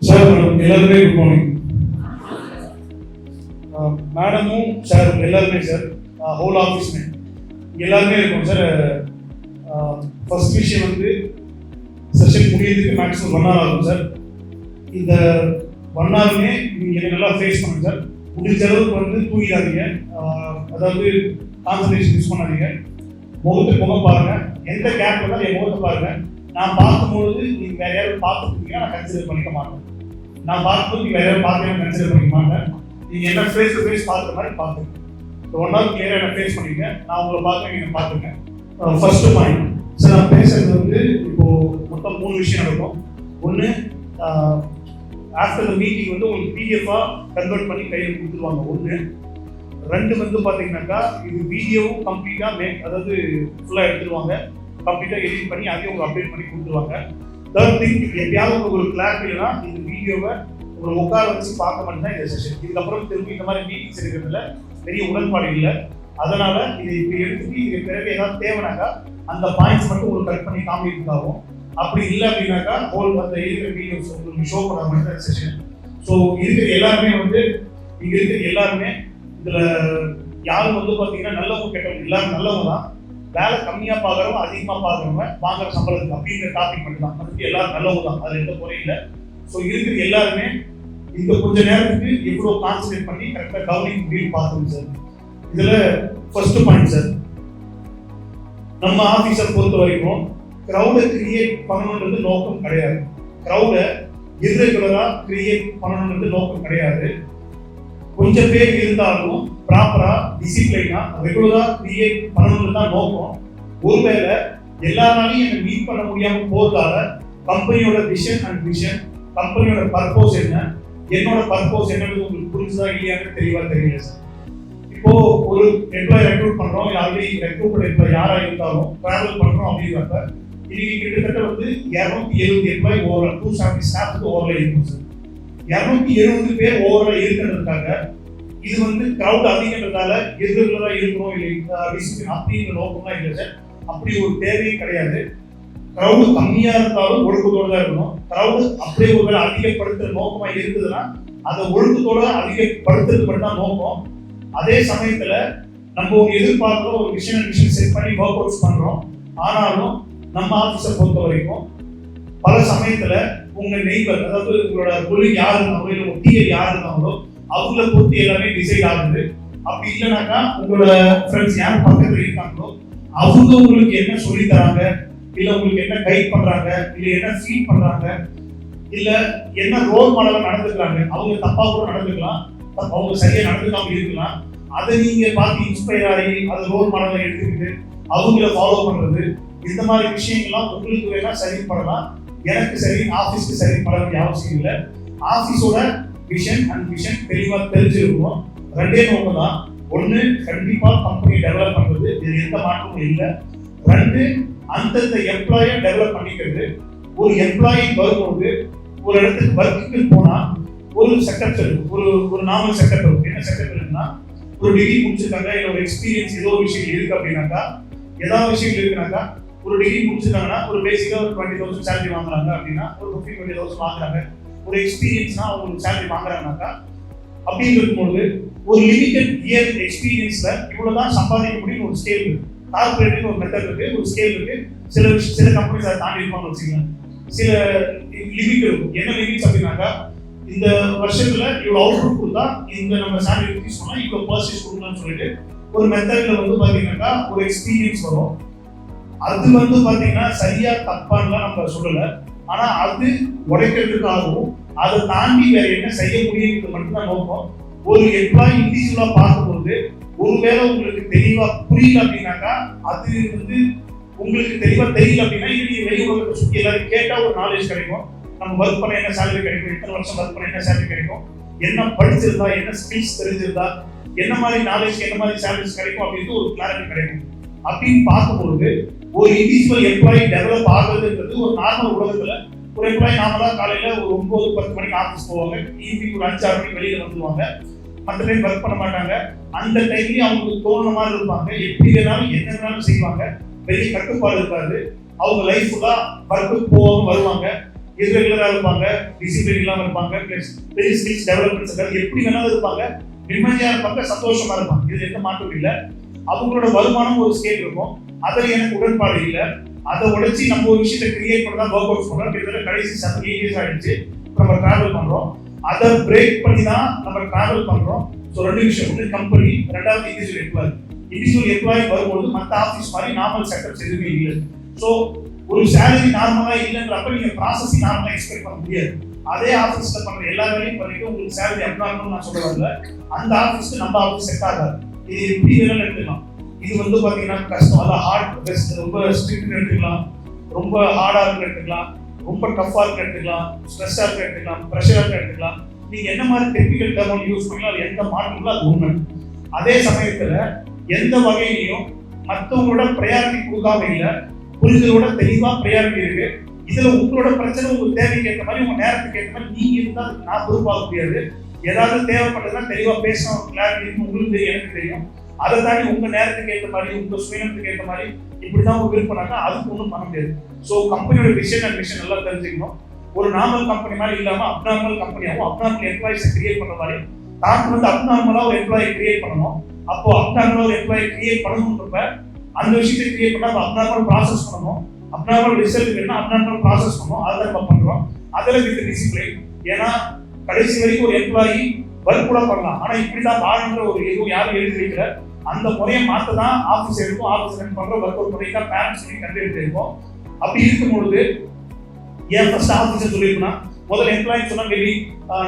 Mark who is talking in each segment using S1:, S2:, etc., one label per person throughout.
S1: Sir எல்லாருமே good morning. மேடமும் sir எல்லாருமே sir whole ஆஃபீஸ்மே எல்லாருமே இருக்கும் சார். ஃபர்ஸ்ட் விஷயம் வந்து செஷன் முடியறதுக்கு மேக்ஸிமம் 1 hour ஆகும் சார். இந்த 1 hourமே நீங்கள் நல்லா ஃபேஸ் பண்ணுங்க சார். முடிஞ்ச அளவுக்கு வந்து தூங்கிடாதீங்க, அதாவது கான்சன்ட்ரேஷன் யூஸ் பண்ணாதீங்க. முகத்துக்கு முகம் பாருங்க, எந்த கேப்ல தான் என் முகத்தை பாருங்க. நான் பார்க்கும்போது நீங்கள் வேற யாரும் பார்த்துருக்கீங்கன்னா நான் கன்சிடர் பண்ணிக்க மாட்டேன். நான் பார்க்கும்போது நீங்கள் வேற யாரும் பார்த்து கன்சிடர் பண்ணிக்க மாட்டேன். நீங்கள் என்ன ஃபேஸ் டு ஃபேஸ் பார்க்குற மாதிரி பார்த்துங்க. இந்த 1 hour கிளியராக என்ன ஃபேஸ் பண்ணிங்க, நான் உங்களை பார்க்க நீங்கள் பார்த்துங்க. ஃபர்ஸ்ட் பாயிண்ட் சார், நான் பேசுறது வந்து இப்போ மொத்தம் 3 விஷயம் நடக்கும். ஒன்று, ஆஃப்டர் த மீட்டிங் வந்து உங்களுக்கு பிடிஎஃபாக கன்வெர்ட் பண்ணி கையில் கொடுத்துருவாங்க. 1. 2 வந்து பார்த்தீங்கன்னாக்கா இது வீடியோவும் கம்ப்ளீட்டாக அதாவது ஃபுல்லாக எடுத்துருவாங்க, கம்ப்ளீட்டாக எடிட் பண்ணி அதையும் உங்களுக்கு அப்டேட் பண்ணி கொடுத்துருவாங்க. 3rd திங், எப்பயாவது உங்களுக்கு கிளாரிட்டி இல்லைனா இந்த வீடியோவை உங்களை உட்கார வச்சு பார்க்க மட்டும்தான் இந்த செஷன். இதுக்கப்புறம் திரும்பி இந்த மாதிரி மீட்டிங்ஸ் இருக்கிறதுல பெரிய உடன்பாடு இல்லை. அதனால இதை இப்படி எடுத்துட்டு இது பிறகு ஏதாவது தேவைனாக்கா அந்த பாயிண்ட்ஸ் மட்டும் உங்களுக்கு கட் பண்ணி காமிக்கிறதுக்காகும். அப்படி இல்லை அப்படின்னாக்கா ஹோல் அந்த இருக்கிற வீடியோஸ் உங்களுக்கு ஷோ பண்ண மாதிரி தான் செஷன். ஸோ இருக்கிற எல்லாருமே வந்து இங்கே இருக்கிற எல்லாருமே இதில் யாரும் வந்து பார்த்தீங்கன்னா நல்லவங்க கெட்டவங்க எல்லாரும் நல்லவங்க தான். வேலை கம்மியாக பார்க்குறவங்க அதிகமாக பார்க்குறவங்க வாங்குற சம்பளத்துக்கு அப்படிங்கிற டாபிக் மட்டும் தான். அதுக்கு எல்லாரும் நல்லவங்க தான், அது எந்த குறையும் இல்லை. ஸோ இருக்கிற எல்லாருமே இந்த கொஞ்ச நேரத்துக்கு எவ்வளோ கான்சன்ட்ரேட் பண்ணி கரெக்டாக கவனிக்க முடியும் பார்த்துங்க சார். இதில் ஃபர்ஸ்ட் பாயிண்ட் சார், நம்ம ஆஃபீஸை பொறுத்த வரைக்கும் க்ரௌடை கிரியேட் பண்ணணுன்றது நோக்கம் கிடையாது. க்ரௌடை இர்ரெகுலராக கிரியேட் பண்ணணுன்றது நோக்கம் கிடையாது. கொஞ்சம் பேர் இருந்தாலும் ப்ராப்பரா டிசிப்ளைனா ரெகுலரா கிரியேட் பண்ணணும்னு தான் நோக்கம். ஒருவேளை எல்லாராலையும் என்னை மீட் பண்ண முடியாம போறதால கம்பெனியோட விஷன் அண்ட் விஷன், கம்பெனியோட பர்போஸ் என்ன, என்னோட பர்போஸ் என்னன்னு உங்களுக்கு புரிஞ்சுதா இல்லையான்னு தெளிவா தெரியல சார். இப்போ ஒரு எம்ப்ளாயி ரெக்ரூட் பண்றோம், ஆல்ரெடி ரெக்ரூட் எம்ப்ளாயி யாரா இருந்தாலும் டிராவல் பண்றோம் அப்படிங்கிறப்ப இன்னைக்கு கிட்டத்தட்ட வந்து 270 எம்ப்ளாயி ஓவரால் 270 ஸ்டாஃப்க்கு ஓவரால் இருக்கும் சார். 270 பேர் ஓவரால் இருக்கிறதுக்காக இது வந்து கிரௌட் அதிகன்றதால எதிர்கலா இருக்கணும் இல்லை டிசிப்ளின் அப்படிங்கிற நோக்கம்லாம் இல்லை சார். அப்படி ஒரு தேவையே கிடையாது. கிரௌடு கம்மியா இருந்தாலும் ஒழுக்கத்தோடு தான் இருக்கணும். கிரௌடு அப்படியே ஒரு அதிகப்படுத்துற நோக்கமா இருக்குதுன்னா அதை ஒழுக்கத்தோட அதிகப்படுத்துறது மட்டும் தான் நோக்கம். அதே சமயத்துல நம்ம ஒரு எதிர்பார்க்கிற ஒரு விஷன் செட் பண்ணி ஒர்க் அவுட்ஸ் பண்றோம். ஆனாலும் நம்ம ஆஃபீஸை பொறுத்த வரைக்கும் பல சமயத்துல உங்க நெய்பர், அதாவது உங்களோட கொலீக் யார் இருந்தாங்களோ இல்லை உங்க டிஎல் யார் இருந்தாங்களோ அவங்கள பொறுத்து எல்லாமே டிசைட் ஆகுது. அப்படி இல்லைனாக்கா உங்களோட ஃப்ரெண்ட்ஸ் யார் பக்கத்துல இருக்காங்களோ அவங்க உங்களுக்கு என்ன சொல்லி தராங்க, இல்ல உங்களுக்கு என்ன கைட் பண்றாங்க, இல்ல என்ன ஃபீல் பண்றாங்க, இல்ல என்ன ரோல் மாடலா நடந்துக்கிறாங்க. அவங்க தப்பா கூட நடந்துக்கலாம், அவங்க சரியா நடந்துக்காம இருக்கலாம். அதை நீங்க பார்த்து இன்ஸ்பயர் ஆகி அதை ரோல் மாடலா எடுத்துக்கிட்டு அவங்கள ஃபாலோ பண்றது, இந்த மாதிரி விஷயங்கள்லாம் உங்களுக்கு வேணா சரிப்படலாம், எனக்கு சரி ஆஃபீஸ்க்கு சரிப்பட வேண்டிய அவசியம் இல்லை. ஆஃபீஸோட விஷன் அண்ட் விஷன் தெளிவா தெரிஞ்சிருக்கணும். 2 நோக்கம் தான். 1, கண்டிப்பா கம்பெனி டெவலப் பண்றது, இது எந்த மாற்றமும் இல்லை. 2, அந்தந்த எம்ப்ளாயை டெவலப் பண்ணிக்கிறது. ஒரு எம்ப்ளாயி வரும்போது ஒரு இடத்துக்கு ஒர்க்குக்கு போனா ஒரு செட்டப் இருக்கு, ஒரு நார்மல் செட்டப் இருக்கு. என்ன செட்டப் இருக்குன்னா, ஒரு டிகிரி முடிச்சிருக்காங்க, இல்லை ஒரு எக்ஸ்பீரியன்ஸ் ஏதோ ஒரு விஷயம் இருக்கு அப்படின்னாக்கா, ஏதாவது விஷயம் இருக்குனாக்கா, ஒரு டிகிரி முடிச்சிருக்காங்கன்னா ஒரு பேசிக்கா ஒரு 20,000 சேலரி வாங்குறாங்க அப்படின்னா ஒரு 15,000 வாங்குறாங்க. ஒரு எக்ஸ்பீரியன்ஸ்னா அவங்களுக்கு சேலரி வாங்குறாங்கனாக்கா, அப்படின்னு இருக்கும்போது ஒரு லிமிடெட் இயர் எக்ஸ்பீரியன்ஸ்ல இவ்வளவுதான் சம்பாதிக்க முடியும் ஒரு ஸ்கேல் இருக்கு. கார்பரேட்டுக்கு ஒரு மெத்தட் இருக்கு, ஒரு ஸ்கேல் இருக்கு. சில கம்பெனிஸ் அதை தாண்டி இருப்பாங்க வச்சுக்கலாம். சில லிமிட் இருக்கும். என்ன லிமிட்ஸ் அப்படின்னாக்கா, இந்த வருஷத்துல இவ்வளவு அவுட்புட் கொடுத்தா இந்த நம்ம சேலரி இன்க்ரீஸ் பண்ணா இவ்வளவு பர்சேஸ் கொடுக்கலாம்னு சொல்லிட்டு ஒரு மெத்தட்ல வந்து பாத்தீங்கன்னாக்கா ஒரு எக்ஸ்பீரியன்ஸ் வரும். அது வந்து பாத்தீங்கன்னா சரியா தப்பான்லாம் நம்ம சொல்லல. ஆனா அது உடைக்கிறதுக்காகவும் அதை தாண்டி வேற என்ன செய்ய முடியுங்கிறது மட்டும்தான் நோக்கம். ஒரு எம்ப்ளாயி இண்டிவிஜுவலா பார்க்கும்போது ஒருவேளை உங்களுக்கு தெளிவா புரியல அப்படின்னாக்கா, அது வந்து உங்களுக்கு தெளிவா தெரியல அப்படின்னா நீங்க வெளி உலகத்தை சுற்றி எல்லாரும் கேட்டா ஒரு நாலேஜ் கிடைக்கும். நம்ம ஒர்க் பண்ண என்ன சேலரி கிடைக்கும், எத்தனை வருஷம் ஒர்க் பண்ண என்ன சேலரி கிடைக்கும், என்ன படிச்சிருந்தா, என்ன ஸ்கில்ஸ் தெரிஞ்சிருந்தா, என்ன மாதிரி நாலேஜ் என்ன மாதிரி சேலரிஸ் கிடைக்கும் அப்படின்னு ஒரு கிளாரிட்டி கிடைக்கும். அப்படின்னு பார்க்கும்போது ஒரு இண்டிவிஜுவல் எம்ப்ளாயி டெவலப் ஆகுதுன்றது ஒரு நார்மல் உலகத்துல ஒரு எம்ப்ளாயி நாம காலையில ஒரு 9-10 மணிக்கு ஆஃபீஸ் போவாங்க, ஈவினிங் ஒரு 5-6 மணிக்கு வெளியில வந்துருவாங்க. மற்ற டைம் ஒர்க் பண்ண மாட்டாங்க. அந்த டைம்லயும் அவங்களுக்கு தோணுன மாதிரி இருப்பாங்க, எப்படி வேணாலும் என்ன வேணாலும் செய்வாங்க, பெரிய கட்டுப்பாடு இருக்காது. அவங்க லைஃப் ஃபுல்லா ஒர்க்குக்கு போவாங்க வருவாங்க. இர்ரெகுலராக இருப்பாங்க, டிசிப்ளின் இல்லாமல் இருப்பாங்க, பிளஸ் பெரிய ஸ்கில்ஸ் டெவலப்மெண்ட்ஸ் எப்படி வேணாலும் இருப்பாங்க, நிம்மதியாக இருப்பாங்க, சந்தோஷமா இருப்பாங்க. இது எந்த மாற்றம் இல்லை. அவங்களோட வருமானம் ஒரு ஸ்கேல் இருக்கும். அதில் எனக்கு உடன்பாடு இல்லை. அதை உடைச்சி நம்ம ஒரு விஷயத்தை கிரியேட் பண்ணா ஒர்க் அவுட் பண்றோம். கிட்டத்தட்ட கடைசி 7-8 இயர்ஸ் ஆயிடுச்சு நம்ம டிராவல் பண்றோம். அதை பிரேக் பண்ணி தான் நம்ம டிராவல் பண்றோம். ஸோ 2 விஷயம், ஒன்று கம்பெனி, 2வது இண்டிவிஜுவல் எம்ப்ளாயி. இண்டிவிஜுவல் எம்ப்ளாயி வரும்போது மற்ற ஆஃபீஸ் மாதிரி நார்மல் செட்டப்ஸ் எதுவுமே இல்லை. ஸோ ஒரு சேலரி நார்மலா இல்லைன்றப்ப நீங்க ப்ராசஸிங் நார்மலா எக்ஸ்பெக்ட் பண்ண முடியாது. அதே ஆஃபீஸ்ல பண்ற எல்லா வேலையும் பண்ணிட்டு உங்களுக்கு சேலரி அப்நார்மல் நான் சொல்ல வரல. அந்த ஆஃபீஸ்க்கு நம்ம ஆஃபீஸ் செட் ஆகாது. இது எப்படி வேணாலும் எடுத்துக்கலாம். இது வந்து பாத்தீங்கன்னா கஷ்டம், அதான் ஹார்ட் பெஸ்ட், ரொம்ப ஸ்ட்ரிக்ட் எடுத்துக்கலாம், ரொம்ப ஹார்டா இருக்கு எடுத்துக்கலாம், ரொம்ப டஃபா இருக்கு எடுத்துக்கலாம், ஸ்ட்ரெஸ்ஸா இருக்கு எடுத்துக்கலாம், ப்ரெஷரா இருக்கு எடுத்துக்கலாம். நீங்க என்ன மாதிரி டெக்னிக்கல் டெர்ம் யூஸ் பண்ணலாம், அது எந்த மாற்றங்களும் அது உண்மை. அதே சமயத்துல எந்த வகையிலையும் மற்றவங்களோட ப்ரையாரிட்டி கொடுக்காம இல்லை, புரிதலோட தெளிவா ப்ரையாரிட்டி இருக்கு. இதுல உங்களோட பிரச்சனை உங்க தேவைக்கு ஏற்ற மாதிரி, உங்க நேரத்துக்கு ஏற்ற மாதிரி நீங்க இருந்தா நான் பொறுப்பாக முடியாது. ஏதாவது தேவைப்பட்டதுன்னா தெளிவா பேசணும், கிளாரிட்டி உங்களுக்கு தெரியும், எனக்கு தெரியும். அதை தாண்டி உங்க நேரத்துக்கு ஏற்ற மாதிரி, உங்க சுயநலத்துக்கு ஏற்ற மாதிரி இப்படிதான் உங்க விருப்பம்னாக்கா அதுக்கு ஒன்றும் பண்ண முடியாது. ஸோ கம்பெனியோட விஷன் அண்ட் மிஷன் எல்லாம் தெரிஞ்சுக்கணும். ஒரு நார்மல் கம்பெனி மாதிரி இல்லாம அப்நார்மல் கம்பெனியாகவும் அப்நார்மல் எம்ப்ளாயிஸை கிரியேட் பண்ற மாதிரி தான் வந்து அப்நார்மலா ஒரு எம்ப்ளாயை கிரியேட் பண்ணணும். அப்போ அப்நார்மலா ஒரு எம்ப்ளாயை கிரியேட் பண்ணணுன்றப்ப அந்த விஷயத்தை கிரியேட் பண்ணா அப்நார்மல் ப்ராசஸ் பண்ணணும். அப்நார்மல் ரிசல்ட் வேணும்னா அப்நார்மல் ப்ராசஸ் பண்ணணும். அதை நம்ம பண்றோம். அதில் வித் டிசிப்ளின். ஏன்னா கடைசி வரைக்கும் ஒரு எம்ப்ளாயி ஒர்க் கூட பண்ணலாம், ஆனா இப்படிதான் வாழன்ற ஒரு எதுவும் யாரும் எழுதி வைக்கல. அந்த முறையை மாற்ற தான் ஆஃபீஸ் இருக்கும். ஆஃபீஸ் ரன் பண்ற ஒர்க் அவுட் முறை தான் பேரண்ட்ஸ் சொல்லி கண்டிப்பாக இருக்கும். அப்படி இருக்கும்பொழுது ஏன் ஃபர்ஸ்ட் ஆஃபீஸர் சொல்லியிருக்கணும், முதல்ல எம்ப்ளாயி சொன்னா மேபி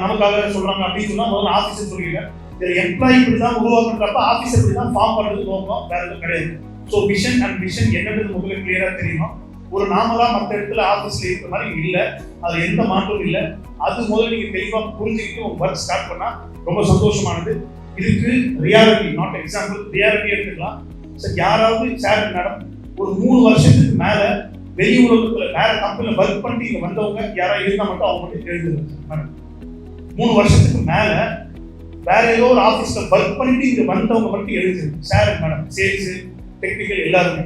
S1: நமக்காக சொல்றாங்க அப்படின்னு சொன்னா முதல்ல ஆஃபீஸர் சொல்லியிருக்கேன். இதில் எம்ப்ளாயி இப்படி தான் உருவாக்குறப்ப ஆஃபீஸர் இப்படி தான் ஃபார்ம் பண்ணுறது நோக்கம், வேற எதுவும் கிடையாது. ஸோ விஷன் அண்ட் மிஷன் என்னன்றது முதல்ல கிளியரா தெரியணும். ஒரு நாமளா மற்ற இடத்துல ஆஃபீஸ்ல இருக்கிற மாதிரி இல்லை, அது எந்த மாற்றமும் இல்லை. அது முதல்ல நீங்க தெளிவாக புரிஞ்சுக்கிட்டு உங்க ஒர்க் ஸ்டார்ட் பண்ணா ரொம்ப சந்தோஷமானது. இதுக்கு ரியாலிட்டி, நாட் எக்ஸாம்பிள், ரியாலிட்டி எடுத்துக்கலாம். சார் யாராவது சார் மேடம் ஒரு 3 வருஷத்துக்கு மேல வெளி உலகத்துல வேற கம்பெனில ஒர்க் பண்ணிட்டு இங்க வந்தவங்க யாராவது இருந்தா மட்டும் அவங்க மட்டும் எழுதுங்க மேடம். 3 வருஷத்துக்கு மேல வேற ஏதோ ஒரு ஆஃபீஸ்ல ஒர்க் பண்ணிட்டு இங்க வந்தவங்க மட்டும் எழுதுங்க சார் மேடம். சேல்ஸ், டெக்னிக்கல் எல்லாருமே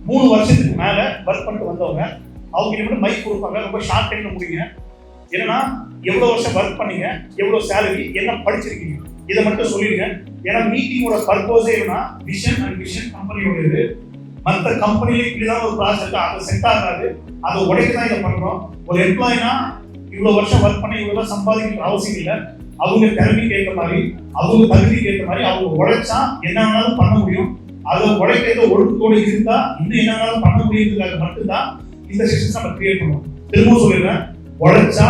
S1: 3 வருஷத்துக்கு மேல ஒர்க் பண்ணிட்டு வந்தவங்க அவங்க மட்டும் மைக் கொடுப்பாங்க. ரொம்ப ஷார்ட் டைம்ல முடியுங்க. என்னன்னா எவ்வளவு வருஷம் ஒர்க் பண்ணீங்க, எவ்வளவு சேலரி, என்ன படிச்சிருக்கீங்க, இதை மட்டும் சொல்லிடுங்க. ஏன்னா மீட்டிங்கோட பர்பஸே என்ன, விஷன் அண்ட் விஷன் கம்பெனியோட இது. மற்ற கம்பெனில இப்படிதான் ஒரு ப்ராசஸ் இருக்கு, அதை செட் ஆகாது, அதை உடைக்க தான் இதை பண்றோம். ஒரு எம்ப்ளாயினா இவ்வளவு வருஷம் ஒர்க் பண்ணி இவ்வளவு சம்பாதிக்கிற அவசியம் இல்லை. அவங்க திறமைக்கு ஏற்ற மாதிரி, அவங்க தகுதிக்கு ஏற்ற மாதிரி அவங்க உழைச்சா என்ன வேணாலும் பண்ண முடியும். அதை உழைக்கிறத ஒழுக்கத்தோடு இருந்தா இன்னும் என்ன வேணாலும் பண்ண முடியுறதுக்காக மட்டும்தான் இந்த செஷன்ஸ் நம்ம கிரியேட் பண்ணுவோம். திரும்பவும் சொல்லிடுறேன், உழைச்சா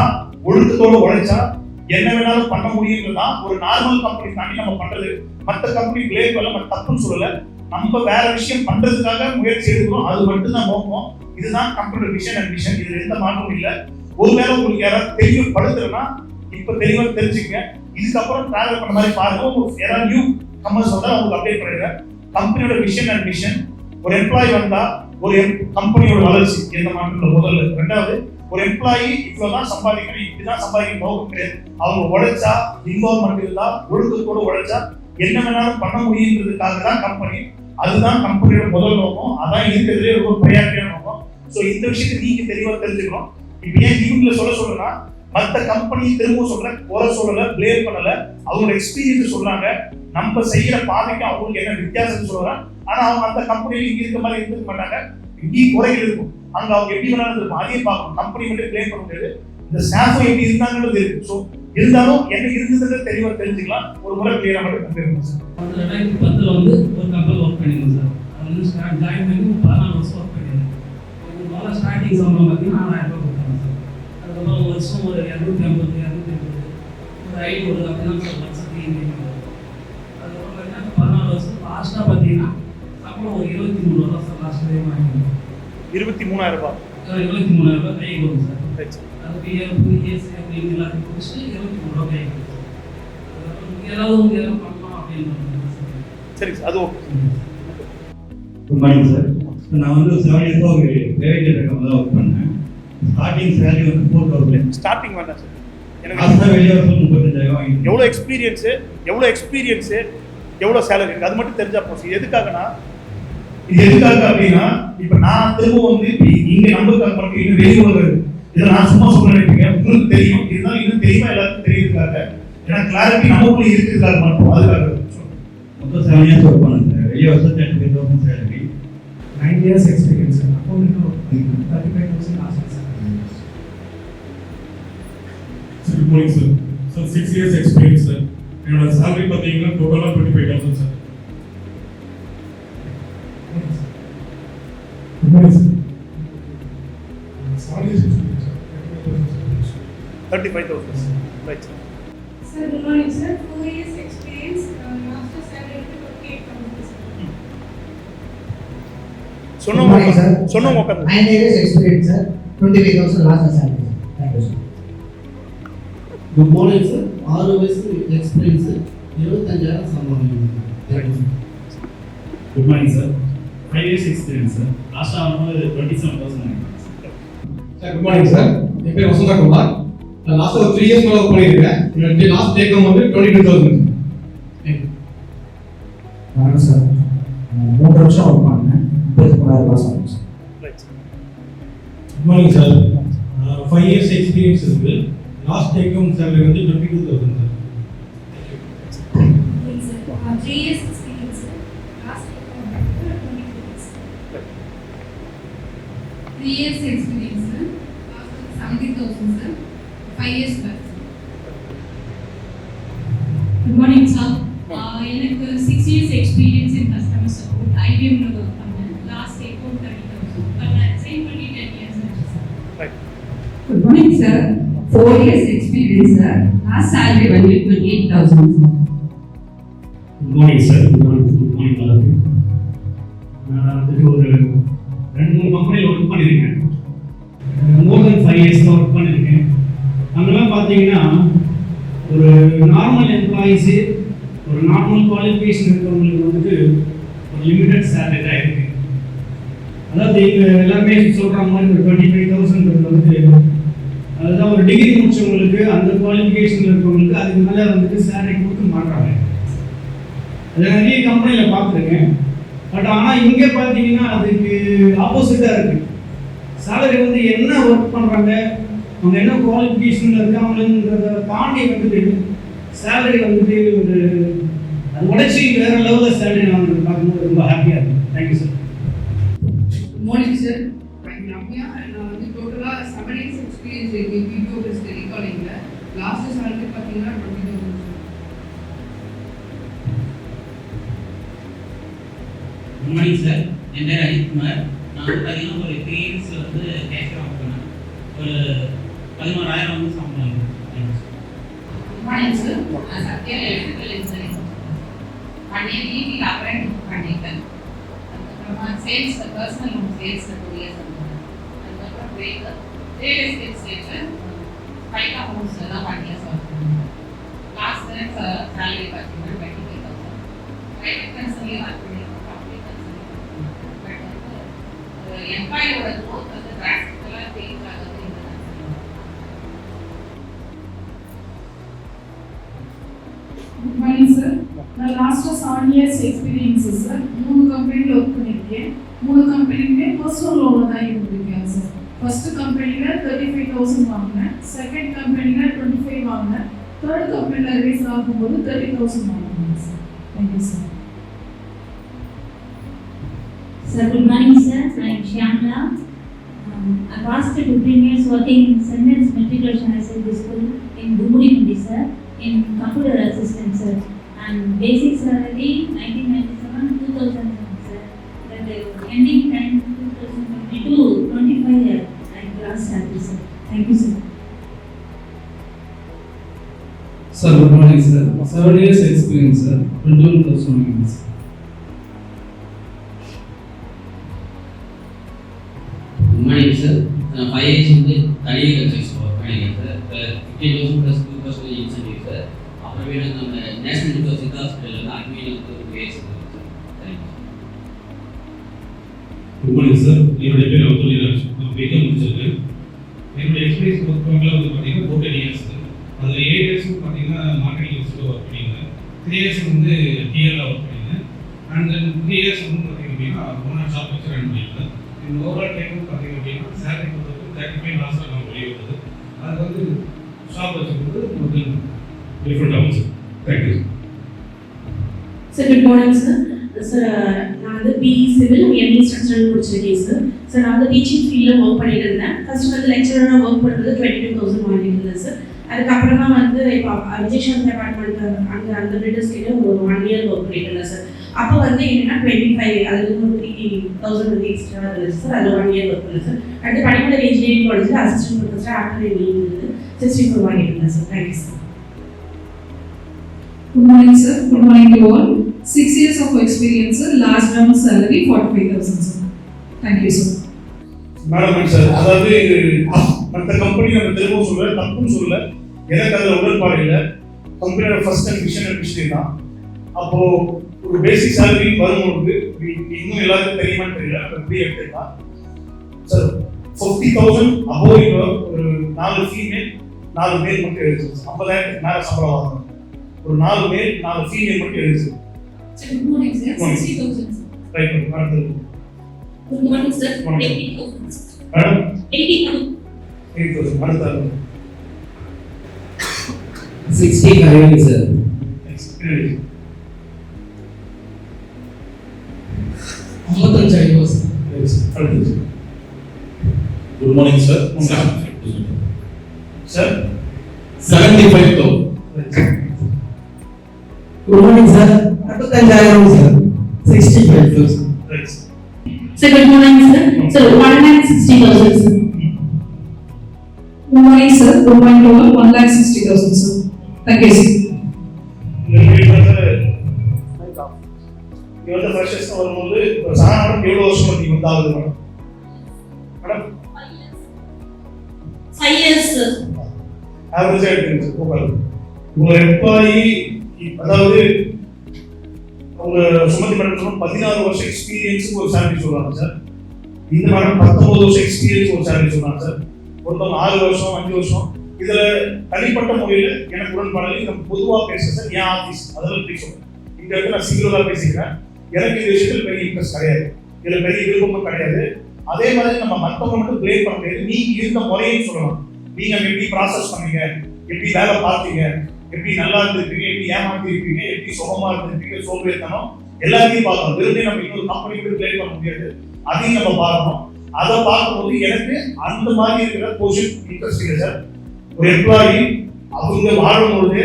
S1: ஒழுக்கத்தோடு உழைச்சா என்ன வேணாலும் பண்ண முடியுன்றதுதான் ஒரு நார்மல் கம்பெனி தாண்டி நம்ம பண்றது. மற்ற கம்பெனி பிளேம் பண்ணல, மற்ற தப்புன்னு சொல்லல, நம்ம வேற விஷயம் பண்றதுக்காக முயற்சி எடுக்கிறோம், அது மட்டும்தான் நோக்கம். இதுதான் கம்பெனியோட விஷன் அண்ட் மிஷன். இதுல எந்த மாற்றமும் இல்லை. ஒருவேளை உங்களுக்கு யாராவது தெளிவுபடுத்துறேன்னா இப்ப தெளிவா தெரிஞ்சுக்க. இதுக்கப்புறம் டிராவல் பண்ண மாதிரி பாருங்க. யாராவது நியூ கமர்ஸ் வந்தா உங்களுக்கு அப்டேட் பண்ணிடுங்க. கம்பெனியோட விஷன் அண்ட் மிஷன், ஒரு எம்ப்ளாயி வந்தா ஒரு கம்பெனியோட வளர்ச்சி எந்த மாற்றத்துல முதல்ல. 2வது, ஒரு எம்ப்ளாயி இவ்வளவுதான் சம்பாதிக்கணும், இப்படிதான் சம்பாதிக்கணும் நோக்கம் கிடையாது. அவங்க உழைச்சா, இன்வால்வ்மெண்ட் இருந்தா, ஒழுக்கத்தோடு உழைச்சா என்ன வேணாலும் பண்ண முடியுன்றதுக்காக தான் கம்பெனி. அதுதான் கம்பெனியோட முதல் நோக்கம். அதான் இருக்கிறதுலே ரொம்ப ப்ரையாரிட்டியான நோக்கம். ஸோ இந்த விஷயத்தை நீங்க தெளிவாக தெரிஞ்சுக்கணும். இப்போ ஏன் இவங்களை சொல்றேன்னா, மற்ற கம்பெனி திரும்ப சொல்றேன், குறை சொல்லல, பிளேம் பண்ணல, அவங்களோட எக்ஸ்பீரியன்ஸ் சொல்றாங்க. நம்ம செய்யற பாதைக்கு அவங்களுக்கு என்ன வித்தியாசம் சொல்றாங்க. ஆனா அவங்க அந்த கம்பெனியில இங்க இருக்க மாதிரி இருந்துக்க மாட்டாங்க. இங்கேயும் குறைகள் இருக்கும், அங்க அவங்க எப்படி வேணாலும் இருக்கும். அதையும் பார்க்கணும். கம்பெனி மட்டும் பிளேம் பண்ண முடியாது, இந்த ஸ்டாஃபும் எப்படி இருந்தாங்கன்றது இருக்கு. ஸோ இருந்தாலும் என்ன இருந்ததுன்னு தெளிவாக தெரிஞ்சுக்கலாம். ஒரு முறை கிளியரா மட்டும் கண்டிப்பாக சார்.
S2: 2010 வந்து ஒரு கம்பெனி ஒர்க் பண்ணிருந்தேன் சார். அது வந்து ஜாயின் பண்ணி 14 வருஷம் ஒர்க் பண்ணியிருந்தேன். முதல்ல ஸ்டார்டிங் சம்பளம் பார்த்தீங்கன்னா 1000 ரூபாய் கொடுத்தாங்க சார். அதுக்கப்புறம் வருஷம் ஒரு 250 ஒரு 500 அப்படின்னா சார் வருஷத்துக்கு இன்கம். அதுக்கப்புறம் பார்த்தீங்கன்னா 14 வருஷம் லாஸ்ட்டாக பார்த்தீங்கன்னா சம்பளம் ஒரு 23 ரூபா சார். லாஸ்ட் டைம் வாங்கினோம்
S1: 23,000 ரூபாய்.
S2: 23,000 ரூபாய் கைக்கு வரும் சார். அதுக்கு ஏசி அப்படின்னு எல்லாத்தையும் முடிச்சு 23 ரூபா கைக்கு வரும். ஏதாவது பண்ணலாம் அப்படின்னு.
S1: சரி சார், அது ஓகே.
S3: Good morning sir. நான் வந்து 7 இயர்ஸாக ஒரு பிரைவேட் கம்பெனி தான் ஒர்க் பண்ணேன். ஸ்டார்டிங் சேலரி வந்து 4,000.
S1: ஸ்டார்டிங் வேண்டாம் சார், எனக்கு
S3: லாஸ்ட்டாக வெளியே வருஷம் 35,000.
S1: எவ்வளோ எக்ஸ்பீரியன்ஸு எவ்வளோ சேலரி இருக்குது அது மட்டும் தெரிஞ்சா போச்சு. இது எதுக்காக அப்படின்னா, இப்போ நான் திரும்ப வந்து இங்கே நம்ம கம்பெனி இன்னும் வெளியே வருது. இதை நான் சும்மா சொல்ல நினைப்பீங்க, உங்களுக்கு தெரியும், இருந்தாலும் இன்னும் தெரியுமா எல்லாருக்கும் தெரியுதுக்காக, ஏன்னா கிளாரிட்டி நமக்குள்ள இருக்கிறதுக்காக மட்டும், அதுக்காக
S3: மொத்தம் 7 years ஒர்க் பண்ணேன் சார். வெளியே வருஷம் 35,000 salary.
S4: 9 years experience sir. Accounting 35,000 last year sir.
S5: Good morning sir. Sir, 6 years experience sir. என்னோட salary பாத்தீங்கன்னா டோட்டலா 25,000 sir.
S4: Good morning sir.
S5: Salary is experience sir.
S1: 35,000 right.
S6: Sir, good morning, sir. 4 years experience, master salary is 28,000, sir.
S1: சொன்னவங்க
S7: Good morning, sir.
S1: சொன்னவங்க உட்காந்து
S7: 9 years experience, sir. 25,000 last salary. Thank you, sir.
S8: Good morning, sir. 6 years experience, 25,000 சம்பளம். Thank you, sir.
S9: Good morning, sir. 5 years experience, sir. Last hour 27,000.
S4: Sir, good morning sir. என் பேர் வசந்தா குமார். நான் last ஒரு 3 years மேல work பண்ணியிருக்கேன். என்னோட last take home வந்து 22,000.
S7: வணக்கம் sir. 3 வருஷம் ஒர்க் பண்ணேன். 33,000 ரூபாய் சம்பளம் sir.
S1: Right.
S5: Good morning sir. 5 years experience இருக்கு. Last take home salary வந்து 22,000 sir.
S6: Yes, sir. 3 years experience, sir. Last year, 22,000.
S10: 3 years experience, sir. Last one 70,000, sir. 5 years back. Good morning, sir. எனக்கு 6 years experience in customer support. IBM ல work பண்ணேன். Last take home 30,000. But நான் same பண்ணி 10 years ஆச்சு, sir.
S1: Right.
S10: Good morning, sir. 4 years experience, sir. Last salary வந்து 28,000, sir.
S9: Good morning, sir. Good morning, all of you. நான் வந்துட்டு ஒரு 2-3 கம்பெனியில் ஒர்க் பண்ணியிருக்கேன். மோர் தென் 5 years தான் ஒர்க் பண்ணியிருக்கேன். அங்கெல்லாம் பார்த்தீங்கன்னா ஒரு நார்மல் எம்ப்ளாயீஸு, ஒரு நார்மல் குவாலிஃபிகேஷன் இருக்கிறவங்களுக்கு வந்துட்டு ஒரு லிமிடெட் சேலரி தான் இருக்குது. அதாவது இங்கே எல்லாருமே சொல்கிற மாதிரி ஒரு 25,000 வந்துட்டு அதுதான் ஒரு டிகிரி முடிச்சவங்களுக்கு, அந்த குவாலிஃபிகேஷன் இருக்கிறவங்களுக்கு அதுக்கு மேலே வந்துட்டு சேலரி கொடுக்க மாட்டாங்க. அதை நிறைய கம்பெனியில் பார்த்துருக்கேன். பட் ஆனால் இங்கே பார்த்தீங்கன்னா அதுக்கு ஆப்போசிட்டாக இருக்குது. சேலரி வந்து என்ன ஒர்க் பண்ணுறாங்க, அவங்க என்ன குவாலிஃபிகேஷனில் இருக்காங்கன்றதை தாண்டி வந்துட்டு சேலரி வந்துட்டு ஒரு அது உடச்சி வேறு லெவலில் சேலரி நான் பார்க்கும்போது ரொம்ப ஹாப்பியாக இருக்கும். Thank you sir.
S10: Good morning, sir. I'm Ramya and நான் வந்து டோட்டலாக 7 years experience இருக்கு BPO business டெலிகாலிங்ல. லாஸ்ட் salary பார்த்தீங்கன்னா 20,000, sir.
S11: Good morning sir. என் பேர் அஜித்குமார். நான் வந்து பார்த்தீங்கன்னா ஒரு 3 years வந்து கேஷியர் ஒர்க் பண்ணேன். ஒரு 11,000 வந்து சம்பளம்.
S10: Good morning, sir. நான் Sathya electrical engineering. 1 year EV அப்ரெண்ட் பண்ணிட்டேன். அதுக்கப்புறமா சேல்ஸ் பர்சனல் லோன் சேல்ஸில் 2 years இருந்தேன். அதுக்கப்புறம் ரியல் எஸ்டேட் சேல்ஸில் ஃபைட்டா ஹோம்ஸில் தான் 1 years ஒர்க் பண்ணேன். லாஸ்ட் டைம் சேலரி பார்த்தீங்கன்னா 25,000. ப்ரைவேட் கன்சல்லையும் ஒர்க் பண்ணியிருக்கேன், பப்ளிக் கன்சல்லையும் ஒர்க் பண்ணியிருக்கேன். பட் வந்து ஒரு எம்ப்ளாயோட க்ரோத் வந்து டிராஸ்டிக்கலாக சேஞ்ச் ஆகுது இந்த கன்சல்ல.
S12: Good morning, sir. நான் லாஸ்ட் 7 years experience sir. 3 கம்பெனில ஒர்க் பண்ணிருக்கேன். 3 கம்பெனிலே பர்சனல் லோன்ல தான் இருந்திருக்கேன் சார். ஃபர்ஸ்ட் கம்பெனில 35,000 வாங்கினேன். செகண்ட் கம்பெனில 25 வாங்கினேன். தேர்ட் கம்பெனில ரிலீஸ் ஆகும்போது 30,000 வாங்கினேன் sir. Thank you, sir.
S13: Sir, good morning, sir. I am Shyamla. I passed 15 years working in Sentence Matriculation High Secondary School in Dumudi, sir, in computer assistant, sir. And basic salary 1997, 2007, sir. But ending time 2022, 25 years. I last salary, sir. Thank you, sir.
S2: Sir, good morning, sir. 7 years experience, sir. 21,000 units.
S11: Good morning sir. நான் 5 years வந்து தனியாக கன்சல்ஸ் work பண்ணியிருக்கேன் sir. 15,000 plus 2% incentive sir. அப்புறமே நம்ம national university ஹாஸ்பிட்டலில் வந்து admin வந்து 2 years இருக்கு sir. Thank you.
S5: Good morning sir. என்னுடைய பேர் அப்துல் நீராஜ். நான் பிகாம் முடிச்சிருக்கேன். என்னுடைய எக்ஸ்பீரியன்ஸ் ஒர்க் பண்ணல வந்து பார்த்தீங்கன்னா 14 years. அதில் 8 years பார்த்தீங்கன்னா மார்க்கெட்டிங் இன்ஸ்டியூட் ஒர்க் பண்ணியிருந்தேன். 3 years வந்து டிஎல்ல ஒர்க் பண்ணியிருந்தேன். அண்ட் தென் 3 years வந்து பார்த்தீங்க அப்படின்னா ஓனர் ஷாப் வச்சு ரன் பண்ணியிருந்தேன். இந்த ஓவரால் டைம் பார்த்தீங்க அப்படின்னா சேலரி பொறுத்தவரைக்கும் 35 லாஸ்ட்டாக நம்ம வெளியே வந்தது. அது வந்து ஷாப் வச்சுருக்கிறது நமக்கு டிஃப்ரெண்ட் ஆகும் sir. Thank you
S14: sir. Good morning sir. Sir நான் வந்து பிஇ சிவில் எம்இ ஸ்ட்ரக்சரல் முடிச்சிருக்கேன் சார். சார் நான் வந்து டீச்சிங் ஃபீல்டில் ஒர்க் பண்ணிட்டு இருந்தேன். ஃபர்ஸ்ட் வந்து லெக்சராக ஒர்க் பண்ணுறது 22,000 வாங்கிட்டு இருந்தேன் சார். அதுக்கப்புறமா வந்து இப்போ விஜயசாந்த் அப்பார்ட்மெண்ட் அந்த பில்டர்ஸ் கிட்ட ஒரு 1 இயர் ஒர்க் பண்ணிட்டு இருந்தேன் சார். அப்போ வந்து என்னன்னா 25 அதுக்கு ஒரு 3,000 வந்து எக்ஸ்ட்ரா இருந்துச்சு சார். அது 1 இயர் ஒர்க் பண்ணேன் சார். அடுத்து படிமலர் இன்ஜினியரிங் காலேஜில் அசிஸ்டன்ட் ப்ரொஃபஸர் ஆஃப்டர் எம்இ வந்து 64 வாங்கிட்டு இருந்தேன் sir. Thank you sir.
S12: Good morning, sir. Good morning to all. 6 years of experience, sir. Last round salary 45,000, sir. Thank you, sir.
S1: Madam sir, அதாவது இது மற்ற company நம்ம திரும்பவும் சொல்ல தப்புன்னு சொல்ல, எனக்கு அதில் உடன்பாடு இல்லை. கம்பெனியோட ஃபர்ஸ்ட் அண்ட் விஷன் தான். அப்போ ஒரு பேசிக் சேலரி வரும்போது இன்னும் எல்லாருக்கும் தெரியுமான்னு தெரியல, நம்ம எப்படி எடுத்துக்கலாம் சார். 50,000 அபோவ் ஒரு 4 ஃபீமேல் 4 மேல் மட்டும் எழுது. 50,000 மேலே சம்பளம் வாங்கணும். ஒரு 4 மேல் 4 ஃபீமேல் மட்டும் எழுது.
S13: Good morning, sir. 60,000.
S1: Right madam.
S13: Good morning, sir. 80,000.
S1: Madam
S13: 80,000.
S1: 80,000 அடுத்த
S8: 65, sir.
S1: எக்ஸ்பீரியன்ஸ்
S8: 55,000.
S1: அடுத்து
S15: good morning sir.
S1: Sir
S15: 75,000.
S8: Good morning, sir. 65,000, sir. 65,000.
S13: Sir, good morning, sir. Sir, 160,000, sir.
S12: Good morning, sir. Good morning to all. 160,000, sir. Thank you, sir.
S1: இவங்க freshers வரும்போது சாதாரண எவ்வளவு வருஷம் நீங்க வந்தாவது madam? Madam
S13: 5 years, sir.
S1: ஆவரேஜா எடுத்துங்க sir. போகாது உங்க எம்ப்ளாயி, அதாவது அவங்க சுமதி மேடம் சொன்னா 16 வருஷம் எக்ஸ்பீரியன்ஸுக்கு ஒரு சேலரி சொல்றாங்க சார். இந்த மேடம் 19 வருஷம் எக்ஸ்பீரியன்ஸ் ஒரு சேலரி சொல்றாங்க சார். ஒருத்தவங்க 6 வருஷம் 5 வருஷம். இதுல தனிப்பட்ட முறையில் எனக்கு உடன்பாடு. நம்ம பொதுவாக பேசுறேன் சார். என் ஆஃபீஸ் அதெல்லாம் பேசுவோம். இந்த இடத்துல நான் சிங்கிளாக பேசிக்கிறேன். எனக்கு இந்த விஷயத்தில் பெரிய இன்ட்ரெஸ்ட் கிடையாது, இதுல பெரிய விருப்பமும் கிடையாது. அதே மாதிரி நம்ம மற்றவங்க மட்டும் பிளேம் பண்ண முடியாது. நீங்க இருந்த முறையும் சொல்லலாம். நீங்க எப்படி ப்ராசஸ் பண்ணீங்க, எப்படி வேலை பார்த்தீங்க, எப்படி நல்லா இருந்திருப்பீங்க, எப்படி ஏமாத்தி இருப்பீங்க, எப்படி சுகமா இருந்திருப்பீங்க, சோம்பேறித்தனம் எல்லாத்தையும் பார்க்கணும். வெறுமே நம்ம இன்னொரு கம்பெனிக்கு பிளேம் பண்ண முடியாது. அதையும் நம்ம பார்க்கணும். அதை பார்க்கும்போது எனக்கு அந்த மாதிரி இருக்கிற பொசிஷன் இன்ட்ரெஸ்ட் இல்லை சார். ஒரு எம்ப்ளாயி அவங்க வாழும்போது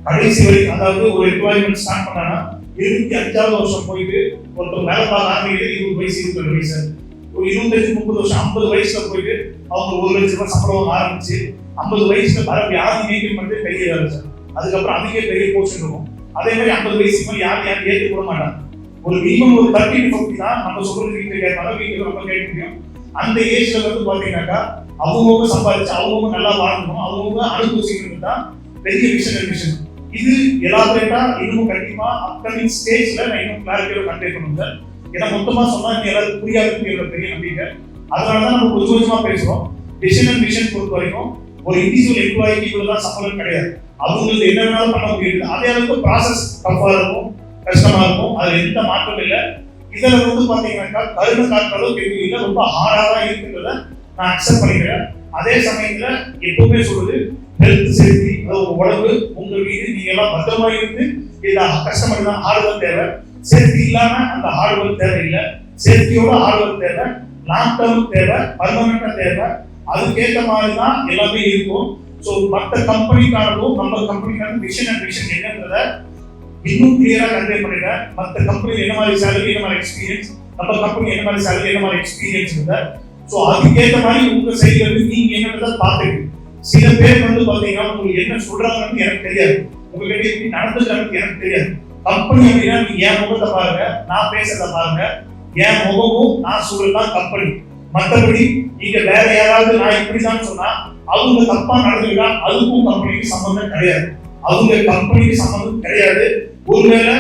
S1: கடைசி வரைக்கும், அதாவது ஒரு எம்ப்ளாய்மெண்ட் ஸ்டார்ட் பண்ணாங்கன்னா 25வது வருஷம் போயிட்டு ஒருத்தர் வேலை பார்க்க ஆரம்பிக்கிறது 20 வயசு 22 வயசு. ஒரு 25-30 வருஷம் 50 வயசுல போயிட்டு அவங்க 1 லட்சம் ரூபாய் சம்பளம் ஆரம்பிச்சு 50 வயசுல வர வியாதி நீக்கம் பண்ணி பெரிய வேலை சார். அதுக்கப்புறம் அதுக்கே பெரிய போர்ஷன் இருக்கும். அதே மாதிரி 50 வயசுக்கு மேலே யாரும் ஏற்றுக்க கூட மாட்டாங்க. ஒரு மினிமம் ஒரு 30 to 50 தான் நம்ம சொல்றது வீட்டில் கேட்பாங்க, வீட்டுக்கு நம்ம கேட்க முடியும். அந்த ஏஜ்ல வந்து பாத்தீங்கன்னாக்கா அவங்கவுங்க சம்பாதிச்சு அவங்கவுங்க நல்லா வாழ்க்கணும், அவங்கவுங்க அனுபவிச்சுக்கிறது தான் பெரிய விஷன். இது எலாபரேட்டா இன்னும் கண்டிப்பா அப்கமிங் ஸ்டேஜ்ல நான் இன்னும் கிளாரிட்டியோட கன்வே பண்ணுங்க. ஏன்னா மொத்தமா சொன்னா எல்லாரும் புரியாதுன்னு என்னோட பெரிய நம்பிக்கை. அதனாலதான் நம்ம கொஞ்சம் கொஞ்சமா பேசுறோம். டிசிஷன் அண்ட் விஷன் பொறுத்த வரைக்கும் ஒரு இண்டிவிஜுவல் எம்ப்ளாய்க்கு இவ்வளவுதான் சம்பளம் கிடையாது. அவங்களுக்கு என்ன வேணாலும் பண்ண முடியாது. அதே அளவுக்கு ப்ராசஸ் டஃபா இருக்கும், கஷ்டமா இருக்கும். அது எந்த மாற்றம் இல்லை. இதுல வந்து பாத்தீங்கன்னாக்கா கருணை காட்டுற அளவுக்கு எதுவும் இல்லை, ரொம்ப ஹார்டா தான் இருக்குன்றத நான் அக்செப்ட் பண்ணிக்கிறேன். அதே சமயத்துல எப்பவுமே சொல்றது ஹெல்த் சேஃப்டி, அதாவது உடம்பு உங்க வீடு நீங்க எல்லாம் பத்திரமா இருந்து இந்த கஷ்டப்பட்டு தான் ஹார்ட் ஒர்க் தேவை. சேஃப்டி இல்லாம அந்த ஹார்ட் ஒர்க் தேவையில்லை. சேஃப்டியோட ஹார்ட் ஒர்க் தேவை, லாங் டேர்ம் தேவை, பர்மனண்டா தேவை. அதுக்கேற்ற மாதிரி தான் எல்லாமே இருக்கும். ஸோ மற்ற கம்பெனிக்கானதும் நம்ம கம்பெனிக்கான விஷன் அண்ட் விஷன் என்னன்றத இன்னும் கிளியரா கன்வே பண்ணிட்டேன். மற்ற கம்பெனி என்ன மாதிரி சேலரி, என்ன மாதிரி எக்ஸ்பீரியன்ஸ், நம்ம கம்பெனி என்ன மாதிரி சேலரி, என்ன மாதிரி எக்ஸ்பீரியன்ஸ். ஸோ அதுக்கேற்ற மாதிரி உங்க சைடுல நீங்க என்னன்றதை பார்த்துட்டு சில பேர் வந்து பாத்தீங்கன்னா உங்களுக்கு என்ன சொல்றாங்கன்னு எனக்கு தெரியாது, உங்ககிட்ட எப்படி நடந்துக்கிறாங்கன்னு எனக்கு தெரியாது. கம்பெனி அப்படின்னா நீங்க என் முகத்தை பாருங்க, நான் பேசுறத பாருங்க. என் முகமும் நான் சொல்றதுதான் கம்பெனி. மற்றபடி நீங்க வேற யாராவது நான் இப்படிதான் சொன்னா அவங்க தப்பா நடந்துக்கிட்டா அதுக்கும் கம்பெனிக்கு சம்பந்தம் கிடையாது. அவங்க கம்பெனிக்கு சம்பந்தம் கிடையாது. ஒருவேளை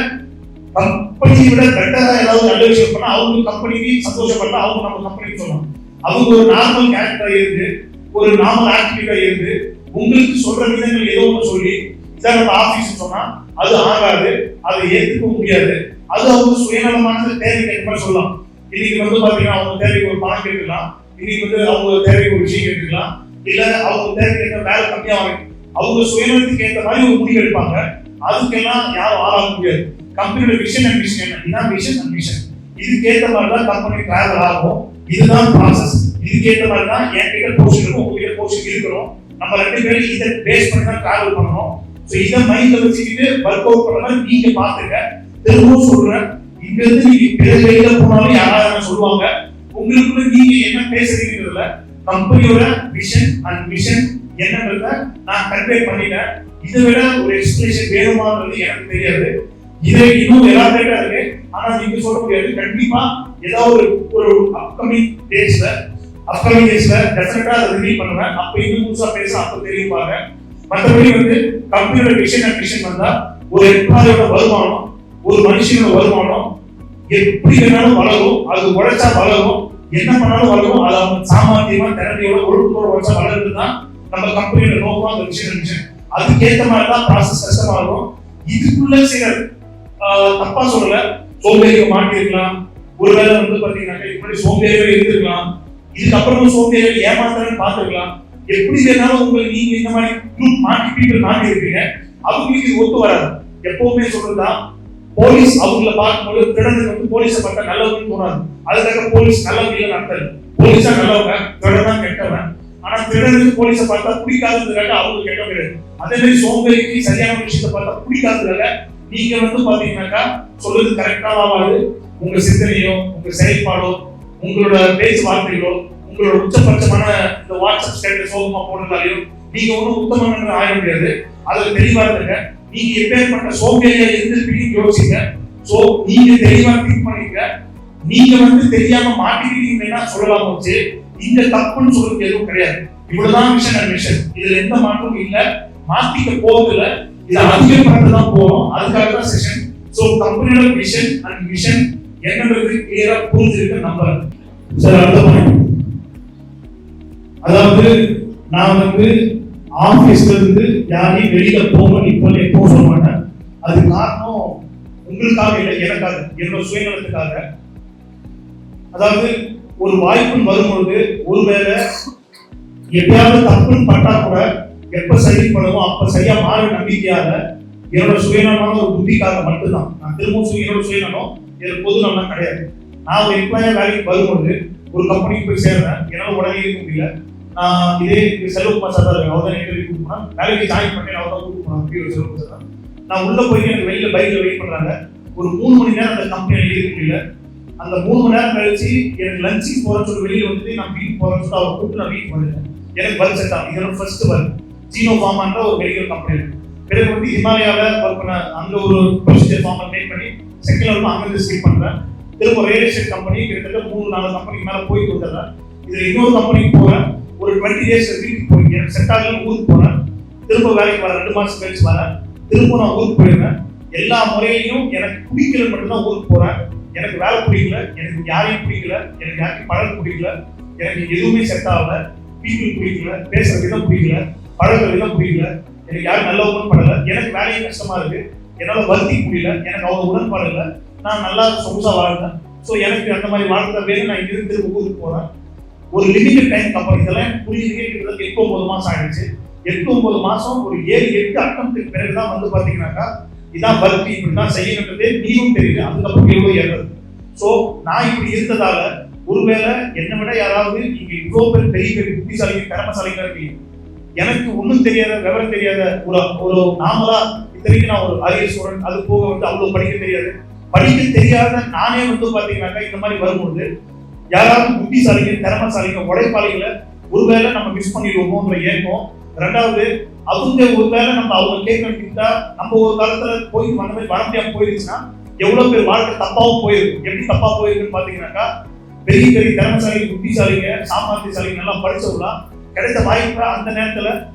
S1: கம்பெனியை விட பெட்டரா ஏதாவது நல்ல விஷயம் பண்ணா அவங்க கம்பெனிக்கு சந்தோஷப்பட்டா அவங்க நம்ம கம்பெனிக்கு சொல்லலாம். அவங்க ஒரு நார்மல் கேரக்டரா இருந்து ஒரு நார்மல் ஆக்டிவிட்டா இருந்து உங்களுக்கு சொல்ற விதங்கள் ஏதோ ஒன்று சொல்லி இதான் நம்ம ஆபீஸ் சொன்னா அது ஆகாது, அதை ஏற்றுக்க முடியாது. அது அவங்க சுயநலமான தேவைக்கு ஏற்ற மாதிரி சொல்லலாம். இன்னைக்கு வந்து பாத்தீங்கன்னா அவங்க தேவைக்கு ஒரு பணம் கேட்கலாம், இன்னைக்கு வந்து அவங்க தேவைக்கு ஒரு விஷயம் கேட்டுக்கலாம், இல்ல அவங்க தேவைக்கு ஏற்ற வேலை கம்மியா வாங்கி அவங்க சுயநலத்துக்கு ஏற்ற மாதிரி ஒரு முடிவு எடுப்பாங்க. அதுக்கெல்லாம் யாரும் ஆளாக முடியாது. கம்பெனியோட விஷன் அண்ட் மிஷன் என்ன, இதுதான் விஷன் அண்ட் மிஷன். இதுக்கேற்ற மாதிரி தான் கம்பெனி டிராவல் ஆகும். இதுதான் ப்ராசஸ். இதுக்கேற்ற மாதிரி தான் என்கிட்ட போர்ஷன் இருக்கும், உங்ககிட்ட போர்ஷன் இருக்கணும். நம்ம 2 பேரும் இதை பேஸ் பண்ணி தான் டிராவல் பண்ணணும். ஸோ இதை மைண்ட்ல வச்சுக்கிட்டு ஒர்க் அவுட் பண்ண மாதிரி நீங்க பாத்துங்க. திரும்பவும் சொல்றேன், இங்க இருந்து நீங்க வெளியில போனாலும் யாராவது சொல்லுவாங்க, உங்களுக்குள்ள நீங்க என்ன பேசுறீங்கிறதுல கம்பெனியோட விஷன் அண்ட் மிஷன் என்னன்றத நான் கன்வே பண்ணிட்டேன். இதை விட ஒரு எக்ஸ்பிளேஷன் வேணுமான்றது எனக்கு தெரியாது. இதை இன்னும் எலாபரேட்டா இருக்கு, ஆனா நீங்க சொல்ல முடியாது. கண்டிப்பா ஏதாவது ஒரு அப்கமிங் டேஸ்ல டெஃபினட்டா அதை ரிவீல் பண்ணுவேன். அப்ப இன்னும் புதுசா பேச அப்ப தெரியும் பாருங்க. மற்றபடி வந்து கம்பெனியோட விஷன் அண்ட் மிஷன் வந்தா ஒரு எம்ப்ளாயோட வருமானம், ஒரு மனுஷனோட வருமானம் எப்படி வேணாலும் வளரும். அது உழைச்சா வளரும், என்ன பண்ணாலும் வளரும். அது அவங்க சாமர்த்தியமா திறமையோட ஒழுக்கத்தோட உழைச்சா வளருது தான் நம்ம கம்பெனியோட நோக்கம். அந்த விஷன் அண்ட் மிஷன் அதுக்கேற்ற மாதிரி தான் ப்ராசஸ் கஷ்டமா இருக்கும். இதுக்குள்ள சில தப்பா சொல்லல, சோம்பேறியை மாட்டிருக்கலாம். ஒருவேளை வந்து பாத்தீங்கன்னா இப்படி சோம்பேறியாவே இருந்திருக்கலாம், இதுக்கப்புறமும் சோம்பேறியை ஏமாத்துறேன்னு பார்த்துருக்கலாம். எப்படி வேணாலும் உங்களுக்கு நீங்க இந்த மாதிரி குரூப் மாட்டி பீப்புள் மாட்டி இருப்பீங்க. அவங்களுக்கு இது ஒத்து வராது. எப்பவுமே சொல்றதுதான், போலீஸ் அவங்கள பார்க்கும்போது திருடனுக்கு வந்து போலீஸை பார்த்தா நல்லவங்கன்னு தோணாது. அதுக்காக போலீஸ் நல்லவங்க நடத்தது. போலீஸா நல்லவங்க, திருடன் கெட்டவன். ஆனா திருடனுக்கு போலீஸை பார்த்தா பிடிக்காததுக்காக அவங்க கெட்ட கிடையாது. அதே மாதிரி சோம்பேறிக்கு சரியான விஷயத்தை பார்த்தா பிடிக்காததுக்காக நீங்க வந்து பாத்தீங்கன்னாக்கா சொல்றது கரெக்டா ஆகாது. உங்க சிந்தனையோ, உங்க செயல்பாடோ, உங்களோட பேச்சுவார்த்தைகளோ, உங்களோட உச்சபட்சமான இந்த வாட்ஸ்அப் ஸ்டேட்டஸ் சோகமா போடுறதாலையோ நீங்க ஒன்றும் உத்தமன்ற ஆக முடியாது. அதுல தெளிவா இருங்க. நீங்க எப்பேற்பட்ட சோம்பேறியா இருந்திருப்பீங்கன்னு யோசிங்க. சோ நீங்க தெளிவா திங்க் பண்ணிக்க. நீங்க வந்து தெரியாம மாட்டிக்கிட்டீங்கன்னா சொல்லலாம் வச்சு இந்த தப்புன்னு சொல்றது எதுவும் கிடையாது. இவ்வளவுதான் விஷன் அண்ட் மிஷன். இதுல எந்த மாற்றமும் இல்ல, மாத்திக்க போவதில்ல. இதை அதிகப்படுத்ததான் போறோம். அதுக்காக தான் செஷன். சோ கம்பெனியோட விஷன் அண்ட் மிஷன் என்னன்றது கிளியரா புரிஞ்சிருக்க நம்புறேன். சார் அடுத்த பாயிண்ட், அதாவது நான் வந்து ஆபீஸ்ல இருந்து யாரையும் வெளியில போகணும் இப்போ எப்பவும் சொல்ல மாட்டேன். அது காரணம் உங்களுக்காக இல்லை, எனக்காக, என்னோட சுயநலத்துக்காக. அதாவது ஒரு வாய்ப்புன்னு வரும்பொழுது ஒருவேளை எப்பயாவது தப்புன்னு பட்டா கூட எப்ப சரி பண்ணுவோம் அப்ப சரியா மாற நம்பிக்கையாக என்னோட சுயநலமான ஒரு புத்திக்காக மட்டும்தான். நான் திரும்பவும் என்னோட சுயநலம், இது பொது நலம் கிடையாது. நான் ஒரு எம்ப்ளாயா வேலைக்கு வரும்பொழுது ஒரு கம்பெனிக்கு போய் சேர்றேன், என்னால உடனே இருக்க முடியல. நான் இதே செல்வகுமார் சார் தான், அவர் தான் இன்டர்வியூ கொடுப்பேன், வேலைக்கு ஜாயின் பண்ணேன், அவர் தான் கூப்பிட்டு செல்வகுமார் சார். நான் உள்ள போய் எனக்கு வெளியில பைக்ல வெயிட் பண்றாங்க. ஒரு 3 மணி நேரம் அந்த கம்பெனியில் இருக்க முடியல. அந்த 3 மணி நேரம் கழிச்சு எனக்கு லஞ்சுக்கு போறேன்னு சொல்லி வெளியில வந்துட்டு நான் வீட்டுக்கு போறேன்னு சொல்லி அவர் கூப்பிட்டு நான் வீட்டுக்கு வந்துட்டேன். எனக்கு ஒர்க் செட் ஆகும். இதோட ஃபர்ஸ்ட் ஒர்க் ஜீனோ ஃபார்மான்ற ஒரு மெடிக்கல் கம்பெனி. பிறகு வந்து ஹிமாலயாவில் ஒர்க் பண்ண அங்க ஒரு ப்ரொசீஜர் ஃபார்ம் மேக் பண்ணி செகண்ட் லெவலில் அங்கிருந்து ஸ்கிப் பண்றேன். திரும்ப ரியல் எஸ்டேட் கம்பெனி கிட்டத்தட்ட 3-4 கம்பெனிக்கு மேல போயிட்டு வந்துடுறேன். இதுல இன்னொரு கம்பெனிக்கு போறேன். ஒரு 20 டேஸ் வீட்டுக்கு போய் எனக்கு செட் ஆகல, ஊருக்கு போறேன். திரும்ப வேலைக்கு வர 2 மாசம் கழிச்சு வரேன். திரும்ப நான் ஊருக்கு போயிருந்தேன். எல்லா முறையிலையும் எனக்கு பிடிக்கல மட்டும்தான் ஊருக்கு போறேன். எனக்கு வேலை பிடிக்கல, எனக்கு யாரையும் பிடிக்கல, எனக்கு யாரையும் பழக பிடிக்கல, எனக்கு எதுவுமே செட் ஆகல, பீப்புள் பிடிக்கல, பேசுற விதம் பிடிக்கல, பழகிற விதம் பிடிக்கல, எனக்கு யாரும் நல்லவங்களும் படல, எனக்கு வேலையும் கஷ்டமா இருக்கு, என்னால வருத்திக்க முடியல, எனக்கு அவங்க உடன்பாடு இல்லை, நான் நல்லா சொகுசா வாழ்ந்தேன். ஸோ எனக்கு அந்த மாதிரி வாழ்க்கை வேணும், நான் இங்கிருந்து திரும்ப ஊருக்கு போறேன். ஒரு லிமிட்டட் டைம் கம்பெனி இதெல்லாம் புரிஞ்சுக்கே கிட்டத்தட்ட 8-9 மாசம் ஆயிடுச்சு. 8-9 மாசம் ஒரு 7-8 அட்டம்ப்டுக்கு பிறகுதான் வந்து பாத்தீங்கன்னாக்கா இதான் ஒர்க், இப்படிதான் செய்யணுன்றதே நீயும் தெரியுது. அதுக்கப்புறம் எவ்வளவு ஏறது. ஸோ நான் இப்படி இருந்ததால ஒருவேளை என்னை விட யாராவது இங்க இவ்வளவு பேர் பெரிய பெரிய புத்திசாலிங்க திறமசாலிகளா இருக்கீங்க, எனக்கு ஒன்றும் தெரியாத விவரம் தெரியாத ஒரு நாமளா இத்தனைக்கு நான் ஒரு அரியர் ஸ்டூடெண்ட், அது போக வந்து அவ்வளவு படிக்க தெரியாது, படிக்க தெரியாத நானே வந்து பாத்தீங்கன்னாக்கா இந்த மாதிரி வரும்போது யாராவது புத்திசாலிங்க திறமசாலிங்க உழைப்பாளிகளை ஒருவேளை நம்ம மிஸ் பண்ணிடுவோமோன்ற ஏக்கம். ரெண்டாவது அவங்க ஒருவேளை நம்ம அவங்க கேட்கா நம்ம ஒரு காலத்துல போய் அந்த மாதிரி வர முடியாம போயிருச்சுன்னா எவ்வளவு பேர் வாழ்க்கை தப்பாவும் போயிருக்கு. எப்படி தப்பா போயிருக்குன்னு பாத்தீங்கன்னாக்கா பெரிய பெரிய திறமசாலி புத்திசாலிங்க சாமர்த்தியசாலிங்க எல்லாம் படிச்சவங்களா கிடைத்த வாய்ப்பை அந்த நேரத்துல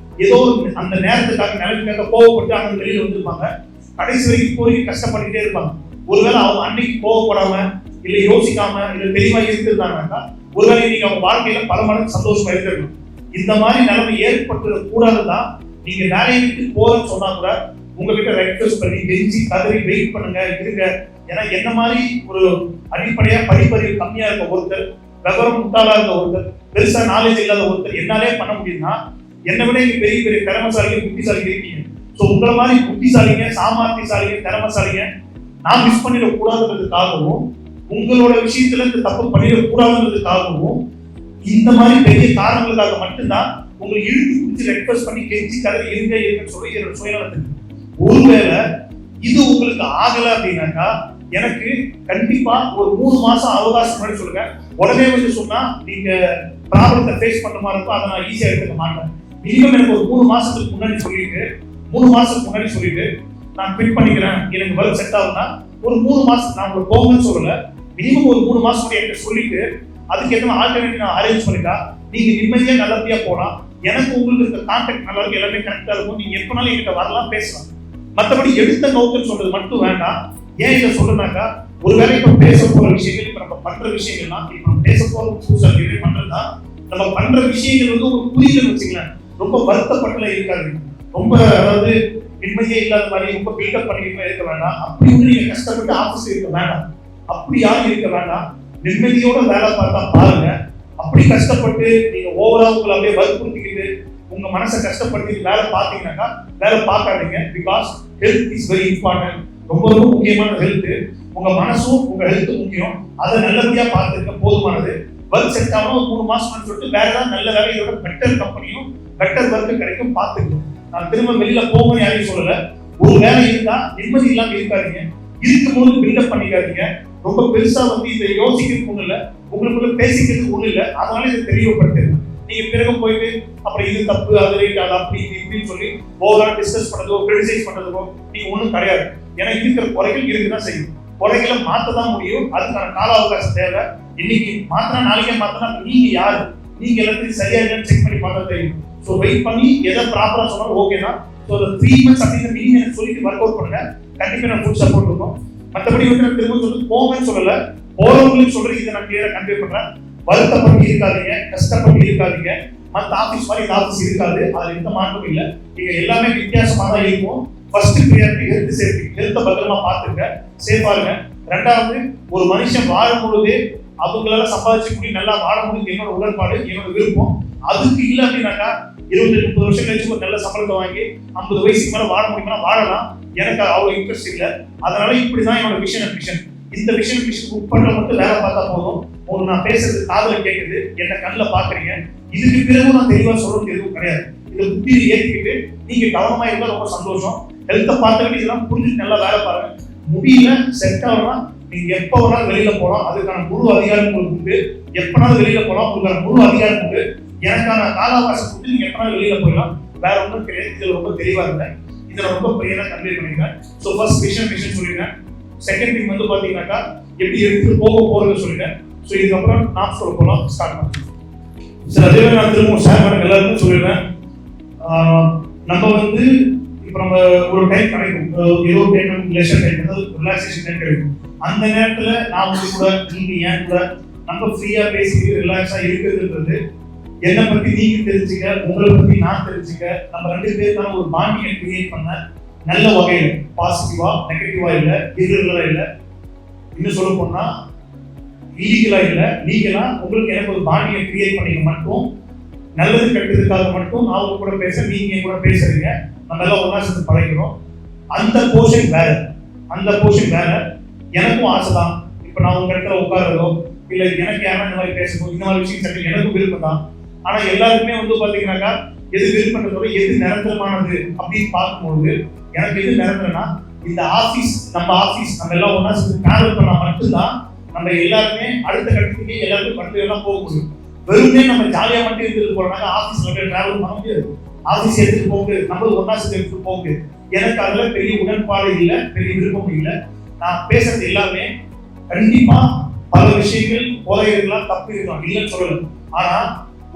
S1: ஏதோ அந்த நேரத்துக்காக நிலைமைக்காக கோவப்பட்டு அவங்க வெளியில வந்திருப்பாங்க. கடைசி வரைக்கும் போய் கஷ்டப்பட்டுட்டே இருப்பாங்க. ஒருவேளை அவங்க அன்னைக்கு கோவப்படாம இல்ல யோசிக்காம இல்ல தெளிவா இருந்திருந்தாங்கன்னாக்கா ஒருவேளை இன்னைக்கு அவங்க வாழ்க்கையில பல மடங்கு சந்தோஷமா இருந்திருக்கும். இந்த மாதிரி நிலைமை ஏற்பட்டு கூடாதுதான் நீங்க வேலையை விட்டு போறன்னு சொன்னா கூட உங்ககிட்ட ரெக்வெஸ்ட் பண்ணி கெஞ்சி கதறி வெயிட் பண்ணுங்க இருங்க. ஏன்னா என்ன மாதிரி ஒரு அடிப்படையா படிப்பறிவு கம்மியா இருக்க ஒருத்தர், விவரம் முட்டாளா இருக்க ஒருத்தர் பெருசா நாலேஜ் இல்லாத ஒருத்தர் என்னாலே பண்ண முடியும்னா என்னை விட இங்க பெரிய பெரிய திறமசாலிங்க புத்திசாலிங்க இருக்கீங்க. ஸோ உங்களை மாதிரி புத்திசாலிங்க சாமர்த்தியசாலிங்க திறமசாலிங்க நான் மிஸ் பண்ணிடக்கூடாதுன்றதுக்காகவும் உங்களோட விஷயத்துல இந்த தப்பு பண்ணிடக்கூடாதுன்றதுக்காகவும் இந்த மாதிரி பெரிய காரணங்களுக்காக மட்டும்தான் உங்களை இழுத்து பிடிச்சி ரெக்வஸ்ட் பண்ணி கெஞ்சி கதறி இருங்கன்னு சொல்லி என்னோட சுயநலத்துக்கு. ஒருவேளை இது உங்களுக்கு ஆகல அப்படின்னாக்கா எனக்கு கண்டிப்பா ஒரு 3 மாசம் அவகாசம் முன்னாடி சொல்லுங்க. உடனே வந்து சொன்னா நீங்க ப்ராப்ளத்தை ஃபேஸ் பண்ற மாதிரி இருக்கும், அதை நான் ஈஸியா எடுத்துக்க மாட்டேன். மினிமம் எனக்கு ஒரு 3 மாசத்துக்கு முன்னாடி சொல்லிட்டு 3 மாசத்துக்கு முன்னாடி சொல்லிட்டு நான் குவிட் பண்ணிக்கிறேன், எனக்கு ஒர்க் செட் ஆகும்னா ஒரு 3 மாசம் நான் உங்களுக்கு போகணும்னு சொல்லல, மினிமம் ஒரு 3 மாசம் முன்னாடி என்கிட்ட சொல்லிட்டு அதுக்கு எத்தனை ஆல்டர்னேட்டிவ் நான் அரேஞ்ச் பண்ணிட்டா நீங்க நிம்மதியா நல்லபடியா போகலாம். எனக்கு உங்களுக்கு இருக்க கான்டாக்ட் நல்லா இருக்கும், எல்லாமே கரெக்டா இருக்கும், நீங்க எப்பனாலும் என்கிட்ட வரலாம் பேசலாம். மற்றபடி எடுத்த நோக்கம் சொல்றது மட்டும் வேண்டாம். ஏன் இதை சொல்றேன்னாக்கா ஒருவேளை இப்ப பேச போற விஷயங்கள் இப்ப நம்ம பண்ற விஷயங்கள்லாம் இப்ப நம்ம பேச போற புதுசா பண்றதுனா நம்ம பண்ற விஷயங்கள் வந்து ஒரு புரிதல் வச்சுக்கலாம். ரொம்ப வருத்தப்பட்டுல இருக்காது, ரொம்ப அதாவது நிம்மதியே இல்லாத மாதிரி ரொம்ப பில்டப் பண்ணிக்கிட்டு இருக்க வேண்டாம். அப்படி ஒன்று நீங்க கஷ்டப்பட்டு ஆஃபீஸ் இருக்க வேண்டாம், அப்படி யாரும் இருக்க வேண்டாம். நிம்மதியோட வேலை பார்த்தா பாருங்க. அப்படி கஷ்டப்பட்டு நீங்க ஓவரா உங்களை அப்படியே வற்புறுத்திக்கிட்டு உங்க மனசை கஷ்டப்படுத்தி வேலை பார்த்தீங்கன்னாக்கா வேலை பார்க்காதீங்க. Because health is very important. ரொம்ப ரொம்ப முக்கியமான ஹெல்த். உங்க மனசும் உங்க ஹெல்த் முக்கியம். அதை நல்லபடியா பார்த்துக்க போதுமானது. ஒர்க் செட் ஆகணும் 3 மாசம் சொல்லிட்டு வேற ஏதாவது நல்ல வேலையோட பெட்டர் கம்பெனியும் பெட்டர் ஒர்க்கு கிடைக்கும் பார்த்துக்கணும். நான் திரும்ப வெளியில போகணும் யாரையும் சொல்லல. ஒரு வேலை இருந்தா நிம்மதி இல்லாம இருக்காதீங்க, இருக்கும்போது பில்டப் பண்ணிக்காதீங்க. ரொம்ப பெருசா வந்து இதை யோசிக்கிறதுக்கு ஒண்ணு இல்லை, உங்களுக்குள்ள பேசிக்கிறதுக்கு ஒண்ணு இல்லை. அதனால இதை தெரியப்படுத்துங்க. நீங்க பிறகு போயிட்டு அப்புறம் இது தப்பு அது ரைட் அது அப்படி இப்படின்னு சொல்லி ஓவரா டிஸ்கஸ் பண்றதோ கிரிட்டிசைஸ் பண்றதுக்கோ நீங்க ஒண்ணும் கிடையாது. ஏன்னா இருக்கிற குறைகள் இருக்குதான் செய்யும், குறைகளை மாற்றதான் முடியும். அதுக்கான கால அவகாசம் தேவை. இன்னைக்கு மாத்தினா நாளைக்கே மாத்தினா நீங்க யாரு, நீங்க எல்லாத்தையும் சரியா இல்லைன்னு செக் பண்ணி பார்த்தா தெரியும். ஸோ வெயிட் பண்ணி எதை ப்ராப்பரா சொன்னாலும் ஓகேனா. ஸோ அந்த 3 months அப்படின்னு நீங்க எனக்கு சொல்லிட்டு ஒர்க் அவுட் பண்ணுங்க, கண்டிப்பா நான் ஃபுல் சப்போர்ட் இருக்கும். மற்றபடி வந்து நான் திரும்ப சொல்லி போங்கன்னு சொல்லல, போறவங்களுக்கு சொல்றது இதை நான் கிளியரா கன்வே பண்றேன். வருத்தப்பட்டு இருக்காதீங்க, கஷ்டப்பட்டு இருக்காதீங்க. மற்ற ஆஃபீஸ் மாதிரி இந்த ஆஃபீஸ் இருக்காது, அதுல எந்த மாற்றமும் இல்லை. நீங்க எல்லாமே வித்தியாசமா தான் இருக்கும். ஃபர்ஸ்ட் ப்ரியாரிட்டி ஹெல்த் சேஃப்டி, ஹெல்த்தை பத்திரமா பார்த்துங்க, சேஃபா இருங்க. ரெண்டாவது ஒரு மனுஷன் வாழும் பொழுது அவங்களால சம்பாதிச்சு முடியும் நல்லா வாழ முடியும் என்னோட உடன்பாடு, என்னோட விருப்பம். அதுக்கு இல்லை அப்படின்னாக்கா 20-30 வருஷம் கழிச்சு ஒரு நல்ல சம்பளத்தை வாங்கி 50 வயசுக்கு மேல வாழ முடியுமா வாழலாம். எனக்கு அவ்வளவு இன்ட்ரெஸ்ட் இல்லை. அதனால இப்படிதான் என்னோட விஷன் அண்ட் மிஷன். இந்த விஷன் மிஷனுக்கு உட்பட்ட மட்டும் வேலை பார்த்தா போதும். உங்களுக்கு நான் பேசுறது காதுல கேட்குது, என்ன கண்ணில் பாக்குறீங்க. இதுக்கு பிறகு நான் தெளிவா சொல்றது எதுவும் கிடையாது. இதை புத்தியை ஏற்றிக்கிட்டு நீங்க கவனமா இருந்தா ரொம்ப சந்தோஷம். ஹெல்த்தை பார்த்துக்கிட்டு இதெல்லாம் புரிஞ்சுட்டு நல்லா வேலை பாருங்க. முடியல செட் ஆகலாம், நீங்க எப்ப வேணாலும் வெளியில போகலாம், அதுக்கான முழு அதிகாரம் உங்களுக்கு உண்டு. எப்பனாலும் வெளியில போகலாம், உங்களுக்கான முழு அதிகாரம் உண்டு. எனக்கான கால அவகாசம் கொடுத்து நீங்க எப்பனாலும் வெளியில போயிடலாம், வேற ஒன்றும் கிடையாது. இதுல ரொம்ப தெளிவா இருந்தேன், இதுல ரொம்ப பெரியதா கன்வே பண்ணிருக்கேன். ஸோ ஃபர்ஸ்ட் விஷன் சொல்லிருக்கேன். செகண்ட் திங் வந்து பாத்தீங்கன்னாக்கா எப்படி எடுத்து போக போறது சொல்லிட்டேன். ஸோ இதுக்கப்புறம் நான் சொல்ல போகலாம் ஸ்டார்ட் பண்ணுறேன். சார் அதே மாதிரி நான் திரும்ப ஷேர் பண்ண எல்லாருக்கும் சொல்லிடுறேன். நம்ம வந்து இப்போ நம்ம ஒரு டைம் கிடைக்கும், ஏதோ டைம் லெஷர் டைம், அதாவது ரிலாக்ஸேஷன் டைம் கிடைக்கும். அந்த நேரத்தில் நான் வந்து கூட நீங்கள் ஏன் கூட நம்ம ஃப்ரீயாக பேசி ரிலாக்ஸாக இருக்கிறதுன்றது என்னை பற்றி நீங்கள் தெரிஞ்சுக்க, உங்களை பற்றி நான் தெரிஞ்சுக்க, நம்ம 2 பேருக்கான ஒரு பாண்டிங்கை கிரியேட் பண்ண நல்ல வகையில், பாசிட்டிவா நெகட்டிவா இல்லை, இர்ரெகுலரா இல்லை, இன்னும் சொல்ல போனா லீகலா இல்லை, லீகலா உங்களுக்கு எனக்கு ஒரு பாண்டியை கிரியேட் பண்ணிக்க மட்டும் நல்லது கெட்டதுக்காக மட்டும் நான் உங்க கூட பேச, நீங்க கூட பேசுறீங்க, நம்ம எல்லாம் ஒன்றா சேர்ந்து பழகிறோம். அந்த போர்ஷன் வேற, அந்த போர்ஷன் வேற. எனக்கும் ஆசை தான் இப்போ நான் உங்க இடத்துல உட்காரதோ இல்லை எனக்கு யாரும் இந்த மாதிரி பேசணும், இந்த மாதிரி விஷயம் சட்டம் எனக்கும் விருப்பம் தான். ஆனா எல்லாருக்குமே வந்து பாத்தீங்கன்னாக்கா எது விருப்பன்றதோட எது நிரந்தரமானது அப்படின்னு பார்க்கும்போது எனக்கு எது நிரந்தரம்னா இந்த ஆஃபீஸ், நம்ம எல்லாம் ஒன்றா சேர்ந்து டிராவல் பண்ணா மட்டும்தான் நம்ம எல்லாருமே அடுத்த கட்டத்துக்கு எல்லாருமே பட்டு எல்லாம் போக முடியும். வெறுமே நம்ம ஜாலியா மட்டும் எடுத்துட்டு போறோம்னாக்கா ஆஃபீஸ்ல போய் டிராவல் பண்ண முடியாது, ஆஃபீஸ் எடுத்துட்டு போக முடியாது, நம்மளும் ஒன்றா சேர்ந்து எடுத்துட்டு போக முடியாது. எனக்கு அதுல பெரிய உடன்பாடு இல்லை, பெரிய விருப்பம் இல்லை. நான் பேசுறது எல்லாமே கண்டிப்பா பல விஷயங்கள் குறை இருக்கலாம், தப்பு இருக்கலாம், இல்லைன்னு சொல்லல. ஆனா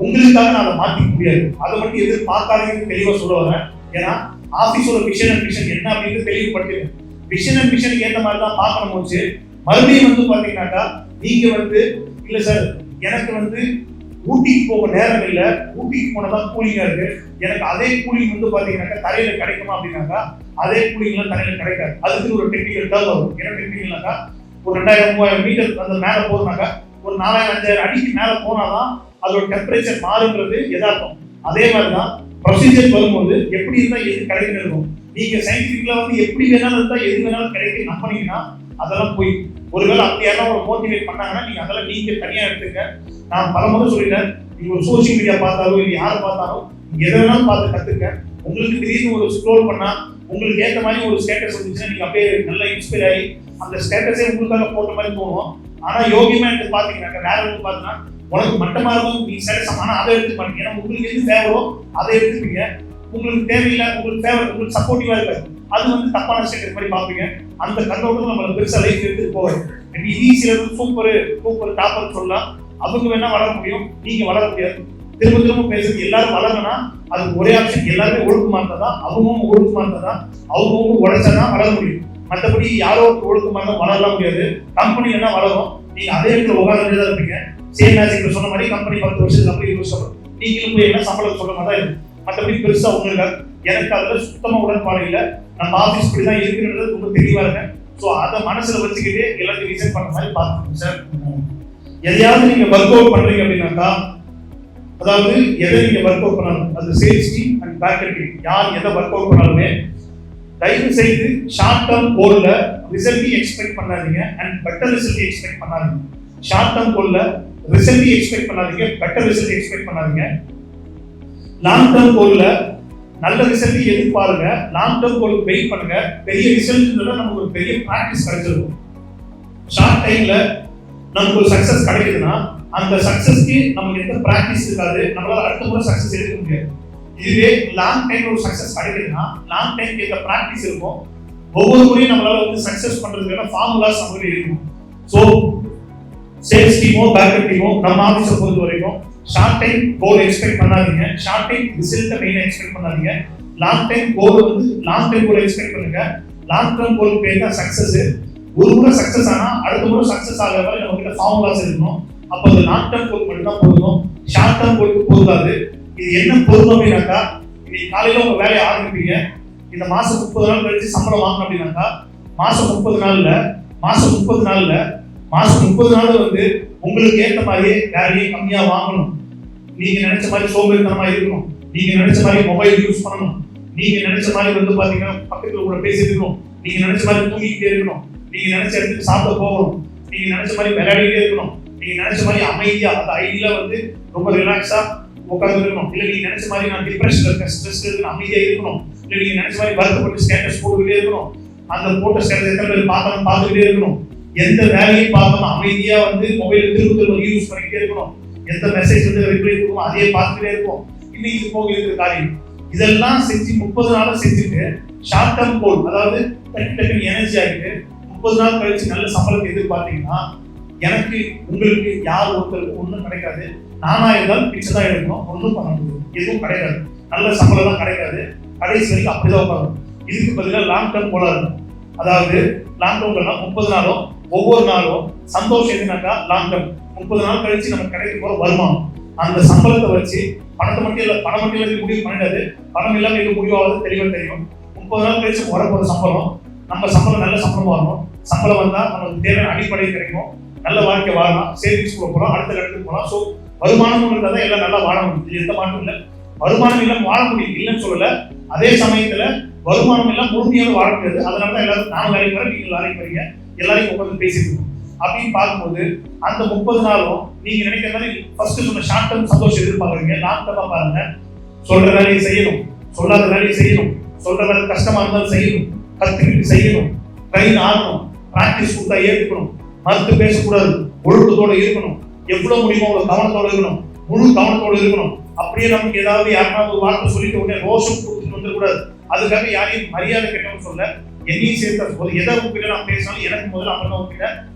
S1: உங்களுக்காக நான் அதை மாத்திக்க முடியாது. அதை மட்டும் எதிர்பார்க்காதீங்கன்னு தெளிவா சொல்ல வரேன். ஏன்னா ஆபீஸோட விஷன் அண்ட் மிஷன் என்ன அப்படின்னு தெளிவுபடுத்திருக்கேன். விஷன் அண்ட் மிஷனுக்கு ஏற்ற மாதிரி தான் பார்க்கணும் போச்சு. மறுபடியும் வந்து பாத்தீங்கன்னாக்கா நீங்க வந்து இல்ல சார் எனக்கு வந்து ஊட்டிக்கு போக நேரம் இல்லை, ஊட்டிக்கு போனதான் கூலிங்கா இருக்கு, எனக்கு அதே கூலிங் வந்து பாத்தீங்கன்னாக்கா தரையில கிடைக்குமா அப்படின்னாக்கா அதே கூலிங்லாம் தரையில கிடைக்காது. அதுக்கு ஒரு டெக்னிக்கல் தான் வரும். என்ன டெக்னிக்கல்னாக்கா ஒரு 2000-3000 மீட்டர் அந்த மேல போறதுனாக்கா ஒரு 4000-5000 அடிக்கு மேல போனாதான் அதோட டெம்பரேச்சர் மாறுன்றது யதார்த்தம். அதே மாதிரி தான் ப்ரொசீஜர் வரும்போது எப்படி இருந்தால் எது கிடைக்குன்னு இருக்கும். நீங்கள் சயின்டிஃபிக்கில் வந்து எப்படி வேணாலும் இருந்தால் எது வேணாலும் கிடைக்கும் நம்பினீங்கன்னா அதெல்லாம் போய் ஒருவேளை அப்படி யாரும் ஒரு மோட்டிவேட் பண்ணாங்கன்னா நீங்கள் அதெல்லாம் நீங்கள் தனியாக எடுத்துக்க. நான் பல முறை சொல்லிட்டேன், நீங்கள் ஒரு சோசியல் மீடியா பார்த்தாலும் இல்லை யாரை பார்த்தாலும் எதை வேணாலும் பார்த்து கற்றுக்க. உங்களுக்கு திடீர்னு ஒரு ஸ்க்ரோல் பண்ணால் உங்களுக்கு ஏற்ற மாதிரி ஒரு ஸ்டேட்டஸ் வந்துச்சுன்னா நீங்கள் அப்படியே நல்லா இன்ஸ்பயர் ஆகி அந்த ஸ்டேட்டஸே உங்களுக்காக போட்ட மாதிரி தோணும். ஆனால் யோகியமாக எடுத்து பார்த்தீங்கன்னாக்க வேற வந்து பார்த்தீங்கன்னா உனக்கு மட்டமாக இருக்கும் நீ ஸ்டேட்டஸ், ஆனால் அதை எடுத்து பண்ணீங்க. ஏன்னா உங்களுக்கு எது தேவையோ அதை எடுத்துப்பீங்க. உங்களுக்கு தேவையில்லை, உங்களுக்கு தேவை, உங்களுக்கு சப்போர்ட்டிவாக இருக்காது, அது வந்து தப்பான ஸ்டேட்டஸ் மாதிரி பார்ப்பீங்க. அந்த கண்ணோட்டம் நம்மளை பெருசாக லைஃப் எடுத்துட்டு போவாங்க. ஈஸியாக சூப்பர் டாப்பர் சொல்லலாம், அவங்க வேணா வளர முடியும், நீங்க வளர முடியாது. திரும்ப திரும்ப பேசுறது எல்லாரும் வளரணும்னா அதுக்கு ஒரே ஆப்ஷன், எல்லாருமே ஒழுக்கமா இருந்தாதான், அவங்க ஒழுக்கமா இருந்தாதான், அவங்க உழைச்சாதான் வளர முடியும். மற்றபடி யாரோ ஒழுக்கமா இருந்தால் வளரலாம் முடியாது. கம்பெனி என்ன வளரும், நீங்க அதே இடத்துல உட்கார்ந்து தான் இருப்பீங்க. சேம் மேஜிக் சொன்ன மாதிரி கம்பெனி 10 வருஷத்துக்கு அப்புறம் 20 வருஷம் நீங்களும் போய் என்ன சம்பளம் சொல்ற மாதிரி தான் இருக்கும். மற்றபடி பெருசா ஒண்ணு இருக்காது. எனக்கு அதுல சுத்தமா உடன்பாடு இல்லை. நம்ம ஆஃபீஸ் இப்படிதான் இருக்குன்றது ரொம்ப தெளிவா இருக்கேன். ஸோ அதை மனசுல வச்சுக்கிட்டு எல்லாத்தையும் ரீசன் பண்ற மாதிரி பார்த்துக்கோங்க சார். எதையாவது நீங்க ஒர்க் அவுட் பண்றீங்க அப்படின்னாக்கா, அதாவது எதை நீங்க ஒர்க் அவுட் பண்ணாலும் அது sales team and packet team யார் எதை ஒர்க் அவுட் பண்ணாலுமே தயவு செய்து ஷார்ட் டேர்ம் கோல்ல ரிசல்ட் எக்ஸ்பெக்ட் பண்ணாதீங்க அண்ட் பெட்டர் ரிசல்ட் எக்ஸ்பெக்ட் பண்ணாதீங்க. ஷார்ட் டேர்ம் கோல்ல ரிசல்ட் எக்ஸ்பெக்ட் பண்ணாதீங்க, பெட்டர் ரிசல்ட் எக்ஸ்பெக்ட் பண்ணாதீங்க. லாங் டேர்ம் கோல்ல நல்ல ரிசல்ட் எதிர்பாருங்க, லாங் டேர்ம் கோலுக்கு வெயிட் பண்ணுங்க. பெரிய ரிசல்ட்ன்றத நமக்கு ஒரு பெரிய பிராக்டிஸ் கிடைச்சிருக்கும். ஷார்ட் டைம்ல நமக்கு ஒரு சக்சஸ் கிடைக்குதுன்னா அந்த சக்சஸ்க்கு நமக்கு எந்த பிராக்டிஸ் இருக்காது, நம்மளால அடுத்த முறை சக்சஸ் எடுக்க முடியாது. இதுவே லாங் டைம் ஒரு சக்சஸ் கிடைக்குதுன்னா லாங் டைம்க்கு எந்த பிராக்டிஸ் இருக்கும், ஒவ்வொரு முறையும் நம்மளால வந்து சக்சஸ் பண்றதுக்கான ஃபார்முலாஸ் நம்மகிட்ட இருக்கும். So sales demo packet demo நம்ம ஆஃபீஸை பொறுத்த வரைக்கும் ஷார்ட் டைம் கோல் எக்ஸ்பெக்ட் பண்ணாதீங்க, ஷார்ட் டைம் ரிசல்ட்டை மெயினாக எக்ஸ்பெக்ட் பண்ணாதீங்க. லாங் டைம் கோல் வந்து லாங் டைம் கோல் எக்ஸ்பெக்ட் பண்ணுங்க. லாங் டேர்ம் கோல் பேர் தான் சக்சஸ். ஒரு முறை சக்சஸ் ஆனா அடுத்த முறை சக்சஸ் ஆகிற மாதிரி நம்ம கிட்ட ஃபார்முலாஸ் இருக்கணும். அப்போ அது லாங் டேர்ம் கோல் மட்டும் தான் பொருந்தும், ஷார்ட் டேர்ம் கோலுக்கு பொருந்தாது. இது என்ன பொருந்தும் அப்படின்னாக்கா, இன்னைக்கு காலையில உங்க வேலையை ஆரம்பிப்பீங்க, இந்த மாசம் 30 நாள் கழிச்சு சம்பளம் வாங்கணும் அப்படின்னாக்கா மாசம் 30 நாள்ல வந்து உங்களுக்கு ஏற்ற மாதிரியே வேலையை கம்மியா வாங்கணும். நீங்க நினைச்ச மாதிரி சோம்பேறித்தனமா இருக்கணும், நீங்க நினைச்ச மாதிரி மொபைல் யூஸ் பண்ணணும், நீங்க நினைச்ச மாதிரி வந்து பாத்தீங்கன்னா பக்கத்துல கூட பேசிட்டு இருக்கணும், நீங்க நினைச்ச மாதிரி தூங்கிக்கிட்டே இருக்கணும், நீங்க நினைச்ச இடத்துக்கு சாப்பிட போகணும், நீங்க நினைச்ச மாதிரி விளையாடிட்டே இருக்கணும், நீங்க நினைச்ச மாதிரி அமைதியா அந்த ஐடியா வந்து ரொம்ப ரிலாக்ஸா உட்கார்ந்து இருக்கணும். இல்ல நீங்க நினைச்ச மாதிரி நான் டிப்ரெஷன் இருக்கேன், ஸ்ட்ரெஸ் இருக்கு, அமைதியா இருக்கணும். இல்ல நீங்க நினைச்ச மாதிரி வருத்தப்பட்டு ஸ்டேட்டஸ் போட்டுக்கிட்டே இருக்கணும், அந்த போட்ட ஸ்டேட்டஸ் எத்தனை பேர் பார்த்துக்கிட்டே இருக்கணும். எந்த வேலையும் பார்க்கணும், அமைதியா வந்து மொபைல் திரும்ப யூஸ் பண்ணிக்கிட்டே இருக்கணும். எந்த மெசேஜ் வந்து ரிப்ளை கொடுக்கணும் அதையே பார்த்துக்கிட்டே இருக்கும். இன்னும் இது போக இருக்கிற காரியம் இதெல்லாம் செஞ்சு 30 நாளும் செஞ்சுட்டு ஷார்ட் டேர்ம் கோல், அதாவது டக்கு எனர்ஜி ஆகிட்டு 30 நாள் கழிச்சு நல்ல சம்பளத்தை எதிர்பார்த்தீங்கன்னா எனக்கு உங்களுக்கு யார் ஒருத்தருக்கு ஒன்றும் கிடைக்காது. நானா இருந்தாலும் பிச்சை தான் எடுக்கணும், ஒன்றும் பண்ண முடியாது, எதுவும் கிடைக்காது, நல்ல சம்பளம் தான் கிடைக்காது. கடைசி வரைக்கும் அப்படிதான் உட்காரும். இதுக்கு பதிலாக லாங் டேர்ம் கோலா இருக்கும். அதாவது லாங் டேர்ம்னா 30 நாளும் ஒவ்வொரு நாளும் சந்தோஷம் எதுனாக்கா லாங் டேர்ம் 30 நாள் கழிச்சு நமக்கு கிடைக்க போற வருமானம், அந்த சம்பளத்தை வச்சு பணத்தை மட்டும் இல்லை, பணம் மட்டும் இல்லை முடிவு பண்ணிடாது, பணம் இல்லாமல் இது முடிவாவது தெளிவாக தெரியும். 30 நாள் கழிச்சு வரப்போற சம்பளம், நம்ம சம்பளம் நல்ல சம்பளம் வரணும். சம்பளம் வந்தா நமக்கு தேவையான அடிப்படை கிடைக்கும், நல்ல வாழ்க்கை வாழலாம், சேவிங்ஸ் போகலாம், அடுத்த இடத்துக்கு போகலாம். ஸோ வருமானம் இருந்தால் தான் எல்லாம் நல்லா வாழ முடியும். இது எந்த மாற்றம் இல்லை, வருமானம் இல்லாமல் வாழ முடியும் இல்லைன்னு சொல்லல. அதே சமயத்துல வருமானம் எல்லாம் முழுமையாக வாழ முடியாது. அதனாலதான் எல்லாரும் நான் வேலைக்கு வரேன், நீங்க வேலைக்கு வரீங்க, எல்லாரையும் உட்காந்து பேசிட்டு இருக்கோம். அப்படின்னு பார்க்கும்போது அந்த 30 நாளும் நீங்க நினைக்கிற மாதிரி ஃபர்ஸ்ட் சொன்ன ஷார்ட் டேர்ம் சந்தோஷம் எதிர்பார்க்குறீங்க, லாங் டேர்மா பாருங்க. சொல்ற வேலையை செய்யணும், சொல்லாத வேலையை செய்யணும், சொல்ற வேலை கஷ்டமா இருந்தாலும் செய்யணும், கத்துக்கிட்டு செய்யணும், ட்ரெயின் ஆகணும், பிராக்டிஸ் கொடுத்தா ஏற்றுக்கணும், மறுத்து பேசக்கூடாது, ஒழுக்கத்தோட இருக்கணும், எவ்வளவு முடியுமோ அவ்வளவு கவனத்தோட இருக்கணும், முழு கவனத்தோட இருக்கணும். அப்படியே நமக்கு ஏதாவது யாருனாவது ஒரு வார்த்தை சொல்லிட்டு உடனே ரோஷம் கொடுத்துட்டு வந்துடக்கூடாது. அதுக்காக யாரையும் மரியாதை கேட்டவன்னு சொல்ல, என்னையும் சேர்த்த போது எதை உங்ககிட்ட நான் பேசினாலும் எனக்கு முதல்ல அப்பதான் உங்ககிட்ட,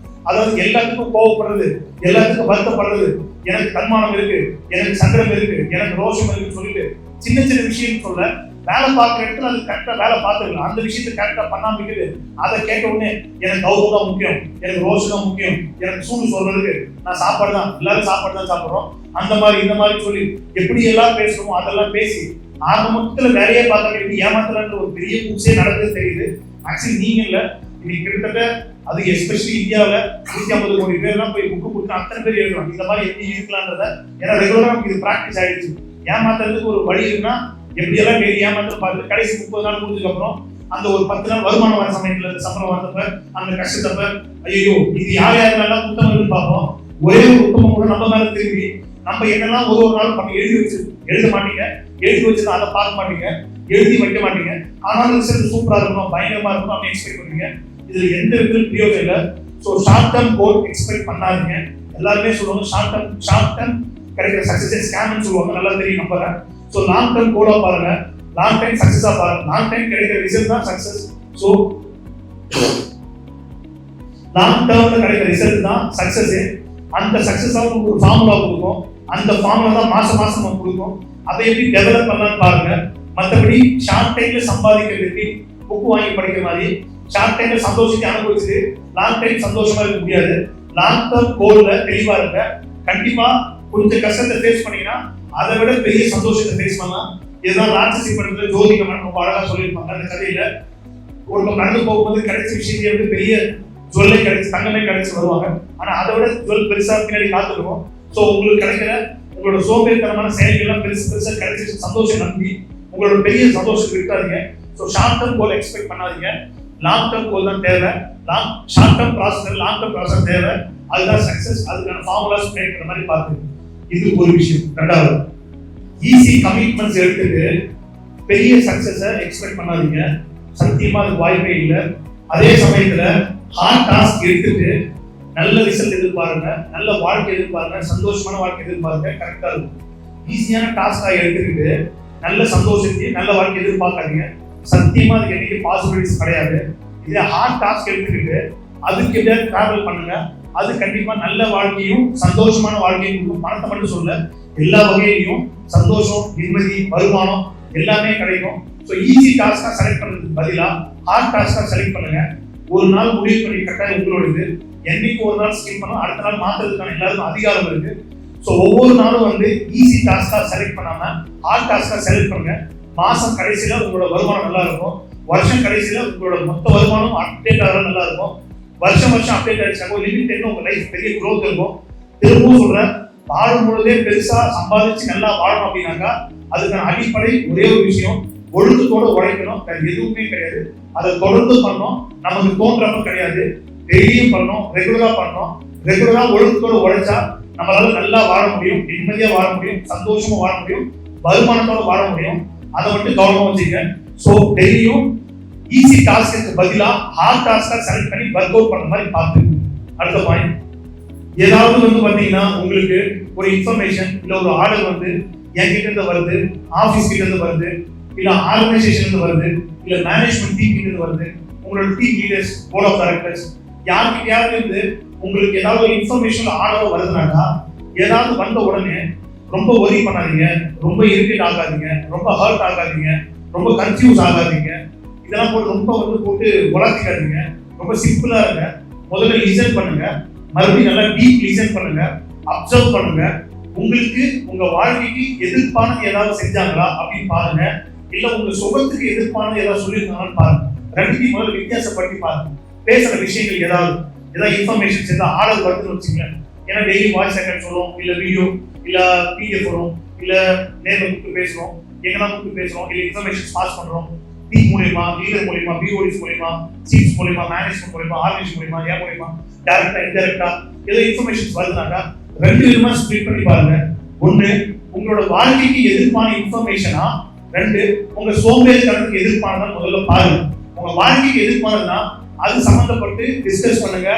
S1: அதாவது எல்லாத்துக்கும் கோவப்படுறது, எல்லாத்துக்கும் வருத்தப்படுறது, எனக்கு தன்மானம் இருக்கு, எனக்கு சங்கடம் இருக்கு, எனக்கு ரோஷம் இருக்குன்னு சொல்லிட்டு சின்ன சின்ன விஷயம் சொல்ல, வேலை பார்க்குற இடத்துல அது கரெக்டாக வேலை பார்த்துக்கலாம், அந்த விஷயத்தை கரெக்டாக பண்ணாம இருக்குது. அதை கேட்ட உடனே எனக்கு கௌரவம் தான் முக்கியம், எனக்கு ரோஷம் தான் முக்கியம், எனக்கு சூடு சொல்றதுக்கு நான் சாப்பாடு தான், எல்லாரும் சாப்பாடு தான் சாப்பிட்றோம், அந்த மாதிரி இந்த மாதிரி சொல்லி எப்படி எல்லாம் பேசணுமோ அதெல்லாம் பேசி ஆக மொத்தத்துல வேலையே பார்க்க வேண்டிய ஏமாத்தலன்ற ஒரு பெரிய பூச்சே நடந்தது தெரியுது. ஆக்சுவலி நீங்க இல்ல, இன்னைக்கு கிட்டத்தட்ட அது எஸ்பெஷலி இந்தியாவில் 150 கோடி பேர்லாம் போய் புக்கு கொடுத்து அத்தனை பேர் எழுதுறாங்க இந்த மாதிரி எப்படி இருக்கலான்றத. ஏன்னா ரெகுலராக நமக்கு இது ப்ராக்டிஸ் ஆயிடுச்சு. ஏமாத்துறதுக்கு ஒரு வழி இருக்குன்னா எப்படியெல்லாம் டெய்லி ஏமாத்த பார்த்து கடைசி 30 நாள் முடிஞ்சதுக்கு அப்புறம் அந்த ஒரு 10 நாள் வருமானம் வர சமயத்துல சம்பளம் வந்தப்ப அந்த கஷ்டத்தப்ப ஐயோ இது யார் யாரெல்லாம் புத்தகம்னு பார்ப்போம். ஒரே ஒரு புத்தகம் கூட நம்ம மேல திரும்பி நம்ம என்னெல்லாம் ஒரு நாள் பண்ணி எழுத மாட்டீங்க, எழுதி வச்சு அதை பார்க்க மாட்டீங்க, எழுதி வைக்க மாட்டீங்க. ஆனாலும் ரிசல்ட் சூப்பரா இருக்கணும், பயங்கரமா இருக்கணும் அப்படின்னு எக்ஸ்பெக்ட் பண்ணுவீங்க. இதுல எந்த விதத்திலும் பிரயோஜனம் இல்லை. So short term goal expect பண்ணாதீங்க. எல்லாருமே சொல்லுவாங்க ஷார்ட் டேர்ம் கிடைக்கிற சக்சஸ் ஸ்கேம்னு சொல்லுவாங்க, நல்லா தெரியும் நம்புறேன். ஸோ லாங் டேர்ம் கோலா பாருங்க, லாங் டைம் சக்சஸா பாருங்க. லாங் டைம் கிடைக்கிற ரிசல்ட் தான் சக்சஸ். ஸோ லாங் டேர்ம்ல கிடைக்கிற ரிசல்ட் தான் சக்சஸ். அந்த சக்சஸா உங்களுக்கு ஒரு ஃபார்முலா கொடுக்கும். அந்த ஃபார்முலா தான் மாசம் நமக்கு கொடுக்கும். அதை எப்படி டெவலப் பண்ணலாம்னு பாருங்க. மற்றபடி ஷார்ட் டைம்ல சம்பாதிக்கிறதுக்கு புக்கு வாங்கி படிக்கிற மாதிரி ஷார்ட் டைம்ல சந்தோஷத்தை அனுபவிச்சுட்டு லாங் டைம் சந்தோஷமா இருக்க முடியாது. லாங் டேர்ம் கோல்ல தெளிவா இருக்க. கண்டிப்பா கொஞ்சம் கஷ்டத்தை ஃபேஸ் பண்ணீங்கன்னா அதை விட பெரிய சந்தோஷத்தை ஃபேஸ் பண்ணலாம். இதுதான் ராட்சசி படத்துல ஜோதிகம் ரொம்ப அழகா சொல்லியிருப்பாங்க. அந்த கதையில ஒருத்தவங்க நடந்து போகும்போது கிடைச்ச விஷயத்தையே வந்து பெரிய ஜுவல்லே கிடைச்சு தங்கமே கிடைச்சு வருவாங்க. ஆனா அதை விட ஜுவல் பெருசா பின்னாடி காத்துருக்கும். ஸோ உங்களுக்கு கிடைக்கிற உங்களோட சோம்பேறித்தனமான செயல்கள்லாம் பெருசா கிடைச்சி சந்தோஷம் நம்பி உங்களோட பெரிய சந்தோஷம் இருக்காதீங்க. So short term goal expect பண்ணாதீங்க. லாங் டேர்ம் கோல் தான் தேவை. Short term process long term process தேவை. அதுதான் சக்சஸ். அதுக்கான ஃபார்முலாஸ் கிரியேட் பண்ற மாதிரி பார்த்து இது ஒரு விஷயம். ரெண்டாவது, ஈஸி கமிட்மெண்ட்ஸ் எடுத்துட்டு பெரிய சக்சஸை எக்ஸ்பெக்ட் பண்ணாதீங்க. சத்தியமா அதுக்கு வாய்ப்பே இல்லை. அதே சமயத்துல ஹார்ட் டாஸ்க் எடுத்துட்டு நல்ல ரிசல்ட் எதிர்பாருங்க, நல்ல வாழ்க்கை எதிர்பாருங்க, சந்தோஷமான வாழ்க்கை எதிர்பாருங்க. கரெக்டா இருக்கும். ஈஸியான டாஸ்கா எடுத்துக்கிட்டு நல்ல சந்தோஷத்தையும் நல்ல வாழ்க்கை எதிர்பார்க்காதீங்க. சத்தியமா அதுக்கு என்னைக்கு பாசிபிலிட்டிஸ் கிடையாது. இதே ஹார்ட் டாஸ்க் எடுத்துக்கிட்டு அதுக்கு எப்படியாவது டிராவல் பண்ணுங்க. அது கண்டிப்பா நல்ல வாழ்க்கையும் சந்தோஷமான வாழ்க்கையும் கொடுக்கும். பணத்தை மட்டும் சொல்ல, எல்லா வகையிலையும் சந்தோஷம், நிம்மதி, வருமானம் எல்லாமே கிடைக்கும். ஸோ ஈஸி டாஸ்கா செலக்ட் பண்ணுறதுக்கு பதிலாக ஹார்ட் டாஸ்கா செலக்ட் பண்ணுங்க. ஒரு நாள் முடிவு பண்ணி கட்டாயம் உங்களோடது. என்னைக்கு ஒரு நாள் ஸ்கிப் பண்ணணும், அடுத்த நாள் மாற்றுறதுக்கான எல்லாருக்கும் அதிகாரம் இருக்கு. ஸோ ஒவ்வொரு நாளும் வந்து ஈஸி டாஸ்கா செலக்ட் பண்ணாம ஹார்ட் டாஸ்கா செலக்ட் பண்ணுங்க. மாசம் கடைசியில உங்களோட வருமானம் நல்லா இருக்கும். வருஷம் கடைசியில உங்களோட மொத்த வருமானம் அப்டேட் ஆகிறது நல்லா இருக்கும். வருஷம் அப்டேட் ஆயிடுச்சாங்க லிமிட் உங்க லைஃப் பெரிய க்ரோத் இருக்கும். திரும்பவும் சொல்றேன், வாழும் பொழுதே பெருசா சம்பாதிச்சு நல்லா வாழணும் அப்படின்னாக்கா அதுக்கான அடிப்படை ஒரே ஒரு விஷயம், ஒழுக்கத்தோட உழைக்கணும். வேற எதுவுமே கிடையாது. அதை தொடர்ந்து பண்ணணும். நமக்கு தோன்றப்ப கிடையாது, டெய்லியும் பண்ணணும், ரெகுலரா பண்ணணும். ரெகுலரா ஒழுக்கத்தோட உழைச்சா நம்மளால நல்லா வாழ முடியும், நிம்மதியா வாழ முடியும், சந்தோஷமா வாழ முடியும், வருமானத்தோட வாழ முடியும். அதை மட்டும் கவனமா வச்சுக்க. ஸோ டெய்லியும் ஈஸி டாஸ்க்கு பதிலா ஹார்ட் டாஸ்கா செலக்ட் பண்ணி ஒர்க் அவுட் பண்ண மாதிரி பார்த்து. அடுத்த பாயிண்ட், ஏதாவது வந்து பாத்தீங்கன்னா உங்களுக்கு ஒரு இன்ஃபர்மேஷன் இல்ல ஒரு ஆர்டர் வந்து என்கிட்ட இருந்து வருது, ஆபீஸ் கிட்ட இருந்து வருது, இல்ல ஆர்கனைசேஷன் இருந்து வருது, இல்ல மேனேஜ்மெண்ட் டீம் கிட்ட இருந்து வருது, உங்களோட team leaders, board of directors யார்கிட்டயாவது இருந்து உங்களுக்கு ஏதாவது ஒரு இன்ஃபர்மேஷன் ஆர்டர் வருதுனாக்கா ஏதாவது வந்த உடனே ரொம்ப ஒரி பண்ணாதீங்க, ரொம்ப இரிட்டேட் ஆகாதீங்க, ரொம்ப ஹர்ட் ஆகாதீங்க, ரொம்ப கன்ஃபியூஸ் ஆகாதீங்க. இதெல்லாம் போட்டு ரொம்ப போட்டு உலாத்திக்காதீங்க. ரொம்ப சிம்பிளா இருங்க. முதல்ல லிசன் பண்ணுங்க, மறுபடியும் நல்லா டீப் லிசன் பண்ணுங்க, அப்சர்வ் பண்ணுங்க. உங்களுக்கு உங்க வாழ்க்கைக்கு எதிர்ப்பானது ஏதாவது செஞ்சாங்களா அப்படின்னு பாருங்க. இல்ல உங்க சுகத்துக்கு எதிர்ப்பானது ஏதாவது சொல்லியிருக்காங்கன்னு பாருங்க. ரெண்டுத்தையும் முதல்ல வித்தியாசப்படுத்தி பாருங்க. பேசுற விஷயங்கள் ஏதாவது இன்ஃபர்மேஷன்ஸ் ஏதாவது ஆர்டர் வருதுன்னு வச்சுக்கோங்க. ஏன்னா டெய்லி வாய்ஸ் ரெக்கார்ட் சொல்றோம், இல்ல வீடியோ, இல்ல பிடிஎஃப் வரும், இல்ல நேர்ல கூப்பிட்டு பேசுறோம், எங்கன்னா கூப்பிட்டு பேசுறோம், இல்ல இன்ஃபர்மேஷன் பாஸ் பண்றோம். டீம் மூலியமா, லீடர் மூலியமா, பிஓடிஸ் மூலியமா, சீஃப்ஸ் மூலியமா, மேனேஜ்மெண்ட் மூலியமா, ஆர்கனைசேஷன் மூலியமா, ஏன் மூலியமா, டைரக்டா இன்டைரக்டா ஏதோ இன்ஃபர்மேஷன்ஸ் வருதுனாக்கா ரெண்டு விதமா ஸ்ப்ளிட் பண்ணி பாருங்க. ஒண்ணு உங்களோட வாழ்க்கைக்கு எதிர்ப்பான இன்ஃபர்மேஷனா, ரெண்டு உங்க சோம்பேறித்தனத்துக்கு எதிர்ப்பானதா முதல்ல பாருங்க. உங்க வாழ்க்கைக்கு எதிர்ப்பானதுன்னா அது சம்பந்தப்பட்டு டிஸ்கஸ் பண்ணுங்க,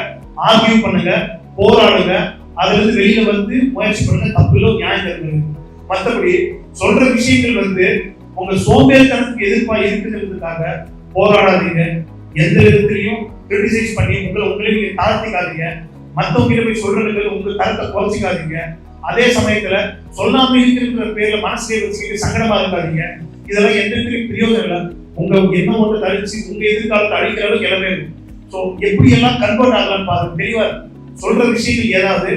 S1: ஆர்கியூ பண்ணுங்க, போராடுங்க, அதுல இருந்து வெளியில வந்து முயற்சி பண்ணுங்க. தப்புல நியாயம் தருங்க. மற்றபடி சொல்ற விஷயங்கள் வந்து உங்க சோம்பேறித்தனத்துக்கு எதிர்ப்பா இருக்குன்றதுக்காக போராடாதீங்க. எந்த விதத்திலையும் கிரிட்டிசைஸ் பண்ணி உங்களை நீங்க தாழ்த்திக்காதீங்க. மற்றவங்க போய் சொல்றதுக்கு உங்க தரத்தை குறைச்சிக்காதீங்க. அதே சமயத்துல சொல்லாம இருக்கிற பேர்ல மனசுலேயே வச்சுக்கிட்டு சங்கடமா இருக்காதீங்க. இதெல்லாம் எந்த விதத்திலையும் பிரயோஜனம் இல்லை. உங்க எண்ணம் ஒன்று தழிச்சு உங்க எதிர்காலத்தை அழிக்கிற அளவுக்கு எல்லாமே இருக்கும். ஸோ எப்படி எல்லாம் கன்வெர்ட் ஆகலாம்னு பாருங்க. தெளிவா சொல்ற விஷயங்கள் ஏதாவது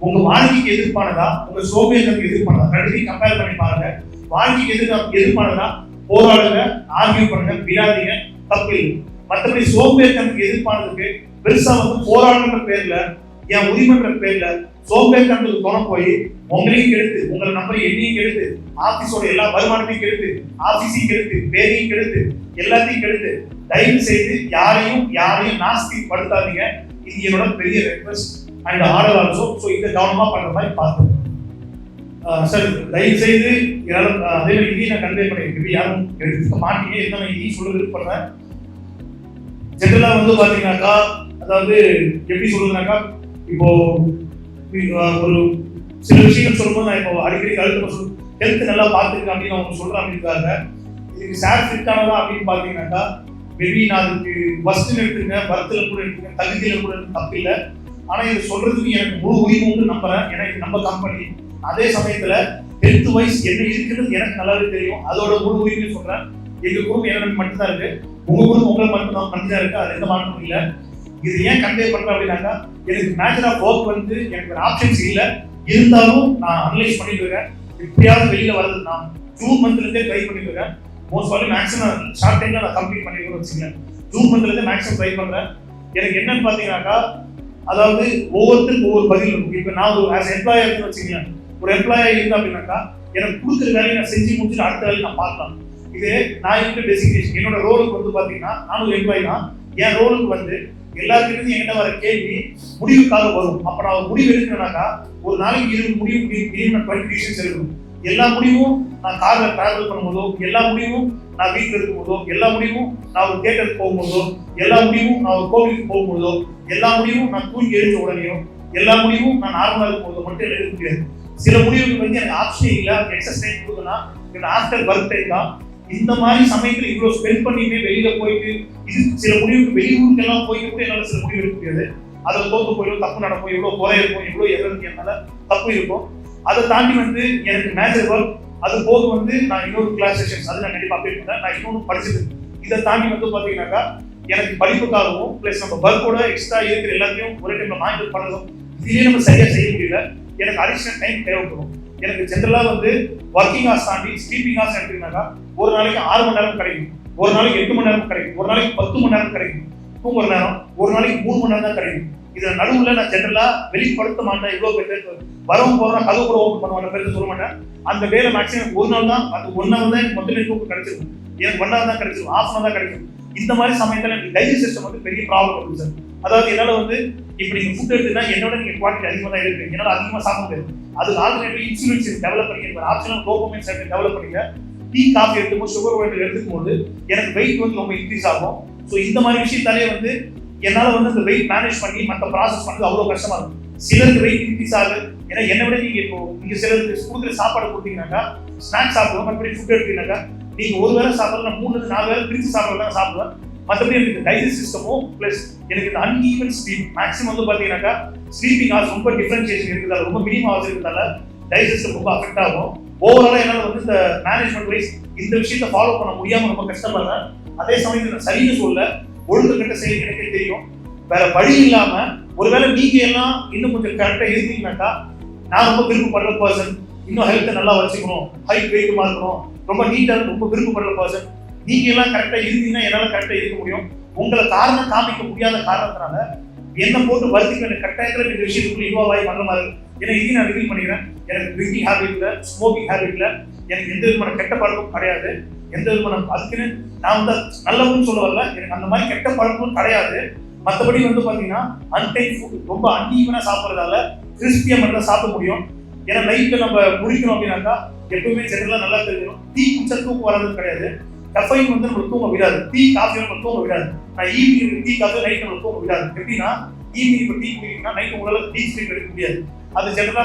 S1: உங்க வாழ்க்கைக்கு எதிர்ப்பானதா, உங்க சோம்பேறித்தனத்துக்கு எதிர்ப்பானதா, ரெண்டுத்தையும் கம்பேர் பண்ணி பாருங்க. வாழ்க்கைக்கு எதிர்ப்பானதா போராடுங்க, ஆர்கியூ பண்ணுங்க, விடாதீங்க, தப்பு இல்லை. மற்றபடி சோம்பேறித்தனத்துக்கு எதிர்ப்பானதுக்கு பெருசா வந்து போராடுற பேர்ல என் உரிமைன்ற பேர்ல சோம்பேறித்தனத்துக்கு துணை போய் உங்களையும் கெடுத்து உங்களை நம்பர் எண்ணியும் கெடுத்து ஆபீஸோட எல்லா வருமானத்தையும் கெடுத்து ஆபீஸையும் கெடுத்து பேரையும் கெடுத்து எல்லாத்தையும் கெடுத்து தயவு செய்து யாரையும் நாஸ்தி படுத்தாதீங்க. இது என்னோட பெரிய request and order also. So இதை கவனமா பண்ற மாதிரி பார்த்து சார் தயவு செய்து யாரும் அதே மாதிரி இதையும் நான் கன்வே பண்ணியிருக்கேன். யாரும் எடுத்துக்க மாட்டீங்க. என்ன நான் இதையும் சொல்ல விருப்பப்படுறேன். ஜென்ரலா வந்து பாத்தீங்கன்னாக்கா, அதாவது எப்படி சொல்றதுனாக்கா, இப்போ ஒரு சில விஷயங்கள் சொல்லும்போது நான் இப்போ அடிக்கடி கழுத்து ஹெல்த் நல்லா பார்த்துருக்கேன் அப்படின்னு அவங்க சொல்றேன் அப்படின்றாங்க. இதுக்கு சார் ஃபிட்டானதா அப்படின்னு பாத்தீங்கன்னாக்கா, மேபி நான் அதுக்கு பஸ்ட்ல எடுத்துங்க, பர்த்ல கூட எடுத்துங்க, தகுதியில கூட தப்பு இல்லை. ஆனா இது சொல்றதுக்கு எனக்கு முழு உரிமை உண்டு நம்புறேன். ஏன்னா இது நம்ம கம்பெனி. அதே சமயத்துல ஹெல்த் வைஸ் என்ன இருக்குன்னு எனக்கு நல்லாவே தெரியும். அதோட முழு உரிமை சொல்றேன். எங்க குரூப் எனக்கு மட்டும்தான் இருக்கு, உங்க குரூப் உங்களுக்கு மட்டும்தான் இருக்கு. அது எந்த மாற்றமும் இல்லை. இது ஏன் கன்வே பண்றேன் அப்படின்னாக்கா, எனக்கு மேட்டர் ஆஃப் ஒர்க் வந்து எனக்கு ஒரு ஆப்ஷன்ஸ் இல்லை. இருந்தாலும் நான் அனலைஸ் பண்ணிட்டு இருக்கேன். எப்படியாவது வெளியில வர்றது நான் ஜூன் மந்த்ல இருந்தே ட்ரை பண்ணிட்டு இருக்கேன். மோஸ்ட் ஆஃப் மேக்ஸிமம் ஷார்ட் டைம்ல நான் கம்ப்ளீட் பண்ணிட்டு வச்சுக்கேன். ஜூன் மந்த்ல இருந்து மேக்ஸிமம் ட்ரை பண்றேன். எனக்கு என்னன்னு பாத்தீங்கன்னாக்கா, அதாவது ஒவ்வொருத்தருக்கும் ஒவ்வொரு பதில் இருக்கும். இப்போ நான் ஒரு ஆஸ் எம்ப்ளாயா இருந்து வச்சுக்கேன். ஒரு எம்ப்ளாயா இருந்தா அப்படின்னாக்கா, எனக்கு கொடுக்குற வேலையை நான் செஞ்சு முடிச்சுட்டு அடுத்த வேலையை நான் பார்க்கலாம். இது நான் இருக்கிற டெசிக்னேஷன். என்னோட ரோலுக்கு வந்து பாத்தீங்கன்னா, நானும் ஒரு எம்ப்ளாயி தான். என் ரோலுக்கு வந்து எல்லாருக்கிட்டும் என்கிட்ட வர கேள்வி முடிவுக்காக வரும். அப்ப நான் ஒரு முடிவு எடுக்கிறேன்னாக்கா, ஒரு நாளைக்கு 20 முடிவு 20 டிசிஷன்ஸ் எடுக்கணும். எல்லா முடிவும் நான் கார்ல டிராவல் பண்ணும்போதோ, எல்லா முடிவும் நான் வீட்டில் இருக்கும்போதோ, எல்லா முடிவும் நான் ஒரு தியேட்டருக்கு போகும்போதோ, எல்லா முடிவும் நான் ஒரு கோவிலுக்கு போகும்போதோ, எல்லா முடிவும் நான் தூங்கி எழுந்த உடனேயோ, எல்லா முடிவும் நான் நார்மலா இருக்கும்போது மட்டும் எடுக்க முடியாது. சில முடிவுகள் வந்து எனக்கு ஆப்ஷனே இல்லை. எக்ஸஸ் டைம் கொடுக்குன்னா ஆஃப்டர் ஒர்க் டைம் தான். இந்த மாதிரி சமயத்துல இவ்வளவு ஸ்பெண்ட் பண்ணிட்டு வெளியில போயிட்டு இது சில முடிவுக்கு வெளியூருக்கு எல்லாம் போயிட்டு கூட என்னால சில முடிவு எடுக்க முடியாது. அதை தோத்து போயிடும், தப்பு நடக்கும், எவ்வளவு குறை இருக்கும், எவ்வளவு எதிர்ப்பு என்னால தப்பு இருக்கும். அதை தாண்டி வந்து எனக்கு மேஜர் ஒர்க், அது போக வந்து நான் இன்னொரு கிளாஸ் செஷன்ஸ் அது நான் கண்டிப்பா அப்டேட் பண்ணேன். நான் இன்னொன்று படிச்சது. இதை தாண்டி வந்து பாத்தீங்கன்னாக்கா, எனக்கு படிப்புக்காகவும் பிளஸ் நம்ம ஒர்க்கோட எக்ஸ்ட்ரா இருக்கிற எல்லாத்தையும் ஒரே டைம்ல மானிட்டர் பண்ணதும் இதுலயே நம்ம சரியா செய்ய முடியல. எனக்கு அடிஷனல் டைம் தேவைப்படும். எனக்கு ஜென்ரலா வந்து ஒர்க்கிங் ஹார்ஸ் தாண்டி ஸ்லீப்பிங் ஹார்ஸ் எடுத்தீங்கன்னாக்கா, ஒரு நாளைக்கு 6 மணி நேரம் கிடைக்கும், ஒரு நாளைக்கு 8 மணி நேரம் கிடைக்கும், ஒரு நாளைக்கு 10 மணி நேரம் கிடைக்கும். தூங்குற நேரம் ஒரு நாளைக்கு 3 மணி நேரம் தான் கிடைக்கும். இதுல நடுவுல நான் ஜென்ரலா வெளிப்படுத்த மாட்டேன். இவ்வளவு பேர் வரவும் போறேன், கதவு கூட ஓப்பன் பண்ணுவாங்க, பேருக்கு சொல்ல மாட்டேன். அந்த வேலை மேக்ஸிமம் ஒரு நாள் தான், அது 1 hour தான் எனக்கு மொத்தமே தூக்கம் கிடைச்சிருக்கும். எனக்கு 1 hour தான் கிடைச்சிருக்கும், half an hour தான் கிடைக்கும். இந்த மாதிரி சமயத்துல எனக்கு டைஜஸ்ட் சிஸ்டம் வந்து பெரிய ப்ராப்ளம் இருக்கு சார். அதாவது என்னால வந்து இப்ப நீங்க ஃபுட் எடுத்துனா என்னோட நீங்க குவாலிட்டி அதிகமா தான் இருக்கு, என்னால அதிகமா சாப்பிட முடியாது. அது ஆல்டர்னேட்டிவ் இன்சுலின் டெவலப் பண்ணி ஆப்ஷனல் டோபமைன் சர்க்கிள் டெவலப் பண்ணிங்க. டீ காஃபி எடுத்துக்கும் சுகர் ஓய்வு எடுத்துக்கும் போது எனக்கு வெயிட் வந்து ரொம்ப இன்க்ரீஸ் ஆகும். ஸோ இந்த மாதிரி விஷயத்தாலே வந்து என்னால வந்து அந்த வெயிட் மேனேஜ் பண்ணி மற்ற ப்ராசஸ் பண்ணது அவ்வளவு கஷ்டமா இருக்கும். சிலருக்கு வெயிட் இன்க்ரீஸ் ஆகுது. ஏன்னா என்னை விட நீங்க இப்போ நீங்க சிலருக்கு கொடுக்குற சாப்பாடு கொடுத்தீங்கன்னாக்கா, ஸ்நாக்ஸ் சாப்பிடுவோம், மற்றபடி ஃபுட் எடுத்தீங்கன்னாக்கா நீங்க ஒரு வேளை சாப்பிடலாம், நான் 3 4 வேளை பிரித்து சாப்பிடலாம் சாப்பிடுவேன். மற்றபடி எனக்கு டைஜஸ்ட் சிஸ்டமும் பிளஸ் எனக்கு இந்த அன்ஈவன் ஸ்லீப் மேக்ஸிமம் வந்து பாத்தீங்கன்னாக்கா, ஸ்லீப்பிங் ஹவர்ஸ் ரொம்ப டிஃபரன்சியேஷன் இருக்கிறதால, ரொம்ப மினிமம் ஹவர்ஸ் இருக்கிறதால டைஜஸ்ட் ரொம்ப அஃபெக்ட் ஆகும். ஓவராலா என்னால வந்து இந்த மேனேஜ்மெண்ட் வைஸ் இந்த விஷயத்தை ஃபாலோ பண்ண முடியாம ரொம்ப கஷ்டப்படுறேன். அதே சமயத்தில் சரின்னு சொல்ல ஒழுங்குகிட்ட செய்ய எனக்கே தெரியும். வேற வழி இல்லாம ஒருவேளை நீங்க எல்லாம் இன்னும் கொஞ்சம் கரெக்டா இருந்தீங்கன்னாக்கா, நான் ரொம்ப விருப்பப்படுற பர்சன், இன்னும் ஹெல்த்தை நல்லா வச்சுக்கணும், ஹைட் வெயிட்டுமா இருக்கணும், ரொம்ப நீட்டா ரொம்ப விருப்பப்படுற பர்சன், நீங்க எல்லாம் கரெக்டா இருந்தீங்கன்னா என்னால கரெக்டா இருக்க முடியும். உங்களை காரணம் காமிக்க முடியாத காரணத்தினால என்ன போட்டு வருத்திக்க வேண்டிய கட்டாயத்துல இந்த விஷயத்துக்குள்ள இன்வால்வ் ஆகி பண்ற மாதிரி. ஏன்னா இதையும் நான் ரிவீல் பண்ணிக்கிறேன். எனக்கு ட்ரிங்கிங் ஹேபிட்ல, ஸ்மோக்கிங் ஹேபிட்ல எனக்கு எந்த விதமான கெட்ட பழக்கமும் கிடையாது. எந்த விதமான அதுக்குன்னு நான் வந்து நல்லவன்னு சொல்ல வரல, எனக்கு அந்த மாதிரி கெட்ட பழக்கமும் கிடையாது. மற்றபடி வந்து பாத்தீங்கன்னா அன்டைம் ஃபுட் ரொம்ப அன்ஈவனா சாப்பிட்றதால கிறிஸ்பியா மட்டும் சாப்பிட முடியும். ஏன்னா நைட்ல நம்ம முடிக்கணும் அப்படின்னாக்கா எப்பவுமே ஜெனரலா நல்லா தெரியும், டீ குடிச்சா தூக்கம் வர்றது கிடையாது. கஃபைன் வந்து நம்மளுக்கு தூங்க விடாது, டீ காஃபி நம்மளுக்கு தூங்க விடாது. நான் ஈவினிங் டீ காஃபி நைட் நம்மளுக்கு தூங்க விடாது. எப்படின்னா ஈவினிங் இப்போ டீ குடிக்கணும்னா நைட் உங்களால டீப் ஸ்லீப் எடுக்க முடியாது. அது ஜெனரலா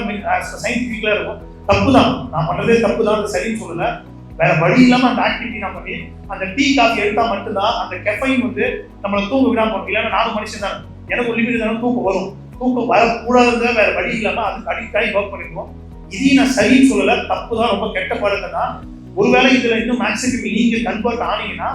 S1: சயின்டிஃபிக்கலா இருக்கும். தப்பு தான், நான் பண்றதே தப்பு தான், அது சரின்னு சொல்லல. வேற வழி இல்லாம அந்த ஆக்டிவிட்டி நான் பண்ணி அந்த டீ காஃபி எடுத்தா மட்டும்தான் அந்த கெஃபைன் வந்து நம்மளை தூங்க விடாம போகும். இல்லைன்னா நானும் மனுஷன் தான், எனக்கு ஒரு லிமிட் தானே தூக்கம் வரும். தூக்கம் வரக்கூடாதுங்க, வேற வழி இல்லாம அதுக்கு அடிக்ட் ஆகி ஒர்க் பண்ணிருக்கோம். இதையும் நான் சரின்னு சொல்லல, தப்பு தான், ரொம்ப கெட்ட பழக்கம் தான். ஒருவேளை இதுல இன்னும் மேக்ஸிமம் நீங்க கன்வெர்ட் ஆனீங்கன்னா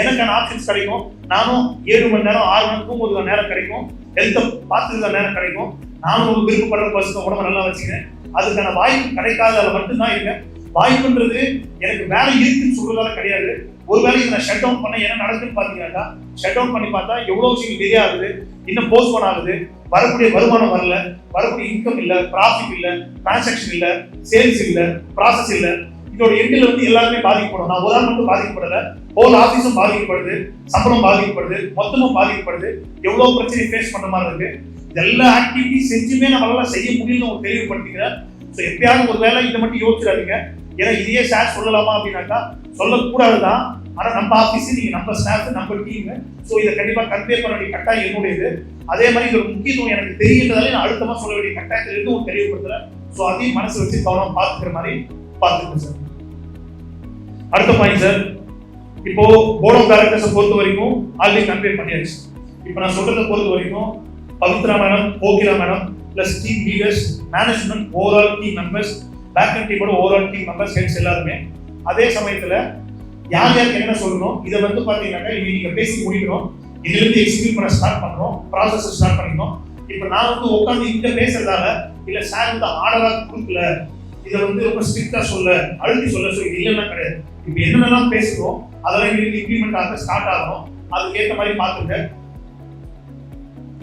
S1: எனக்கான ஆப்ஷன்ஸ் கிடைக்கும். நானும் 7 மணி நேரம் 6 மணி நேரம் தூங்குறதுக்கு நேரம் கிடைக்கும், ஹெல்த்தை பார்த்துக்க நேரம் கிடைக்கும். நானும் ஒரு விருப்பப்படுற பர்சன் உடம்பு நல்லா வச்சுக்கிறேன். அதுக்கான வாய்ப்பு கிடைக்காததால மட்டும்தான் இருக்கேன். வாய்ப்புன்றது எனக்கு வேலை இருக்குன்னு சொல்றதால கிடையாது. ஒரு வேலைக்கு நான் ஷட் டவுன் பண்ண என்ன நடக்குதுன்னு பாத்தீங்கன்னா, ஷட் டவுன் பண்ணி பார்த்தா எவ்வளவு விஷயம் டிலே ஆகுது, இன்னும் போஸ்ட்போன் ஆகுது, வரக்கூடிய வருமானம் வரல, வரக்கூடிய இன்கம் இல்ல, ப்ராஃபிட் இல்ல, டிரான்சாக்ஷன் இல்ல, சேல்ஸ் இல்ல, ப்ராசஸ் இல்ல. இதோட எண்டில் வந்து எல்லாருமே பாதிக்கப்படும். நான் ஒரு ஆள் மட்டும் பாதிக்கப்படல, ஹோல் ஆஃபீஸும் பாதிக்கப்படுது, சம்பளம் பாதிக்கப்படுது, மொத்தமும் பாதிக்கப்படுது. எவ்வளவு பிரச்சனை ஃபேஸ் பண்ற மாதிரி இருக்கு. எல்லா ஆக்டிவிட்டி செஞ்சுமே நம்மளால செய்ய முடியும்னு ஒரு தெளிவுபடுத்திக்கிறேன். ஸோ எப்பயாவது ஒரு வேலை இதை மட்டும் யோசிச்சிடாதீங்க. ஏன்னா இதையே சார் சொல்லலாமா அப்படின்னாக்கா சொல்லக்கூடாதுதான். ஆனா நம்ம ஆஃபீஸ், நீங்க நம்ம ஸ்டாஃப், நம்ம டீம், ஸோ இதை கண்டிப்பா கன்வே பண்ண வேண்டிய கட்டாயம் என்னுடையது. அதே மாதிரி இதோட முக்கியத்துவம் எனக்கு தெரியுன்றதாலே நான் அழுத்தமா சொல்ல வேண்டிய கட்டாயத்தில் இருந்து ஒரு தெளிவுபடுத்துறேன். ஸோ அதையும் மனசு வச்சு கவனம் பார்த்துக்கிற மாதிரி பார்த்துக்கணும் சார். அடுத்த பாயிண்ட் சார், இப்போ போர்ட் ஆஃப் டைரக்டர்ஸை பொறுத்த வரைக்கும் ஆல்ரெடி கன்வே பண்ணியாச்சு. இப்போ நான் சொல்றதை பொறுத்த வரைக்கும் Pavithra madam, Kokila madam plus team leaders, management, overall team members, back end டீமோட ஓவரால் டீம் மெம்பர்ஸ், ஹெட்ஸ் எல்லாருமே அதே சமயத்துல யார் யாருக்கு என்ன சொல்லணும் இதை வந்து பாத்தீங்கன்னா இது நீங்க பேசி முடிக்கணும். இதுல இருந்து எக்ஸிக்யூட் பண்ண ஸ்டார்ட் பண்றோம், ப்ராசஸ் ஸ்டார்ட் பண்ணிக்கணும். இப்போ நான் வந்து உட்காந்து இங்க பேசுறதால இல்ல சார் வந்து ஆர்டரா கொடுக்கல, இதை வந்து ரொம்ப ஸ்ட்ரிக்டா சொல்ல, அழுத்தி சொல்ல, சொல்லி இல்லைன்னா கிடையாது. இப்போ என்னென்னலாம் பேசுறோம் அதெல்லாம் இங்க இம்ப்ளிமெண்ட் ஆக ஸ்டார்ட் ஆகணும். அதுக்கு ஏற்ற மாதிரி பார்த்துங்க.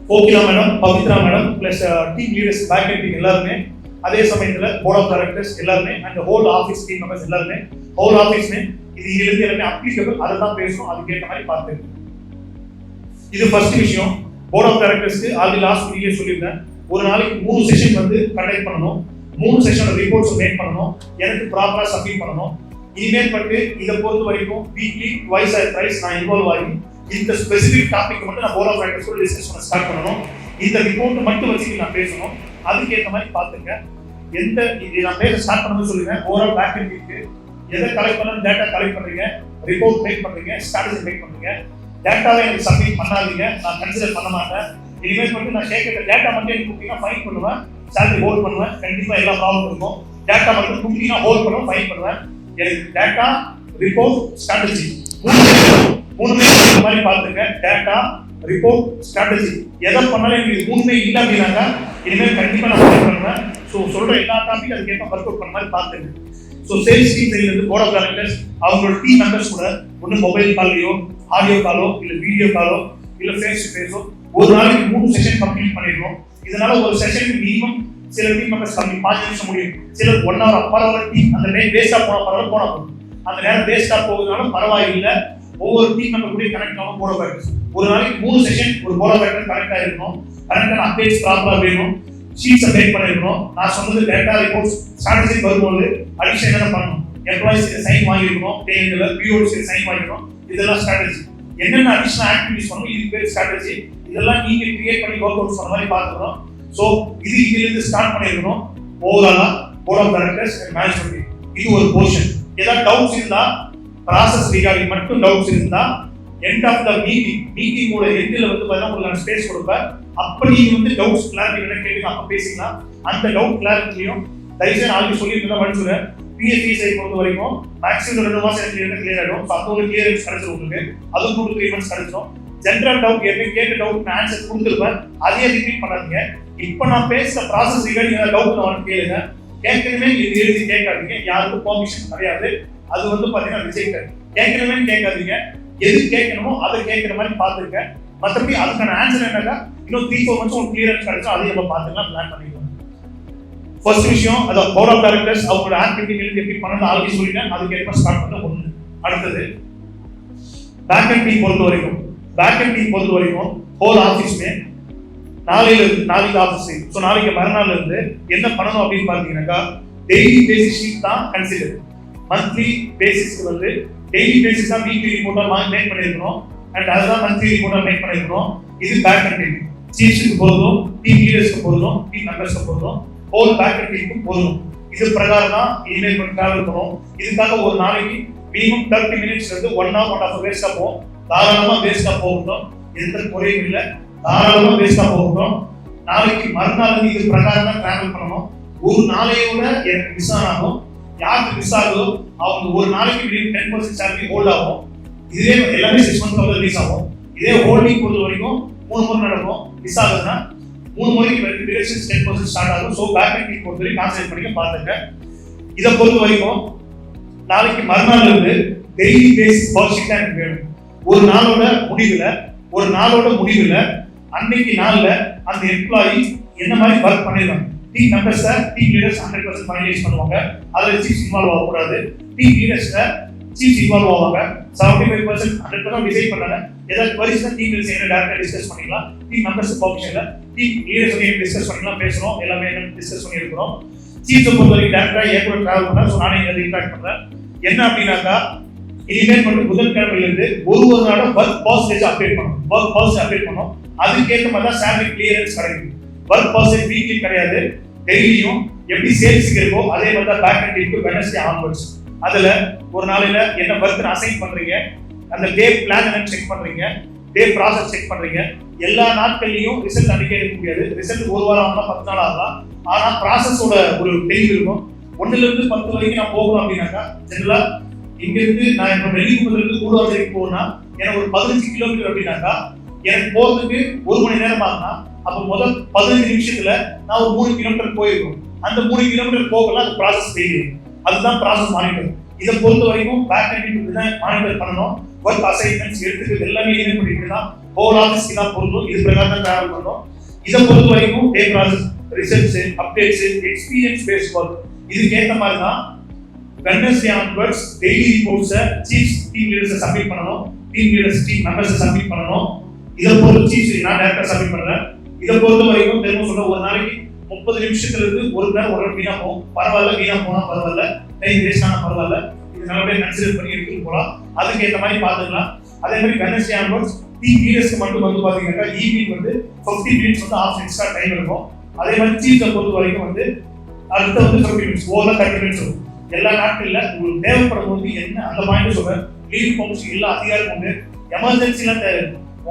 S1: Kokila madam, Pavithra madam plus team leaders, back end team எல்லாருமே, அதே சமயத்துல போர்ட் ஆஃப் டைரக்டர்ஸ் எல்லாருமே, and whole office team members எல்லாருமே, ஹோல் ஆஃபீஸ்மே இது இங்கிருந்து எல்லாமே அப்ளிகபிள், அதை தான் பேசணும். அதுக்கு ஏற்ற மாதிரி பார்த்துங்க. இது ஃபர்ஸ்ட் விஷயம். போர்ட் ஆஃப் டைரக்டர்ஸ்க்கு ஆல்ரெடி லாஸ்ட் வீடியோ சொல்லியிருந்தேன், ஒரு நாளைக்கு 3 செஷன் வந்து கண்டக்ட் பண்ணணும், 3 செஷனோட ரிப்போர்ட்ஸ் மேக் பண்ணணும், எனக்கு ப்ராப்பரா சப்மிட் பண்ணணும். இனிமேல் பட்டு இதை பொறுத்த வரைக்கும் வீக்லி ட்வைஸ் ஆர் த்ரைஸ் நான் இன்வால்வ் ஆகி இந்த ஸ்பெசிபிக் டாபிக் மட்டும் நான் போர்ட் ஆஃப் டைரக்டர்ஸோட டிஸ்கஸ் பண்ண ஸ்டார்ட் பண்ணணும். இந்த ரிப்போர்ட் மட்டும் வச்சுட்டு நான் பேசணும். அதுக்கு ஏற்ற மாதிரி பார்த்துங்க. எந்த நான் பேச ஸ்டார்ட் பண்ணணும்னு சொல்லுங்க. ஓவரால் பேக் அண்ட் இருக்கு, எதை கலெக்ட் பண்ணணும், டேட்டா கலெக்ட் பண்றீங்க, ரிப்போர்ட் மேக் பண்றீங்க, ஸ்ட்ராட்டஜி மேக் பண்றீங்க. டேட்டாவை எனக்கு சப்மிட் பண்ணாதீங்க, நான் கன்சிடர் பண்ண மாட்டேன். இனிமேல் வந்து நான் கேட்கிற டேட்டா மட்டும் எனக்கு கொடுத்தீங்கன்னா ஃபைன் பண்ணுவேன், சேலரி ஹோல்ட் பண்ணுவேன். கண்டிப்பா எல்லா ப்ராப்ளம் இருக்கும். டேட்டா மட்டும் கொடுத்தீங்கன்னா ஹோல்ட் பண்ணுவேன், ஃபைன் பண்ணுவேன். எனக்கு டேட்டா, ரிப்போர்ட், ஸ்ட்ராட்டஜி மூணுமே மாதிரி பார்த்துங்க. டேட்டா, ரிப்போர்ட், ஸ்ட்ராட்டஜி எதை பண்ணாலும் எனக்கு மூணுமே இல்லை அப்படின்னாக்கா இனிமேல் கண்டிப்பா நான் ஃபைன் பண்ணுவேன். ஸோ சொல்ற எல்லா டாபிக் அதுக்கேற்ற ஒர்க் அவுட் பண்ண மாதிரி பார்த்துங்க. ஸோ சேல்ஸ் டீம் சைட்லேருந்து போர்ட் ஆஃப் டைரக்டர்ஸ் அவங்களோட டீம் மெம்பர்ஸ் கூட ஒன்று மொபைல் கால்லையோ, ஆடியோ காலோ, இல்லை வீடியோ காலோ, இல்லை ஃபேஸ் டு ஃபேஸோ ஒரு நாளைக்கு 3 செஷன் கம்ப்ளீட் பண்ணிடுவோம். இதனால ஒரு செஷனுக்கு மினிமம் சில டீம் மெம்பர்ஸ் கம்மி 5 நிமிஷம் முடியும், சிலர் 1 hour பரவாயில்ல. டீம் அந்த டைம் வேஸ்டா போனா போதும், அந்த நேரம் வேஸ்டா போகுதுனாலும் பரவாயில்லை. ஒவ்வொரு டீம் மெம்பர் கூட கனெக்ட் ஆகும். போர்ட் ஆஃப் டைரக்டர்ஸ் ஒரு நாளைக்கு 3 செஷன் ஒரு போர்ட் ஆஃப் டைரக்டர் கனெக்ட் ஆகிருக்கணும். கனெக்டான அப்டேட்ஸ் ப்ராப்பரா வேணும், ஷீட்ஸை மேக் பண்ணிருக்கணும். நான் சொன்னது டேட்டா, ரிப்போர்ட்ஸ், ஸ்ட்ராட்டஜி வரும்போது அடிஷன் என்ன பண்ணணும், எம்ப்ளாயிஸ் சைன் வாங்கிருக்கணும், பேஎன்ல பிஓஸ் சைன் வாங்கிருக்கணும். இதெல்லாம் ஸ்ட்ராட்டஜி. என்னென்ன அடிஷனல் ஆக்டிவிட்டிஸ் பண்ணணும், இது பேர் ஸ்ட்ராட்டஜி. இதெல்லாம் நீங்க கிரியேட் பண்ணி ஒர்க் அவுட் பண்ண மாதிரி பார்த்துக்கணும். ஸோ இது இதிலிருந்து ஸ்டார்ட் பண்ணிருக்கணும். ஓவராலா board of directors and management இது ஒரு போர்ஷன். ஏதாவது டவுட்ஸ் இருந்தா, ப்ராசஸ் ரிகார்டிங் மட்டும் டவுட்ஸ் இருந்தா எண்ட் ஆஃப் த மீட்டிங்கோட எண்டில் வந்து பார்த்தா உங்களுக்கு ஸ்பேஸ் கொடுப்பேன். அப்ப நீங்க வந்து டவுட்ஸ் கிளாரிட்டி என்ன கேளுங்க, அப்ப பேசிக்கலாம். அந்த டவுட் கிளாரிட்டியும் தயவுசெய்து நாளைக்கு சொல்லியிருந்தா படிச்சுடுறேன். பிஎஃப்இ பொறுத்த வரைக்கும் மேக்ஸிமம் 2 மாசம் எனக்கு கிளியர் ஆகிடும். அப்போ ஒரு கிளியரன்ஸ் கிடைச்சிடும் உங்களுக்கு. அதுவும் 2-3 months கிடைச்சிடும். ஜென்ரல் டவுட் கேட்ட டவுட் நான் ஆன்சர் கொடுத்துருப்பேன், அதையே ரிப்பீட் பண்ணாதீங்க. இப்போ நான் பேசுற ப்ராசஸ் ரிகார்டிங் டவுட் நான் கேளுங்க. கேட்கணுமே இது எழுதி கேட்காதீங்க, யாருக்கும் பெர்மிஷன் கிடையாது. அது வந்து பாத்தீங்கன்னா ரிஜெக்டட். கேட்கணுமே கேட்காதீங்க, எது கேட்கணுமோ அதை கேட்கிற மாதிரி பார்த்துருங்க. மற்றபடி அதுக்கான ஆன்சர் என்னன்னா இன்னும் 3-4 months உங்களுக்கு கிளியரன்ஸ் கிடைச்சா அதையும் நம்ம பார்த்துக்கலாம், பிளான் பண்ணிக்கலாம். ஃபர்ஸ்ட் விஷயம் அதான் போர்ட் ஆஃப் டைரக்டர்ஸ் அவங்களோட ஆக்டிவிட்டி எப்படி பண்ணணும் ஆல்ரெடி சொல்லிட்டேன். அதுக்கு ஏற்ப ஸ்டார்ட் பண்ண ஒன்று. அடுத்தது பேக் அண்ட் டீம் பொறுத்த வரைக்கும் ஹோல் ஆஃபீஸ்மே நாளைக்கு ஆஃபீஸ். ஸோ நாளைக்கு மறுநாள் இருந்து என்ன பண்ணணும் அப்படின்னு பார்த்தீங்கன்னாக்கா டெய்லி பேசிஸ் ஷீட் தான் கன்சிடர். மந்த்லி பேசிஸ்க்கு வந்து டெய்லி பேசிஸ் தான் வீக்லி ரிப்போர்ட்டா மேக் பண்ணிருக்கணும். அண்ட் அதுதான் மந்த்லி ரிப்போர்ட்டா மேக் பண்ணிருக்கணும். இது பேக் அண்ட் டீம் சீஃப்ஸ்க்கு பொருந்தும், டீம் லீடர்ஸ்க்கு பொருந்தும், டீம் மெம்பர்ஸ்க்கு பொருந்தும், ஹோல் பேக் அண்ட் டீமுக்கும் பொருந்தும். இது பிரகாரம் தான் இமெயில் பண்ணி டிராவல் பண்ணுவோம். இதுக்காக ஒரு நாளைக்கு மினிமம் 30 minutes இருந்து 1 hour 1.5 hour வேஸ்டா போகும். தாராளமா வேஸ்டா போகட்டும், எந்த குறையும் இல்லை. தாராளமா வேஸ்டா போகட்டும். நாளைக்கு மறுநாள் இது பிரகாரம் தான் டிராவல் பண்ணணும். ஒரு நாளையோட எனக்கு மிஸ் ஆனாலும் யாருக்கு மிஸ் ஆகுதோ அவங்க ஒரு நாளைக்கு மினிமம் 10% சேலரி ஹோல்ட் ஆகும். இதே எல்லாமே 6 months ரிலீஸ் ஆகும். இதே ஹோல்டிங் பொறுத்த வரைக்கும் 3 முறை நடக்கும். மிஸ் ஆகுதுன்னா 3 முறைக்கு டிரெக்ஷன் 10% ஸ்டார்ட் ஆகும். ஸோ பேக் அண்ட் டீம் பொறுத்த வரைக்கும் கான்சென்ட்ரேட் பண்ணிக்க பார்த்துங்க. இதை பொறுத்த வரைக்கும் நாளைக்கு மறுநாள் இருந்து டெய்லி பேஸ் ஒர்க் ஷீட் தான் எனக்கு வேணும். ஒரு நாளோட முடிவுல அன்னைக்கு நாள்ல அந்த எம்ப்ளாயி என்ன மாதிரி ஒர்க் பண்ணிருக்காங்க. Team members team leaders 100% finalise பண்ணுவாங்க. அதுல சீஃப் இன்வால்வ் ஆகக்கூடாது. டீம் லீடர்ஸ்ல சீஃப் இன்வால்வ் ஆவாங்க. 75% 100% டிசைட் பண்ணாங்க. ஏதாவது குவரிஸ் டீம் லீடர்ஸ் என்ன டைரக்டா டிஸ்கஸ் பண்ணிக்கலாம். டீம் மெம்பர்ஸ் பர்மிஷன்ல டீம் லீடர்ஸ் என்ன டிஸ்கஸ் பண்ணிக்கலாம், பேசுறோம், எல்லாமே என்ன டிஸ்கஸ் பண்ணி இருக்கிறோம். சீஃப் பொறுத்த வரைக்கும் டைரக்டா ஏற்கனவே டிராவல் பண்ணா, ஸோ நானே இதை இன்ட்ராக்ட் பண்றேன். என்ன அப்படின்னாக்கா இனிமேல் மட்டும் புதன்கிழமையில இருந்து ஒரு நாளும் ஒர்க் பர்சன்டேஜ் அப்டேட் பண்ணணும். அதுக்கேற்ற மாதிரி தான் சேலரி கிளியரன்ஸ் கிடைக்கும். ஒர்க் பர்சன்டேஜ் வீக்லி கிடையாது, டெய்லியும் எப்படி சேல்ஸ் இருக்கோ அதே மாதிரி தான் பேக் அண்ட் டீமுக்கு வெட்னஸ்டே ஆன்வர்ட்ஸ். அதுல ஒரு நாளையில என்ன ஒர்க் அசைன் பண்றீங்க, அந்த டே பிளான் என்ன செக் பண்றீங்க, டே ப்ராசஸ் செக் பண்றீங்க. எல்லா நாட்கள்லயும் ரிசல்ட் அன்னைக்கே எடுக்க முடியாது. ரிசல்ட் ஒரு வாரம் ஆகலாம், 10 நாள் ஆகலாம். ஆனா ப்ராசஸோட ஒரு தெளிவு இருக்கும். 1ல இருந்து 10 வரைக்கும் நான் போகணும் அப்படின்னாக்கா ஜெனரலா இங்க இருந்து நான் என்னோட வெளியூர்ல கூடுதல் போனா எனக்கு ஒரு 15 கிலோமீட்டர் அப்படின்னாக்கா எனக்கு போறதுக்கு 1 மணி நேரம் ஆகுனா அப்ப முதல் 15 நிமிஷத்துல நான் ஒரு 3 கிலோமீட்டர் போயிருக்கோம். அந்த 3 கிலோமீட்டர் போகலாம், அது ப்ராசஸ் தெரியும். அதுதான் ப்ராசஸ் மானிட்டர். இதை பொறுத்த வரைக்கும் பேக் அண்ட் மானிட்டர் பண்ணணும். ஒர்க் அசைன்மெண்ட்ஸ் எடுத்துக்கிறது எல்லாமே இது பண்ணிட்டு தான் ஹோல் ஆஃபீஸ்க்கு தான் பொருந்தும். இது பிரகாரம் தான் டிராவல் பண்ணணும். இதை பொறுத்த வரைக்கும் day process, results, updates, experience based work இதுக்கு ஏற்ற மாதிரி தான் வெட்னஸ்டே ஆன்வர்ட்ஸ் டெய்லி ரிப்போர்ட்ஸை சீஃப் டீம் லீடர்ஸ் சப்மிட் பண்ணணும். Team leaders team members submit பண்ணணும். இதை பொறுத்து சீஃப் நான் டைரக்டா சப்மிட் பண்றேன். இதை பொறுத்த வரைக்கும் தெரியும் சொல்ற ஒரு நாளைக்கு 30 நிமிஷத்துல இருந்து ஒரு நேரம் ஒரு வீணா போகும். பரவாயில்ல, வீணா போனா பரவாயில்ல, டைம் வேஸ்ட் ஆனா பரவாயில்ல. இது நல்லபடியா கன்சிடர் பண்ணி எடுத்துட்டு போகலாம். அதுக்கு ஏற்ற மாதிரி பார்த்துக்கலாம். அதே மாதிரி வெட்னஸ்டே ஆன்வர்ட்ஸ் டீம் லீடர்ஸ்க்கு மட்டும் வந்து பாத்தீங்கன்னா ஈவினிங் வந்து 50 மினிட்ஸ் வந்து ஆஃப் எக்ஸ்ட்ரா டைம் இருக்கும். அதே மாதிரி சீஃபை பொறுத்த வரைக்கும் வந்து அடுத்த வந்து 50 மினிட்ஸ் ஓவர்ல 30 மினிட்ஸ் இருக்கும். எல்லா நாட்கள்ல உங்களுக்கு தேவைப்படும் போது என்ன அந்த பாயிண்ட் சொல்றேன். லீவ் பர்மிஷன் எல்லா அதிகாரம் உண்டு. எமர்ஜென்சிலாம் தேவை.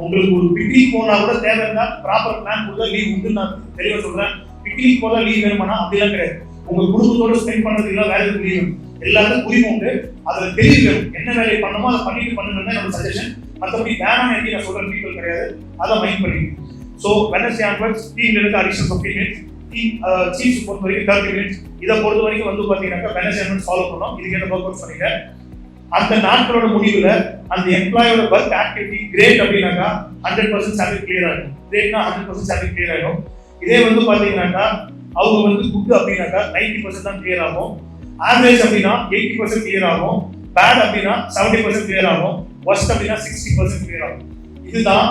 S1: உங்களுக்கு ஒரு பிக்னிக் போனா கூட தேவை இருந்தா ப்ராப்பர் பிளான் கொடுத்தா லீவ் உண்டு. நான் தெளிவா சொல்றேன். பிக்னிக் போனா லீவ் வேணுமானா அப்படிலாம் கிடையாது. உங்க குடும்பத்தோட ஸ்பெண்ட் பண்றதுக்கு எல்லாம் வேலைக்கு லீவ் வேணும். எல்லாத்துக்கும் உரிமை உண்டு. அதுல தெளிவு வேணும். என்ன வேலையை பண்ணணுமோ அதை பண்ணிட்டு பண்ணுங்க என்னோட சஜஷன். மற்றபடி வேணாம் எப்படி நான் சொல்ற பீப்பிள் கிடையாது. அதை மைண்ட் பண்ணிக்கணும். ஸோ வெட்னஸ்டே ஆன்வர்ட்ஸ் டீம்ல இருக்க அடிஷனல் 15 மினிட்ஸ், சீஃப் பொறுத்த வரைக்கும் 30 மினிட்ஸ். இதை பொறுத்த வரைக்கும் வந்து பாத்தீங்கன்னா வெட்னஸ்டே ஆன்வர்ட்ஸ் ஃபாலோ பண்ணணும். இதுக்கு என்ன ஒர்க் அவுட் பண்ணிக்க அந்த நாட்களோட முடிவுல அந்த எம்ப்ளாயோட ஒர்க் ஆக்டிவிட்டி கிரேட் அப்படின்னாக்கா 100% சேலரி கிளியர் ஆகும். கிரேட்னா 100% சேலரி கிளியர் ஆகும். இதே வந்து பாத்தீங்கன்னாக்கா அவங்க வந்து குட் அப்படின்னாக்கா 90% தான் கிளியர் ஆகும். ஆவரேஜ் அப்படின்னா 80% கிளியர் ஆகும். பேட் அப்படின்னா 70% கிளியர் ஆகும். ஒர்ஸ்ட் அப்படின்னா 60% கிளியர் ஆகும். இதுதான்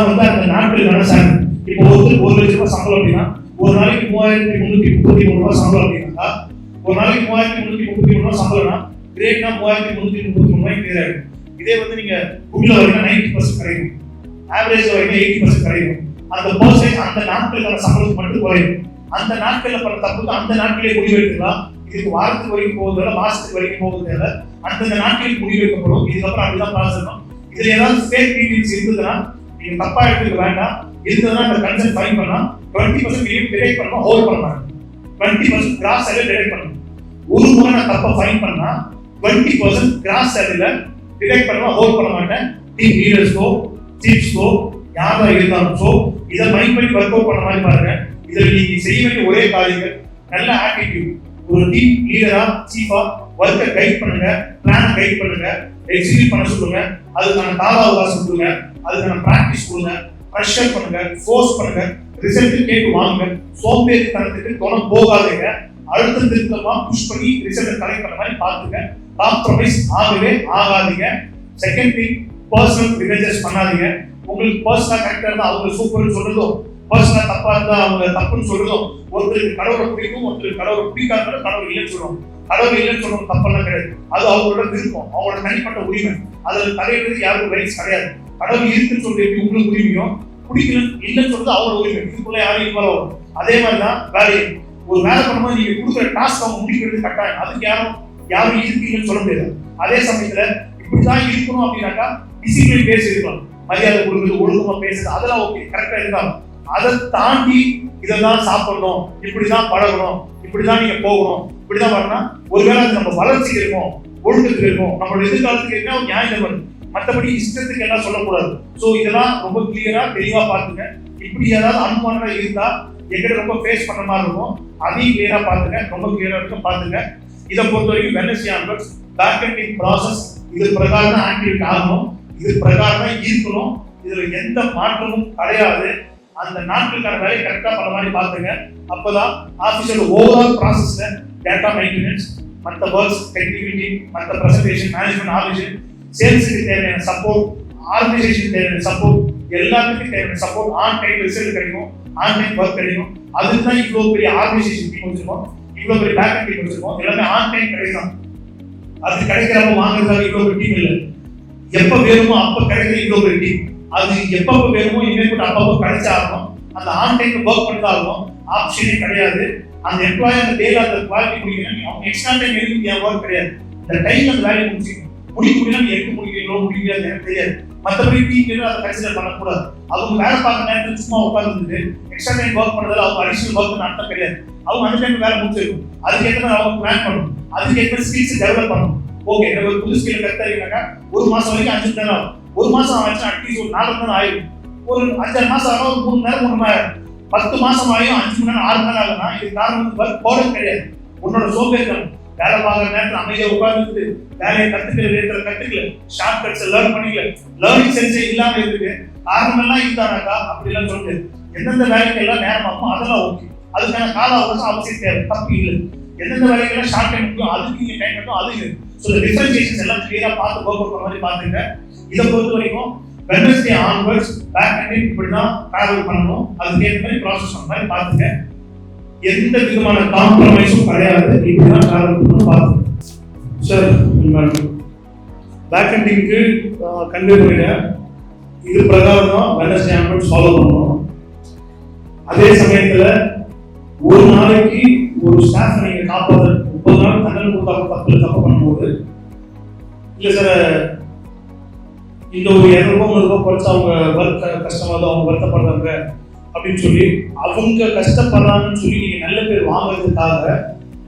S1: வந்து அந்த நாட்களுக்கான சேலரி. இப்போ ஒருத்தருக்கு 1 லட்சம் ரூபாய் சம்பளம் அப்படின்னா ஒரு நாளைக்கு 3333 ரூபாய் சம்பளம் அப்படின்னா ஒரு நாளைக்கு 3333 ரூபாய் சம்பளம்னா கிரேட்னா 3333 ரூபாய் கிளியர் ஆகும். இதே வந்து நீங்க குட்ல வரைக்கும் 90% கிடைக்கும். ஆவரேஜ் வரைக்கும் 80% கிடைக்கும். அந்த பர்சன்டேஜ் அந்த நாட்களுக்கான சம்பளத்துக்கு மட்டும் குறையும். அந்த நாட்கள்ல பண்ண தப்புக்கு அந்த நாட்களே முடிவெடுக்கலாம். இதுக்கு வாரத்துக்கு வரைக்கும் போகுது, மாசத்துக்கு வரைக்கும் போகுது, அந்தந்த நாட்களுக்கு முடிவெடுக்கப்படும். இதுக்கப்புறம் அப்படிதான் ப்ராசஸ். இதுல ஏதாவது ஃபேக் டீடைல்ஸ் இருந்ததுன்னா நீங்க தப்பா எடுத்துக்க வேண்டாம். இருந்ததுன்னா அந்த கன்சென்ட் ஃபைன் பண்ணா 20% டிடெக்ட் பண்ணணும், ஹோல்ட் பண்ண மாட்டேன். 20% கிராஸ் சேலரி டிடெக்ட் பண்ணணும். ஒரு முறை நான் தப்பா ஃபைன் பண்ணா 20% கிராஸ் சேலரியில டிடெக்ட் பண்ணணும், ஹோல்ட் பண்ண மாட்டேன். டீம் லீடர்ஸ்க்கோ சீஃப்ஸ்க்கோ யாரா இருந்தாலும் ஸோ இதை மைண்ட் பண்ணி ஒர்க் அவுட் பண்ண மாதிரி பாருங்க. இதில் நீங்க செய்ய வேண்டிய ஒரே காரியங்கள் நல்ல ஆட்டிடியூட். ஒரு டீம் லீடரா சீஃபா ஒர்க்கை கைட் பண்ணுங்க, பிளானை கைட் பண்ணுங்க, எக்ஸிக்யூட் பண்ண சொல்லுங்க, அதுக்கான கால அவகாசம் கொடுங்க, அதுக்கான பிராக்டிஸ் கொடுங்க, ப்ரெஷர் பண்ணுங்க, ஃபோர்ஸ் பண்ணுங்க, ரிசல்ட் கேட்டு வாங்க. சோம்பேறித்தனத்துக்கு தொணம் போகாதீங்க. அழுத்தம் திருத்தமா புஷ் பண்ணி ரிசல்ட் கலெக்ட் பண்ண மாதிரி பார்த்துங்க. காம்ப்ரமைஸ் ஆகவே ஆகாதீங்க. செகண்ட் திங், பர்சனல் ரிவெஞ்சஸ் பண்ணாதீங்க. உங்களுக்கு பர்சனலா கரெக்டா இருந்தா அவங்க சூப்பர்னு சொல்றதும், பர்சனலா தப்பா இருந்தா அவங்க தப்புன்னு சொல்றதும், ஒருத்தருக்கு கடவுளை பிடிக்கும், ஒருத்தருக்கு கடவுளை பிடிக்காத கடவுள் இல்லைன்னு சொல்லுவாங்க. கடவுள் இல்லைன்னு சொல்றது தப்பெல்லாம் கிடையாது. அது அவங்களோட விருப்பம், அவங்களோட தனிப்பட்ட உரிமை. அதுல தலையிடுறது யாருக்கும் ரைட்ஸ் கிடையாது. கடவுள் இருக்குன்னு சொல்றது எப்படி உங்களுக்கு உரிமையும், பிடிக்கல இல்லைன்னு சொல்றது அவங்களோட உரிமை. இதுக்குள்ள யாரும் இன்வால்வ் ஆகும். அதே மாதிரிதான் வேலையை ஒரு வேலை பண்ணும்போது நீங்க கொடுக்குற டாஸ்க் அவங்க முடிக்கிறது கட்டாயம். அதுக்கு யாரும் இருக்கீங்கன்னு சொல்ல முடியாது. அதே சமயத்துல இப்படிதான் இருக்கணும் அப்படின்னாக்கா டிசிப்ளின் பேசி இருக்கலாம், மரியாதை கொடுக்குறது, ஒழுக்கமா பேசுறது, அதெல்லாம் ஓகே கரெக்டா இருந்தாலும் அதை தாண்டி இதெல்லாம் சாப்பிடணும், இப்படிதான் பழகணும், இப்படிதான் நீங்க போகணும், இப்படிதான் வரணும். ஒருவேளை அது நம்ம வளர்ச்சிக்கு இருக்கும், ஒழுக்கத்துக்கு இருக்கும், நம்மளோட எதிர்காலத்துக்கு இருக்கா நியாயம் வரும். மற்றபடி இஷ்டத்துக்கு எல்லாம் சொல்லக்கூடாது. ஸோ இதெல்லாம் ரொம்ப கிளியரா தெளிவா பார்த்துங்க. இப்படி ஏதாவது அனுமானமா இருந்தா எங்கிட்ட ரொம்ப ஃபேஸ் பண்ண மாதிரி இருக்கும், அதையும் கிளியரா பார்த்துங்க. ரொம்ப கிளியரா இருக்கும் பார்த்துங்க. இதை பொறுத்த வரைக்கும் Wednesday onwards back ending process இது பிரகாரம் தான் ஆக்டிவேட் ஆகணும், இது பிரகாரம் தான் இருக்கணும். இதுல எந்த மாற்றமும் கிடையாது. அந்த நாட்களுக்கான வேலையை கரெக்டாக பண்ண மாதிரி பார்த்துங்க. அப்போதான் ஆஃபீஸோட ஓவரால் ப்ராசஸ்ல டேட்டா மெயின்டெனன்ஸ், மற்ற ஒர்க்ஸ், டெக்னிவிட்டி, மற்ற ப்ரெசன்டேஷன், மேனேஜ்மெண்ட் ஆஃபீஸர், சேல்ஸுக்கு தேவையான சப்போர்ட், ஆர்கனைசேஷனுக்கு தேவையான சப்போர்ட், எல்லாத்துக்கும் தேவையான சப்போர்ட், ஆன் டைம் ரிசல்ட் கிடைக்கும், ஆன் டைம் ஒர்க் கிடைக்கும். அதுக்கு தான் இவ்வளோ பெரிய ஆர்கனைசேஷன் டீம் வச்சிருக்கோம், இவ்வளோ பெரிய பேக்கப் டீம் வச்சிருக்கோம். எல்லாமே ஆன் டைம் கிடைக்கும். அது கிடைக்கிறப்ப வாங்குறதுக்காக இவ்வளோ பெரிய டீம் இல்லை. எப்போ வேணுமோ அப்போ கிடைக்கிற இவ்வளோ பெரிய டீம். அது எப்பப்போ வேணுமோ இனிமேல் அப்பப்போ கிடைச்சாகணும். அந்த ஆன் டைம்ல ஒர்க் பண்ணிட்டாலும் ஆப்ஷனே கிடையாது. அந்த எம்ப்ளாயி அந்த டேல அந்த குவாலிட்டி முடிக்கணும். அவங்க எக்ஸ்ட்ரா டைம் எதுவும் என் ஒர்க் கிடையாது. இந்த டைம் அந்த வேலையை முடிச்சுக்கணும். முடிக்கணும்னா நீ எட்டு முடிக்கிறீங்களோ முடிக்கிறது எனக்கு தெரியாது. மற்றபடி டீம் அதை கன்சிடர் பண்ணக்கூடாது. அவங்க வேலை பார்க்க நேரத்தில் சும்மா உட்காந்துட்டு எக்ஸ்ட்ரா டைம் ஒர்க் பண்ணதால அவங்க அடிஷனல் ஒர்க் பண்ண அர்த்தம் கிடையாது. அவங்க அந்த டைம் வேலை முடிச்சிருக்கும். அதுக்கேற்ற மாதிரி அவங்க பிளான் பண்ணணும், அதுக்கேற்ற ஸ்கில்ஸ் டெவலப் பண்ணணும். ஓகே, ஒரு புது ஸ்கில் கற்றுக்கிட்டாங்க, ஒரு மாசம் வரைக்கும் 5 மணி நேரம் ஆகும். ஒரு மாசம் ஆச்சு அட்லீஸ்ட் ஒரு 4 மணி நேரம் ஆயிடும். ஒரு 5-6 மாசம் ஆகும், ஒரு 3 மணி நேரம் 3 மணி நேரம். 10 மாசம் ஆகும் 5 மணி நேரம் 6 மணி நேரம் ஆகுதுன்னா இது காரணம் ஒர்க் போர்டர் கிடையாது. உன்னோட சோம்பேறித்தனம். வேலை பார்க்குற நேரத்தில் அமைதியாக உட்கார்ந்துட்டு வேலையை கத்துக்கல, ஷார்ட் கட்ஸ் லேர்ன் பண்ணிக்கல, லேர்னிங் சென்ஸே இல்லாம இருக்கு. காரணமெல்லாம் இருந்தானாக்கா அப்படிலாம் சொல்லிட்டு எந்தெந்த வேலைக்கெல்லாம் நேரம் ஆகும் அதெல்லாம் ஓகே, அதுக்கான கால அவகாசம் அவசியம் தேவை, தப்பு இல்லை. எந்தெந்த வேலைக்கெல்லாம் ஷார்ட் டைம் இருக்கும் அதுக்கு நீங்க டைம் மட்டும் அது இருக்கு. ஸோ டிஃபரன்சியேஷன்ஸ் எல்லாம் கிளியரா பார்த்து ஒர்க் பண்ணுற மாதிரி பார்த்துங்க. இதை பொறுத்த வரைக்கும் வெட்னஸ்டே ஆன்வர்ட்ஸ் பேக் எண்டிங் இப்படிதான் டிராவல் பண்ணணும், அதுக்கு ஏற்ற மாதிரி ப்ராசஸ் பண்ண மாதிரி பார்த்துங்க. எந்த விதமான காம்ப்ரமைஸும் கிடையாது, இப்படிதான் டிராவல் பண்ணணும் பார்த்துங்க. சார் பேக் எண்டிங்க்கு கன்வே பண்ணிங்க. இது பிரகாரம் தான் வெட்னஸ்டே ஆன்வர்ட்ஸ் ஃபாலோ பண்ணணும். அதே சமயத்துல ஒரு நாளைக்கு ஒரு ஸ்டாஃப் நீங்க காப்பாற்ற 30 நாள் தண்டனை கொடுத்தாங்க 10 தப்பு பண்ணும்போது இல்லை சார் இந்த ஒரு 200 ரூபாய் குறைச்சு அவங்க ஒர்க் கஷ்டமாக அவங்க வருத்தப்படுறாங்க அப்படின்னு சொல்லி அவங்க கஷ்டப்படுறாங்கன்னு சொல்லி நீங்க நல்ல பேர் வாங்குறதுக்காக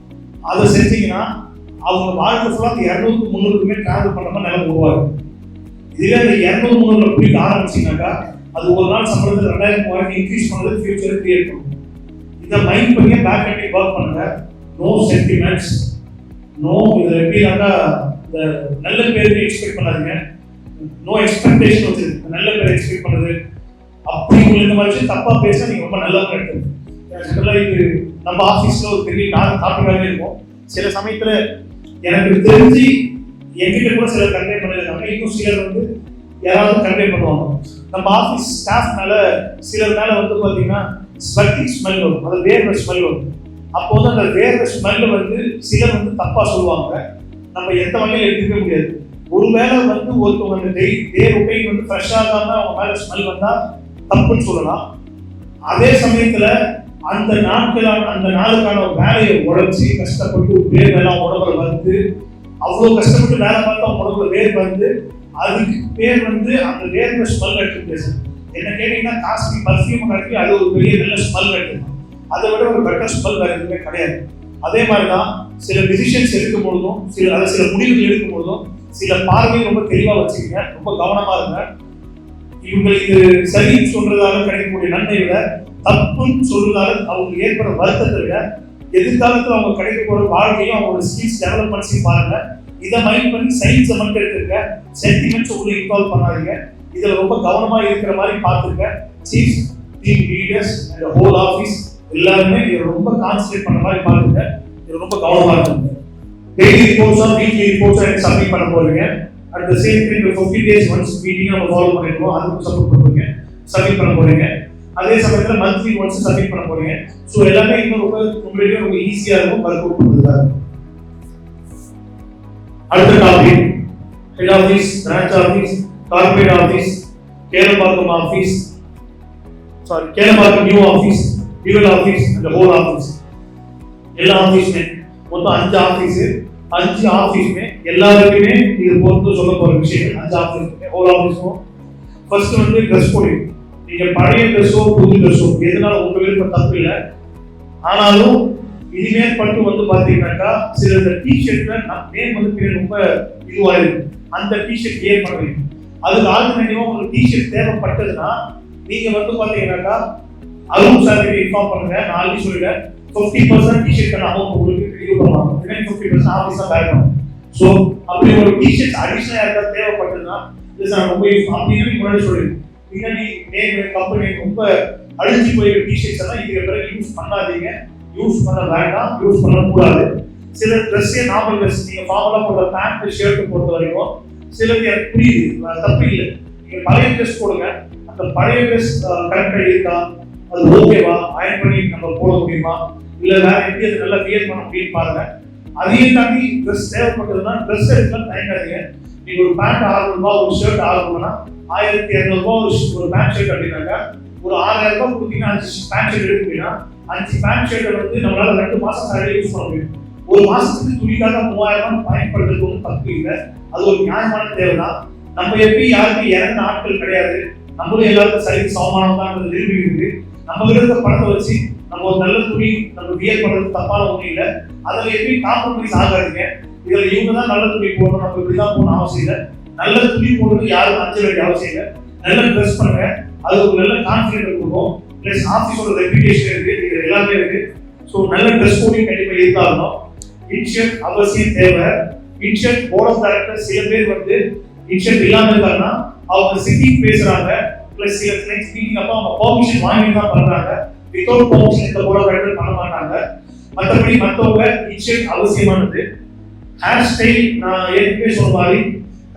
S1: அதை செஞ்சீங்கன்னா அவங்க வாழ்க்கை ஃபுல்லாக 200-300 டிராவல் பண்ண மாதிரி நிலம் உருவாகும். இதுவே அந்த 200-300 போயிட்டு ஆரம்பிச்சிங்கனாக்கா அது ஒரு நாள் சம்பளத்தில் 2000-3000 இன்க்ரீஸ் பண்ணது ஃபியூச்சர் கிரியேட் பண்ணும். இதை மைண்ட் பண்ணி பேக் எண்டிங் ஒர்க் பண்ணுங்க. நோ சென்டிமெண்ட்ஸ், நோ இதில் எப்படின்னாக்கா இந்த நல்ல பேருக்கு எக்ஸ்பெக்ட் பண்ணாதீங்க. நோ எக்ஸ்பெக்டேஷன் வச்சிருக்கு. நல்ல பேர் எக்ஸ்பெக்ட் பண்ணுறது அப்படி உங்களுக்கு இந்த மாதிரி தப்பாக பேச நீங்கள் ரொம்ப நல்லவங்க எடுத்துங்க. ஜென்ரலாக இது நம்ம ஆஃபீஸில் ஒரு பெரிய டாப்பிக்காகவே இருக்கும். சில சமயத்தில் எனக்கு தெரிஞ்சு என்கிட்ட கூட சிலர் கன்வே பண்ணிருக்காங்க, இன்னும் சிலர் வந்து யாராவது கன்வே பண்ணுவாங்க. நம்ம ஆஃபீஸ் ஸ்டாஃப் மேல சிலர் மேல வந்து பார்த்தீங்கன்னா ஸ்வெட்டிங் ஸ்மெல் வரும், அது வேர்வை ஸ்மெல் வரும். அப்போ வந்து அந்த வேர்வை ஸ்மெல் வந்து சிலர் வந்து தப்பா சொல்லுவாங்க. நம்ம எந்த வகையும் எடுத்துக்க முடியாது. ஒருவேளை வந்து ஒருத்தவங்க வந்து டே ரொட்டீன் வந்து ஃப்ரெஷ்ஷாக தான் அவங்க மேல ஸ்மெல் வந்தா தப்புன்னு சொல்லலாம். அதே சமயத்துல அந்த நாளுக்கான வேலையை உழைச்சி கஷ்டப்பட்டு வேர்வெல்லாம் உடம்புல வந்து அவ்வளோ கஷ்டப்பட்டு வேலை பார்த்தா உடம்புல வேர் வந்து அதுக்கு பேர் வந்து அந்த வேர்வை ஸ்மெல் எடுத்து என்ன கேட்டீங்கன்னா காஸ்ட்லி பர்ஃபியூம் கிடைக்கும், அது ஒரு பெரிய நல்ல ஸ்மெல் எடுத்துக்கலாம். அதை விட ஒரு பெட்டர் ஸ்மெல் வேற எதுவுமே கிடையாது. அதே மாதிரி தான் சில டிசிஷன்ஸ் எடுக்கும் பொழுதும் சில முடிவுகள் எடுக்கும் பொழுதும் சில பார்வையை ரொம்ப தெளிவாக வச்சுக்கங்க, ரொம்ப கவனமா இருங்க. இவங்களுக்கு சரின்னு சொல்றதால கிடைக்கக்கூடிய நன்மை விட தப்புன்னு சொல்றதால அவங்களுக்கு ஏற்படுற வருத்தத்தை விட எதிர்காலத்தில் அவங்க கிடைக்க போற வாழ்க்கையும் அவங்களோட ஸ்கில்ஸ் டெவலப்மெண்ட்ஸையும் பாருங்க. இதை மைண்ட் பண்ணி சயின்ஸை மட்டும் எடுத்துருங்க, சென்டிமெண்ட்ஸ் உள்ள இன்வால்வ் பண்ணாதீங்க. இதில் ரொம்ப கவனமா இருக்கிற மாதிரி பார்த்துருங்க. Chief team leaders and whole office எல்லாருமே இதை ரொம்ப கான்சன்ட்ரேட் பண்ண மாதிரி பார்த்துங்க. இது ரொம்ப கவனமா இருக்குங்க. டெய்லி ரிப்போர்ட்ஸா வீக்லி ரிப்போர்ட்ஸா எனக்கு சப்மிட் பண்ண போறீங்க. At the same time 50 days once meeting நம்ம ஃபாலோ பண்ணிடுவோம், அதுக்கு சப்போர்ட் பண்ணுவீங்க, சப்மிட் பண்ண போறீங்க. அதே சமயத்தில் மந்த்லி ஒன்ஸ் சப்மிட் பண்ண போறீங்க. ஸோ எல்லாமே இன்னும் ரொம்ப ஈஸியா இருக்கும் ஒர்க் அவுட் பண்ணுறதுக்காக. அடுத்த topic head office, branch office, corporate office, Kelambakkam office, Kelambakkam new office, dual office and whole office. எல்லா ஆஃபீஸுமே மொத்தம் 5 ஆஃபீஸ். 5 ஆஃபீஸுமே எல்லாருக்குமே இது பொறுத்து சொல்ல போற விஷயங்கள் 5 ஆஃபீஸுமே ஹோல் ஆஃபீஸும். ஃபர்ஸ்ட் வந்து ட்ரெஸ் கோடு. நீங்க பழைய ட்ரெஸ்ஸோ புது ட்ரெஸ்ஸோ எதனால உங்க விருப்பம் தப்பு இல்லை. ஆனாலும் இனிமேல் பட்டு வந்து பாத்தீங்கன்னாக்கா சில டிஷர்ட்ல நேம் வந்து பேர் ரொம்ப இதுவாயிருக்கு. அந்த டிஷர்ட் கிளியர் பண்ணுவீங்க. அதுக்கு ஆல்டர்னேட்டிவா உங்களுக்கு டிஷர்ட் தேவைப்பட்டதுன்னா நீங்க வந்து பாத்தீங்கன்னாக்கா அருண் சார் இன்ஃபார்ம் பண்ணுங்க. நான் ஆல்ரெடி சொல்லிட்டேன் 50% டிஷர்ட் அமௌண்ட் உங்களுக்கு இது பண்ணுவாங்க. 50% 70% ஆஃபீஸ் தான் பேக் ஆகும். ஸோ அப்படி ஒரு டிஷர்ட்ஸ் அடிஷனலாக யாருக்காவது தேவைப்பட்டதுன்னா இது நான் ரொம்ப அப்படின்னு முன்னாடி சொல்லிடுறேன். பின்னாடி நேம் கம்பெனி ரொம்ப அழிஞ்சு போயிருக்க டிஷர்ட்ஸ் எல்லாம் இதுக்கு பிறகு யூஸ் பண்ணாதீங்க, யூஸ் பண்ண வேண்டாம், யூஸ் பண்ணக்கூடாது. சில ட்ரெஸ்ஸே நார்மல் ட்ரெஸ் நீங்கள் ஃபார்மலாக போடுற பேண்ட் ஷர்ட் பொறுத்த வரைக்கும் சிலருக்கு எனக்கு புரியுது, தப்பு இல்லை. நீங்கள் பழைய ட்ரெஸ் போடுங்க, அந்த பழைய ட்ரெஸ் கரெக்டாக இருக்கா, அது ஓகேவா, அயன் பண்ணி நம்ம போட முடியுமா, இல்லை வேற எப்படி அது நல்லா வியர் பண்ண முடியும் பாருங்க. அதையும் தாண்டி ட்ரெஸ் தேவைப்பட்டதுன்னா ட்ரெஸ் எடுக்கலாம் தயங்காதீங்க. நீங்க ஒரு பேண்ட் 600 ரூபாய், ஒரு ஷர்ட் 600 ரூபாய்னா 1200 ரூபாய் ஒரு பேண்ட் ஷர்ட் அப்படின்னாக்கா ஒரு 6000 ரூபாய் கொடுத்தீங்கன்னா 5 பேண்ட் ஷர்ட் எடுப்பீங்கன்னா 5 பேண்ட் ஷர்ட்டை வந்து நம்மளால 2 மாசம் சாலரி யூஸ் பண்ண முடியும். ஒரு மாசத்துக்கு துணிக்காக 3000 ரூபாய் பயன்படுத்துறது ஒன்றும் தப்பு இல்லை, அது ஒரு நியாயமான தேவை தான். நம்ம எப்படி யாருக்கும் இறந்த ஆட்கள் கிடையாது, நம்மளும் எல்லாருக்கும் சரி சமமானம் தான் விரும்பி இருக்கு. நம்ம இருக்கிற பணத்தை வச்சு நம்ம ஒரு நல்ல துணி நம்ம வியர் பண்றது தப்பான ஒன்றும் இல்லை. அதில் எப்படி காம்ப்ரமைஸ் ஆகாதீங்க. இதில் இவங்க தான் நல்ல துணி போடணும், நம்ம இப்படிதான் போகணும் அவசியம் இல்லை. நல்ல துணி போடுறது யாரும் அஞ்ச வேண்டிய அவசியம் இல்லை. நல்ல ட்ரெஸ் பண்ணுங்க, அது ஒரு நல்ல கான்ஃபிடென்ட் கொடுக்கும். பிளஸ் ஆஃபீஸோட ரெப்யூட்டேஷன் இருக்கு, இது எல்லாமே இருக்கு. ஸோ நல்ல ட்ரெஸ் கோடிங் கண்டிப்பாக இருந்தாலும் இன்ஷர்ட் அவசியம் தேவை. இன்ஷர்ட் போர்ட் ஆஃப் டைரக்டர் சில பேர் வந்து இன்ஷர்ட் இல்லாமல் இருக்காங்கன்னா அவங்க சிட்டிங் பேசுறாங்க. பிளஸ் சில நெக்ஸ்ட் மீட்டிங் அப்போ அவங்க பர்மிஷன் வாங்கி தான் பண்றாங்க. வித்தவுட் பர்மிஷன் இந்த போர்ட் ஆஃப் டைரக்டர் பண்ண மாட்டாங்க. மற்றபடி மற்றவங்க இன்ஷர்ட் அவசியமானது. ஹேர் ஸ்டைல் நான் ஏற்கனவே சொன்ன மாதிரி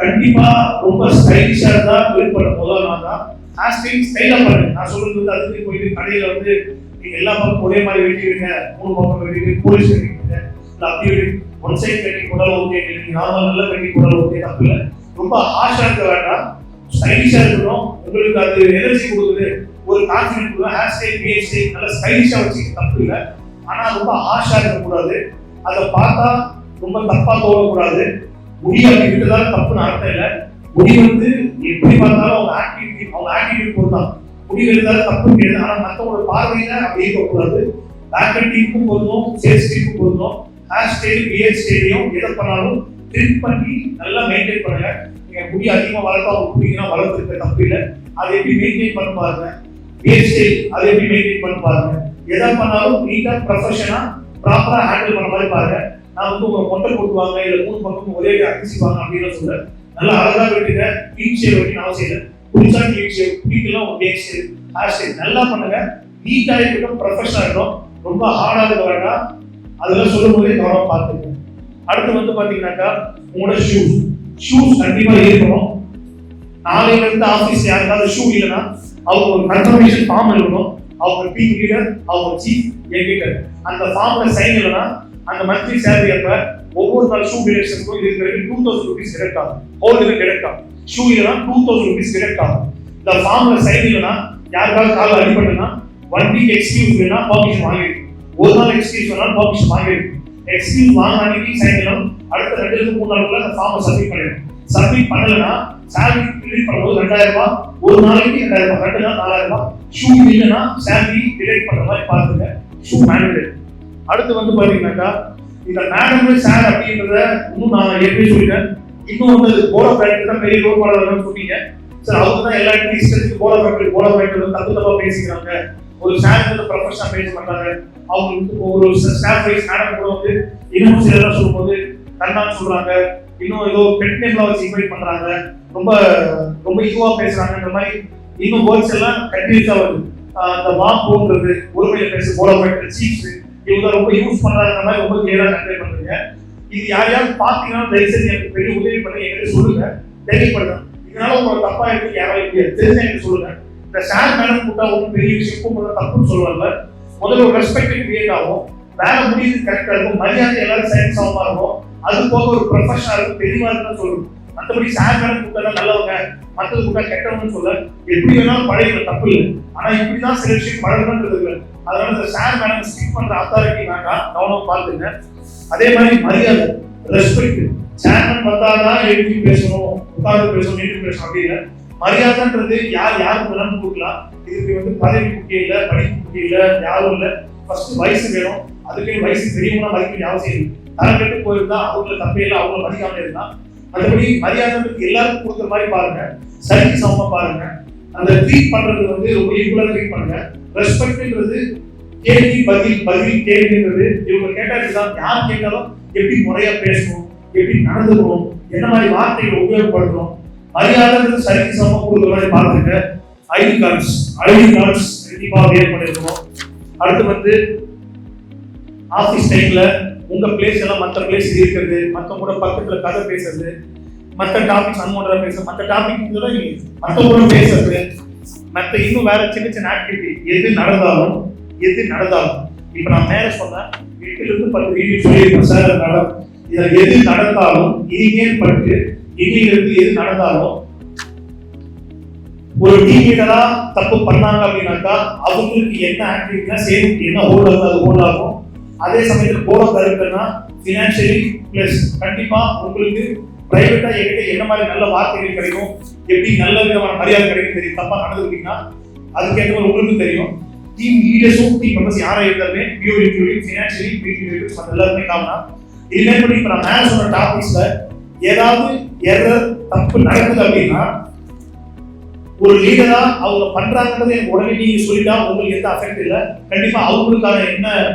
S1: கண்டிப்பா ரொம்ப ஸ்டைலிஷா இருந்தா விருப்பப்பட முதல் நான் தான் ஹேர் ஸ்டைல் ஸ்டைலா பண்ணுங்க. நான் சொல்றது வந்து அதுக்கு போயிட்டு கடையில வந்து நீங்க எல்லா பக்கம் ஒரே மாதிரி வெட்டிடுங்க, 3 பக்கம் வெட்டிட்டு போலீஸ் வெட்டிடுங்க, இல்லை அப்படி ஒன் சைட் வெட்டி போடாலும் ஓகே, நீங்க நார்மல் நல்லா வெட்டி போடாலும் ஓகே, தப்பு இல்லை. ரொம்ப ஹார்ஷா இருக்க வேண்டாம், ஸ்டைலிஷா இருக்கணும். உங்களுக்கு அது எனர்ஜி கொடுக்குது, ஒரு கான்ஃபிடென்ட் கொடுக்கும். ஹேர் ஸ்டைல் பிஹேவ் ஸ்டைல் நல்லா ஸ்டைலிஷா வச்சுக்க தப்பு இல்லை, ஆனா ரொம்ப ஹார்ஷா இருக்கக்கூடாது. அதை பார்த்தா ரொம்ப தப்பா தோணக்கூடாது. முடி அப்படி விட்டதால தப்புன்னு அர்த்தம் இல்லை. முடி வந்து எப்படி பார்த்தாலும் அவங்க ஆக்டிவிட்டி பொறுத்தான் முடி விழுந்தாலும் தப்பு கிடையாது. ஆனா மற்றவங்களோட பார்வையில அப்படி இருக்கக்கூடாது. பேக்கெட் டீமுக்கும் பொருந்தும், சேல்ஸ் டீமுக்கும் பொருந்தும். ஹேர் ஸ்டைல் பிஹேவ் ஸ்டைலையும் எதை பண்ணாலும் ட்ரிம் பண்ணி நல்லா மெயின்டைன் பண்ணுங்க. நீங்க முடி அதிகமாக வளர்த்தா அவங்க பிடிக்கலாம், வளர்த்துருக்க தப்பு இல்லை. அதை எப்படி மெயின்டைன் பண்ண பாருங்க. பிஹேவ் ஸ்டைல் அதை எப்படி மெயின்டைன் பண்ண பாருங்க. எதை பண்ணாலும் நீட்டா ப்ரொஃபஷனா ப்ராப்பரா ஹேண்டில் பண்ண மாதிரி பாருங்க. நான் வந்து உங்க மொட்டை போட்டுவாங்க இல்லை 3 பக்கம் ஒரே அடிச்சுவாங்க அப்படின்னு சொல்ல நல்லா அழகா வெட்டுங்க. கிளீன் ஷேவ் வெட்டின அவசியம் இல்லை. புதுசா கிளீன் ஷேவ் பிடிக்கலாம், உங்க ஹேர் ஸ்டைல் நல்லா பண்ணுங்க. நீட்டா இருக்கட்டும், ப்ரொஃபஷனலா இருக்கட்டும், ரொம்ப ஹார்டா இருக்க வேண்டாம். அதெல்லாம் சொல்லும் போதே கவனம் பார்த்துங்க. அடுத்து வந்து பாத்தீங்கன்னாக்கா உங்களோட ஷூஸ் கண்டிப்பா இருக்கணும். நாளையில இருந்து ஆபீஸ் யாருக்காவது ஷூ இல்லைன்னா அவங்க ஒரு கன்ஃபர்மேஷன் ஃபார்ம் எழுதணும். அவங்க டீம் லீடர், அவங்க சீஃப் எடிட்டர் அந்த ஃபார்ம்ல சைன் இல்லைன்னா அந்த மந்த்லி சேலரி அப்ப ஒவ்வொரு நாள் ஷூ டிரெக்ஷனுக்கும் இதுக்கு 2000 rupees டிரெக்ட் ஆகும். ஹோல்டுக்கு டிரெக்ட் ஆகும். ஷூ இல்லைன்னா 2000 rupees டிரெக்ட் ஆகும். இந்த ஃபார்ம்ல சைன் இல்லைன்னா யாருக்காவது கால அடிபட்டுனா 1 week எக்ஸ்கியூஸ் வேணா பர்மிஷன் வாங்கிடும். ஒரு நாள் எக்ஸ்கியூஸ் வேணா பர்மிஷன் வாங்கிடும். எக்ஸ்கியூஸ் வாங்க அன்னைக்கு சைன் இல்லைன்னா அடுத்த 2-3 நாளுக்குள்ள அந்த ஃபார்மை சப்மிட் பண்ணிடும். சப்மிட் பண்ணலன்னா சேலரி கிரெடிட் பண்ணும்போது 2000 ரூபாய், ஒரு நாளைக்கு 2000 ரூபாய், 2 நாள் 4000 ரூபாய். ஷூ இல்லைன்னா சேலரி டிரெக்ட் பண்ற மாதிரி பார்த்துங்க. Shoe mandatory. அடுத்து வந்து பாத்தீங்கன்னாக்கா இந்த மேடம் சார் அப்படின்றத இன்னும் நான் எப்படி சொல்லிட்டேன். இன்னும் வந்து போர்ட் ஆஃப் டைரக்டர் தான் பெரிய ரோல் மாடல் சொன்னீங்க சார். அவங்க தான் எல்லா டீச்சர்ஸ்க்கு போர்ட் ஆஃப் டைரக்டர் தப்பு பேசிக்கிறாங்க. ஒரு சார் வந்து ப்ரொஃபஷனலா பேச மாட்டாங்க. அவங்களுக்கு ஒரு ஸ்டாஃப் வைஸ் மேடம் கூட வந்து இன்னும் சிலர் சொல்லும்போது கண்ணான்னு சொல்றாங்க, இன்னும் ஏதோ பெட் நேம்லாம் வச்சு இன்வைட் பண்றாங்க, ரொம்ப ரொம்ப இதுவா பேசுறாங்கன்ற மாதிரி இன்னும் வேர்ட்ஸ் எல்லாம் கண்டினியூஸா வருது. அந்த வாக்குன்றது ஒருமையில பேச போர்ட் ஆஃப் டைரக்டர் சீஃப் இவங்க ரொம்ப யூஸ் பண்றாங்க மாதிரி ரொம்ப கிளியரா கன்வே பண்றீங்க. இது யாரையாவது பாத்தீங்கன்னா தயவுசெய்து எனக்கு பெரிய உதவி பண்ணி எங்களுக்கு சொல்லுங்க, தெரியப்படுங்க. இதனால உங்களுக்கு தப்பா இருக்கு யாராவது தெரிஞ்சா எனக்கு சொல்லுங்க. இந்த சார் மேடம் கூட்டா ஒன்றும் பெரிய விஷயம் கூட தப்புன்னு சொல்லுவாங்க. முதல்ல ஒரு ரெஸ்பெக்ட் கிரியேட் ஆகும், வேலை முடியுது கரெக்டா இருக்கும், மரியாதை எல்லாரும் சைன் சமமா இருக்கும். அது போக ஒரு ப்ரொஃபஷனா இருக்கும், தெளிவா இருக்குன்னு சொல்லணும். மற்றபடி சார் மேடம் கூட்டா நல்லவங்க, மற்றது கூட்டா கெட்டவங்கன்னு சொல்ல எப்படி வேணாலும் பழகிற தப்பு இல்லை. ஆனா இப்படிதான் சில விஷயம் பழகணுன்றது இல்லை. அதனால இந்த சார் மேடம் ஸ்பீக் பண்ற அத்தாரிட்டி வேண்டாம், கவனம் பார்த்துங்க. அதே மாதிரி மரியாதை, ரெஸ்பெக்ட். சேர்மன் வந்தாதான் எழுதி பேசணும், உட்கார்ந்து பேசணும், நின்று பேசணும் அப்படி இல்லை. மரியாதைன்றது யாருக்கு வேணாலும் கொடுக்கலாம். இதுக்கு வந்து பதவி முக்கியம் இல்லை, படிப்பு முக்கியம் இல்லை, யாரும் இல்லை. ஃபர்ஸ்ட் வயசு வேணும். அதுக்கு வயசு பெரியவங்கன்னா மதிக்க அவசியம் இல்லை. தரம் கெட்டு போயிருந்தா அவங்கள தப்பையில அவங்கள மதிக்காம இருந்தா மற்றபடி மரியாதை எல்லாருக்கும் கொடுக்குற மாதிரி பாருங்க, சரிக்கு சமமா பாருங்க. அந்த ட்ரீட் பண்றது வந்து ரொம்ப ஈக்குவலா ட்ரீட் பண்ணுங்க. ரெஸ்பெக்ட்ன்றது கேள்வி பதில் கேள்வின்றது இவங்க கேட்டால் யார் கேட்டாலும் எப்படி முறையா பேசணும், எப்படி நடந்துக்கணும், என்ன மாதிரி வார்த்தைகளை உபயோகப்படுத்தணும், மரியாதை சரிக்கு சம கொடுக்குற மாதிரி பார்த்துங்க. ஐடி கார்ட்ஸ் கண்டிப்பா வேர் பண்ணிருக்கணும். அடுத்து வந்து ஆஃபீஸ் டைம்ல உங்க பிளேஸ் எல்லாம் மற்ற பிளேஸ் இருக்கிறது, மற்ற கூட பக்கத்துல கதை பேசுறது, மற்ற டாபிக்ஸ் அன்மோடரா பேசுறது, மற்ற டாபிக் மற்ற கூட பேசுறது, மற்ற இன்னும் வேற சின்ன சின்ன ஆக்டிவிட்டி எது நடந்தாலும் இப்ப நான் மேல சொன்னேன் 8 to 10 வீடியோ சொல்லியிருக்கேன் சார். இதுல எது நடந்தாலும் இனிமேல் பட்டு இன்னிலிருந்து எது நடந்தாலும் ஒரு டீம் லீடரா தப்பு பண்ணாங்க அப்படின்னாக்கா அவங்களுக்கு என்ன ஆக்டிவிட்டினா சேஃப்டி என்ன ஹோல்ட் ஆகும், அது ஹோல்ட் ஆகும். அதே சமயத்தில் போட இருக்குன்னா ஃபினான்ஷியலி பிளஸ் கண்டிப்பா உங்களுக்கு பிரைவேட்டா எங்கிட்ட என்ன மாதிரி நல்ல வார்த்தைகள் கிடைக்கும், எப்படி நல்ல விதமான மரியாதை கிடைக்கும் தெரியும். தப்பா நடந்துக்கிட்டீங்கன்னா அதுக்கேற்ற மாதிரி உங்களுக்கு தெரியும். டீம் லீடர்ஸும் டீம் மெம்பர்ஸ் யாரா இருந்தாலுமே பியூர் இன்க்ளூடிங் ஃபினான்ஷியலி பியூர் மற்ற எல்லாருமே காரணம். இதுமாதிரி பண்ணி இப்போ நான் மேலே சொன்ன டாபிக்ஸ்ல ஏதாவது எரர் தப்பு நடக்குது அப்படின்னா ஒரு லீடரா அவங்க பண்றாங்கன்றது எனக்கு உடனே நீங்க சொல்லிட்டா உங்களுக்கு எந்த அஃபெக்ட் இல்லை. கண்டிப்பா அவங்களுக்கான என்ன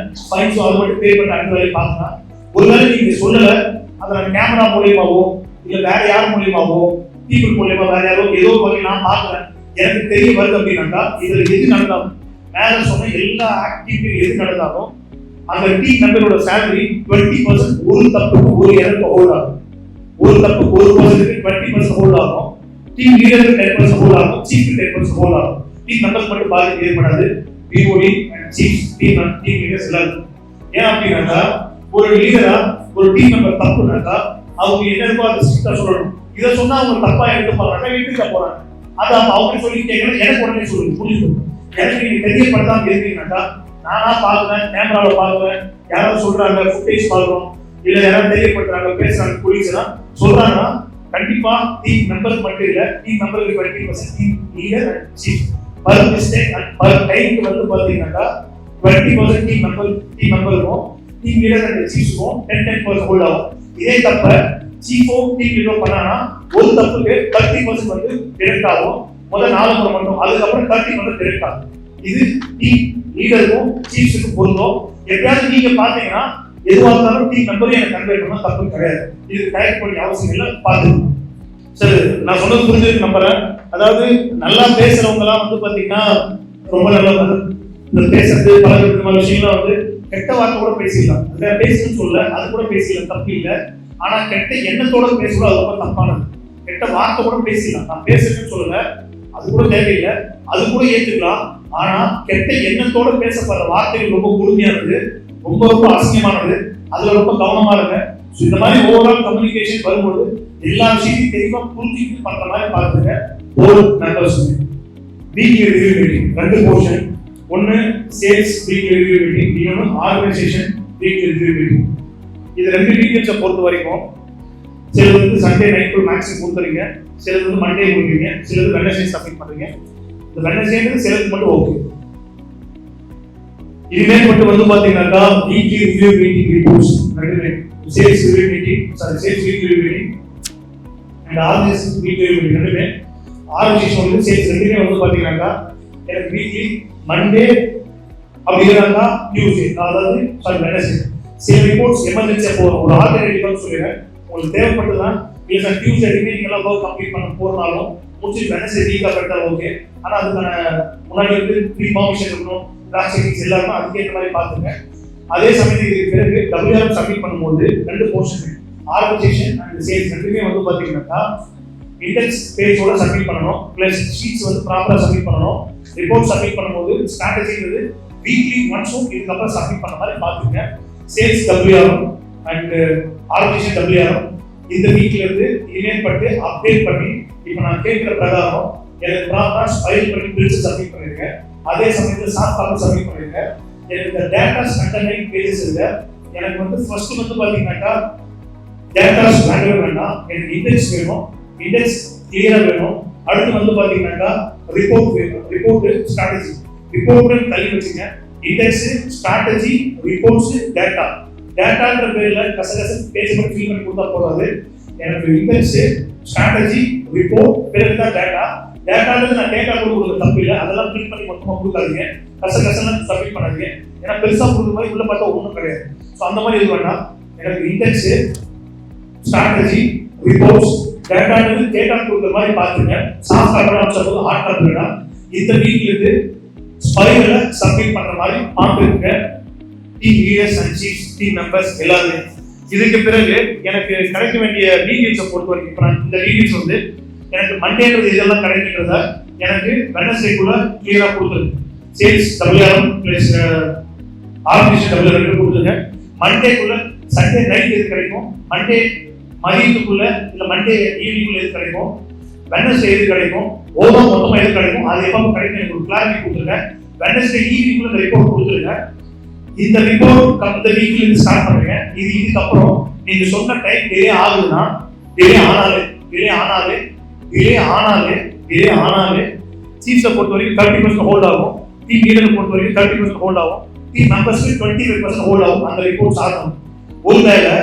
S1: ஃபைன்ஸோ அது மட்டும் பே பண்ண அடுத்த வேலையை பார்க்கலாம். ஒருவேளை நீங்க சொல்லல அதை கேமரா மூலியமாவோ இல்ல வேற யார் மூலியமாவோ பீப்புள் மூலியமா வேற யாரோ ஏதோ வகை நான் பார்க்கிறேன் எனக்கு தெரிய வருது அப்படின்னாக்கா இதுல எது நடந்தாலும் மேல சொன்ன எல்லா ஆக்டிவிட்டி எது நடந்தாலும் அந்த டீம் மெம்பரோட சேலரி 20% ஒரு தப்புக்கு ஒரு எரருக்கு ஹோல்ட் ஆகும். ஒரு தப்புக்கு 1% 20% ஹோல்ட் ஆகும். டீம் லீடருக்கு 10% ஹோல்ட் ஆகும். சீஃப் 10% ஹோல்ட் ஆகும். டீம் மெம்பர்ஸ் மட்டும் பாதிப்பு ஏற்படாது. BOD and chief team leaders எல்லாரும். ஏன் அப்படின்னாக்கா ஒரு லீடரா ஒரு டீம் மெம்பர் தப்புனாக்கா அவங்க என்ன இருக்கோ அதை ஸ்ட்ரிக்டா சொல்லணும். இதை சொன்னா அவங்க தப்பா எடுத்துப்பாங்க, வீட்டுக்கு போறாங்க. அதை அவங்க சொல்லி கேட்கணும், எனக்கு உடனே சொல்லுங்க, புரியுது. எனக்கு நீங்க தெரியப்படுத்தாம இருக்கீங்கன்னாக்கா நானா பாக்குறேன், கேமராவில் பாக்குறேன், யாராவது சொல்றாங்க, ஃபுட்டேஜ் பாக்குறோம், இல்ல யாராவது தெரியப்படுத்துறாங்க, பேசுறாங்க, போலீஸ்னா சொல்றாங்கன்னா கண்டிப்பா டீம் மெம்பருக்கு மட்டும் இல்ல, டீம் மெம்பருக்கு 20% team leader and chief per mistake and per டைம்க்கு வந்து பாத்தீங்கன்னாக்கா 20% டீம் மெம்பருக்கும் டீம் லீடர் அண்ட் சீஃப்க்கும் 10% ஹோல்ட் ஆகும். இதே தப்ப சீஃபோ டீம் லீடரோ பண்ணானா ஒரு தப்புக்கு 30% வந்து டிரெக்ட் ஆகும். முதல் 4 முறை மட்டும், அதுக்கப்புறம் 30% டிரெக்ட் ஆகும். இது டீம் லீடருக்கும் சீஃப்ஸுக்கும் பொருந்தும். எப்பயாவது நீங்க பாத்தீங்கன்னா எதுவாக இருந்தாலும் டீம் மெம்பரையும் எனக்கு கன்வே பண்ணா தப்பு கிடையாது. இது கரெக்ட் பண்ணி அவசியம் இல்லை, பார்த்துக்கணும். சரி, நான் சொன்னது புரிஞ்சதுக்கு நம்புறேன். அதாவது நல்லா பேசுறவங்க எல்லாம் வந்து பாத்தீங்கன்னா ரொம்ப நல்லா இந்த பேசுறது பழகிறது இந்த மாதிரி விஷயம்லாம் வந்து கெட்ட வார்த்தை கூட பேசிடலாம். அதை பேசணும்னு சொல்ல அது கூட பேசிடலாம், தப்பு இல்லை. ஆனா கெட்ட எண்ணத்தோட பேசுறது அது ரொம்ப தப்பானது. கெட்ட வார்த்தை கூட பேசிடலாம், நான் பேசுறேன்னு சொல்லல, அது கூட தேவையில்லை, அது கூட ஏற்றுக்கலாம். ஆனா கெட்ட எண்ணத்தோட பேசப்படுற வார்த்தைகள் ரொம்ப கொடுமையானது, ரொம்ப ரொம்ப அசிங்கமானது. அதுல ரொம்ப கவனமா இருங்க. இந்த மாதிரி ஓவரால் கம்யூனிகேஷன் வரும்போது எல்லா விஷயத்தையும் தெளிவா புரிஞ்சுட்டு பண்ற மாதிரி பாருங்க. ஒரு members weekly review meeting 2 portion. ஒன்னு சேல்ஸ் வீக்லி ரிவ்யூ மீட்டிங், இன்னொன்னு ஆர்கனைசேஷன் வீக்லி ரிவ்யூ மீட்டிங். இது 2 டீடைல்ஸை பொறுத்த வரைக்கும் சிலது வந்து சண்டே நைட் மேக்ஸிமம் கொடுத்துறீங்க, சிலது வந்து மண்டே கொடுக்குறீங்க, சிலது வெட்னஸ்டே சப்மிட் பண்றீங்க. இந்த வெட்னஸ்டேன்றது சிலது மட்டும் ஓகே. இனிமேல் மட்டும் வந்து பாத்தீங்கன்னாக்கா வீக்லி ரிவ்யூ மீட்டிங் ரிப்போர்ட்ஸ் ரெண்டுமே, sales review meeting sales weekly review meeting and organisation weekly review meeting ரெண்டுமே. ஆர்கனைசேஷன் வந்து சேல்ஸ் ரெண்டுமே வந்து பாத்தீங்கன்னாக்கா எனக்கு வீக்லி மண்டே அப்படி இல்லைனாக்கா டியூஸ்டே, அதாவது வெட்னஸ்டே. சில ரிப்போர்ட்ஸ் எமர்ஜென்சியா போகிறோம், ஒரு ஆல்டர்னேட்டிவ் சொல்லிடுறேன், உங்களுக்கு தேவைப்பட்டதுதான் இல்லை டியூஸ்டே ரிமைனிங் எல்லாம் ஒர்க் கம்ப்ளீட் பண்ண போறதாலும் முடிச்சு வெட்னஸ்டே வீக்கா பெற்றாலும் ஓகே. ஆனா அதுக்கான முன்னாடி வந்து ப்ரீ பர்மிஷன் இருக்கணும், கிராஸ் செக்கிங்ஸ் எல்லாருமே அதுக்கேற்ற மாதிரி பார்த்துங்க. அதே சமயத்தில் இதுக்கு பிறகு WRM சப்மிட் பண்ணும்போது 2 போர்ஷன் ஆர்கனைசேஷன் அண்ட் சேல்ஸ் ரெண்டுமே வந்து பார்த்தீங்கன்னாக்கா இண்டெக்ஸ் பேஜோட சப்மிட் பண்ணணும், பிளஸ் ஷீட்ஸ் வந்து ப்ராப்பராக சப்மிட் பண்ணணும். ரிப்போர்ட் சப்மிட் பண்ணும்போது ஸ்ட்ராட்டஜிங்கிறது வீக்லி ஒன்ஸும் இதுக்கப்புறம் சப்மிட் பண்ண மாதிரி பார்த்துங்க. Sales WRM and organisation WRM இந்த வீக்ல இருந்து இமெயில் பட்டு அப்டேட் பண்ணி இப்போ நான் கேட்குற பிரகாரம் எனக்கு ப்ராப்பராக ஃபைல் பண்ணி பிரிச்சு சப்மிட் பண்ணிருக்கேன். அதே சமயத்தில் சாஃப்ட் காப்பி சப்மிட் பண்ணிருக்கேன். எனக்கு இந்த டேட்டாஸ் கண்டென்ட் பேஜஸ் இல்லை. எனக்கு வந்து ஃபர்ஸ்ட் வந்து பார்த்தீங்கன்னாக்கா டேட்டாஸ் வேண்டாம், எனக்கு இண்டெக்ஸ் வேணும், இண்டெக்ஸ் கிளியரா வேணும். அடுத்து வந்து பார்த்தீங்கன்னாக்கா ரிப்போர்ட் வேணும், ரிப்போர்ட் ஸ்ட்ராட்டஜி. ரிப்போர்ட் தள்ளி வச்சுங்க, இண்டெக்ஸ் ஸ்ட்ராட்டஜி ரிப்போர்ட்ஸ் டேட்டா. டேட்டான்ற பேர்ல கசகச பேஜ் மட்டும் ஃபில் பண்ணி கொடுத்தா போதாது. எனக்கு இண்டெக்ஸ் ஸ்ட்ராட்டஜி ரிப்போர்ட் பிறகு தான் டேட்டா. டேட்டால நான் டேட்டா கொடுக்குறது தப்பு இல்லை, அதெல்லாம் பிரிண்ட் பண்ணி மொத்தமாக கொடுக்காதீங்க, கசகசன்னு சப்மிட் பண்ணாதீங்க. ஏன்னா பெருசா கொடுக்குற மாதிரி உள்ள பார்த்தா ஒன்றும் கிடையாது. ஸோ அந்த மாதிரி இது வேண்டாம். எனக்கு இண்டெக்ஸ், ஸ்ட்ராட்டஜி, ரிப்போர்ட்ஸ், டேட்டா கொடுக்குற மாதிரி பார்த்துங்க. சாஃப்ட் காப்பி அனுப்பிச்சது ஹார்ட் காப்பி இந்த வீக்ல இருந்து ஸ்பைரல சப்மிட் பண்ற மாதிரி பார்த்துருங்க. Team leaders and chief team members எல்லாருமே. இதுக்கு பிறகு எனக்கு கிடைக்க வேண்டிய டீடைல்ஸை பொறுத்த வரைக்கும் இப்போ நான் இந்த டீடைல்ஸ் வந்து எனக்கு மண்டேன்றது இதெல்லாம் கிடைக்கின்றத எனக்கு வெனஸ்டேக்குள்ள கிளியரா கொடுத்துருங்க. Sales WRM plus organisation WRM கொடுத்துருங்க. மண்டேக்குள்ள சண்டே நைட் எது கிடைக்கும், மண்டே மதியத்துக்குள்ள இல்லை மண்டே ஈவினிங்குள்ள எது கிடைக்கும், வெனஸ்டே எது கிடைக்கும், ஓவரம் மொத்தமாக எது கிடைக்கும், அது எப்போ கிடைக்கும் எனக்கு ஒரு கிளாரிட்டி கொடுத்துருங்க. வெனஸ்டே ஈவினிங்குள்ள இந்த ரிப்போர்ட் கொடுத்துருங்க. இந்த ரிப்போர்ட் இந்த வீக்ல இருந்து ஸ்டார்ட் பண்ணுங்க. இதுக்கப்புறம் நீங்க சொன்ன டைம் டிலே ஆகுதுன்னா டிலே ஆனாலே சீஃப்ஸை பொறுத்த வரைக்கும் 30% ஹோல்ட் ஆகும், டீம் லீடரை பொறுத்த வரைக்கும் 30% ஹோல்ட் ஆகும், டீம் மெம்பர்ஸ்க்கு 25% ஹோல்ட் ஆகும். அந்த ரிப்போர்ட் ஆகணும். ஒருவேளை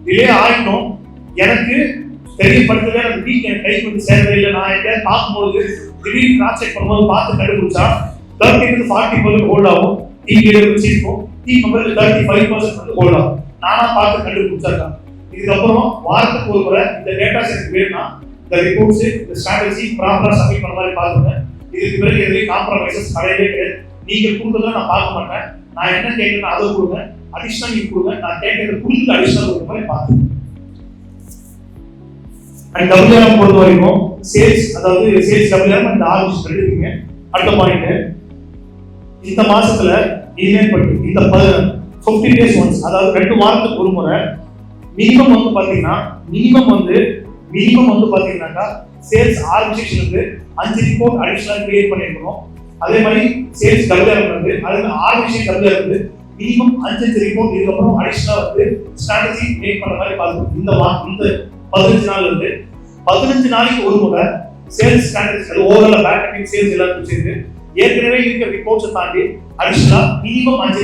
S1: டிலே ஆகிடும் எனக்கு தெரியப்படுத்தவே அந்த வீக் என் கைக்கு வந்து சேரவே இல்லை, நான் எங்கேயாவது பார்க்கும்போது திடீர்னு கிராஸ் செக் பண்ணும்போது பார்த்து கண்டுபிடிச்சா 30-40% ஹோல்ட் ஆகும். டீம் லீடருக்கு சீஃப்க்கும் டீம் மெம்பருக்கு 35% வந்து ஹோல்ட் ஆகும். நானா பார்த்து கண்டுபிடிச்சிருக்கேன். இதுக்கப்புறம் வாரத்துக்கு ஒரு முறை இந்த டேட்டாஸ் எனக்கு வேணும்னா இந்த ரிப்போர்ட்ஸ், இந்த ஸ்ட்ராட்டஜி ப்ராப்பரா சப்மிட் பண்ண மாதிரி பாருங்க. இதுக்கு பிறகு எதுவும் காம்ப்ரமைசஸ் கிடையவே கிடையாது. நீங்க கொடுத்ததை நான் பார்க்க மாட்டேன். நான் என்ன கேட்கறேன் அதை கொடுங்க, அடிஷனல் நீங்க கொடுங்க, நான் கேட்கறத கொடுத்து அடிஷனல் கொடுக்குற மாதிரி பார்த்துங்க. அண்ட் WRM பொறுத்த வரைக்கும் சேல்ஸ், அதாவது சேல்ஸ் WRM அண்ட் ஆர்கனைசேஷன் எடுத்துக்கீங்க. அடுத்த பாயிண்ட், இந்த மாசத்துல இனிமேல் பட்டு இந்த 15 days ஒன்ஸ், அதாவது 2 வாரத்துக்கு ஒரு முறை மினிமம் வந்து பாத்தீங்கன்னாக்கா சேல்ஸ் ஆர்கனைசேஷனுக்கு 5 ரிப்போர்ட் அடிஷனல் கிரியேட் பண்ணிருக்கணும். அதே மாதிரி சேல்ஸ் WRM வந்து அதுக்கு ஆர்கனைசேஷன் WRM வந்து மினிமம் 5 ரிப்போர்ட் இதுக்கப்புறம் அடிஷனலா வந்து ஸ்ட்ராட்டஜி மேக் பண்ண மாதிரி பார்க்கணும். இந்த 15 நாள்ல இருந்து 15 நாளைக்கு ஒரு முறை சேல்ஸ் ஸ்ட்ராட்டஜி, அது ஓவரால் பேக் அண்ட் சேல்ஸ் எல்லாத்தையும் சேர்த்து ஏற்கனவே இருக்கிற ரிப்போர்ட்ஸை தாண்டி அடிஷனலா மினிமம் 5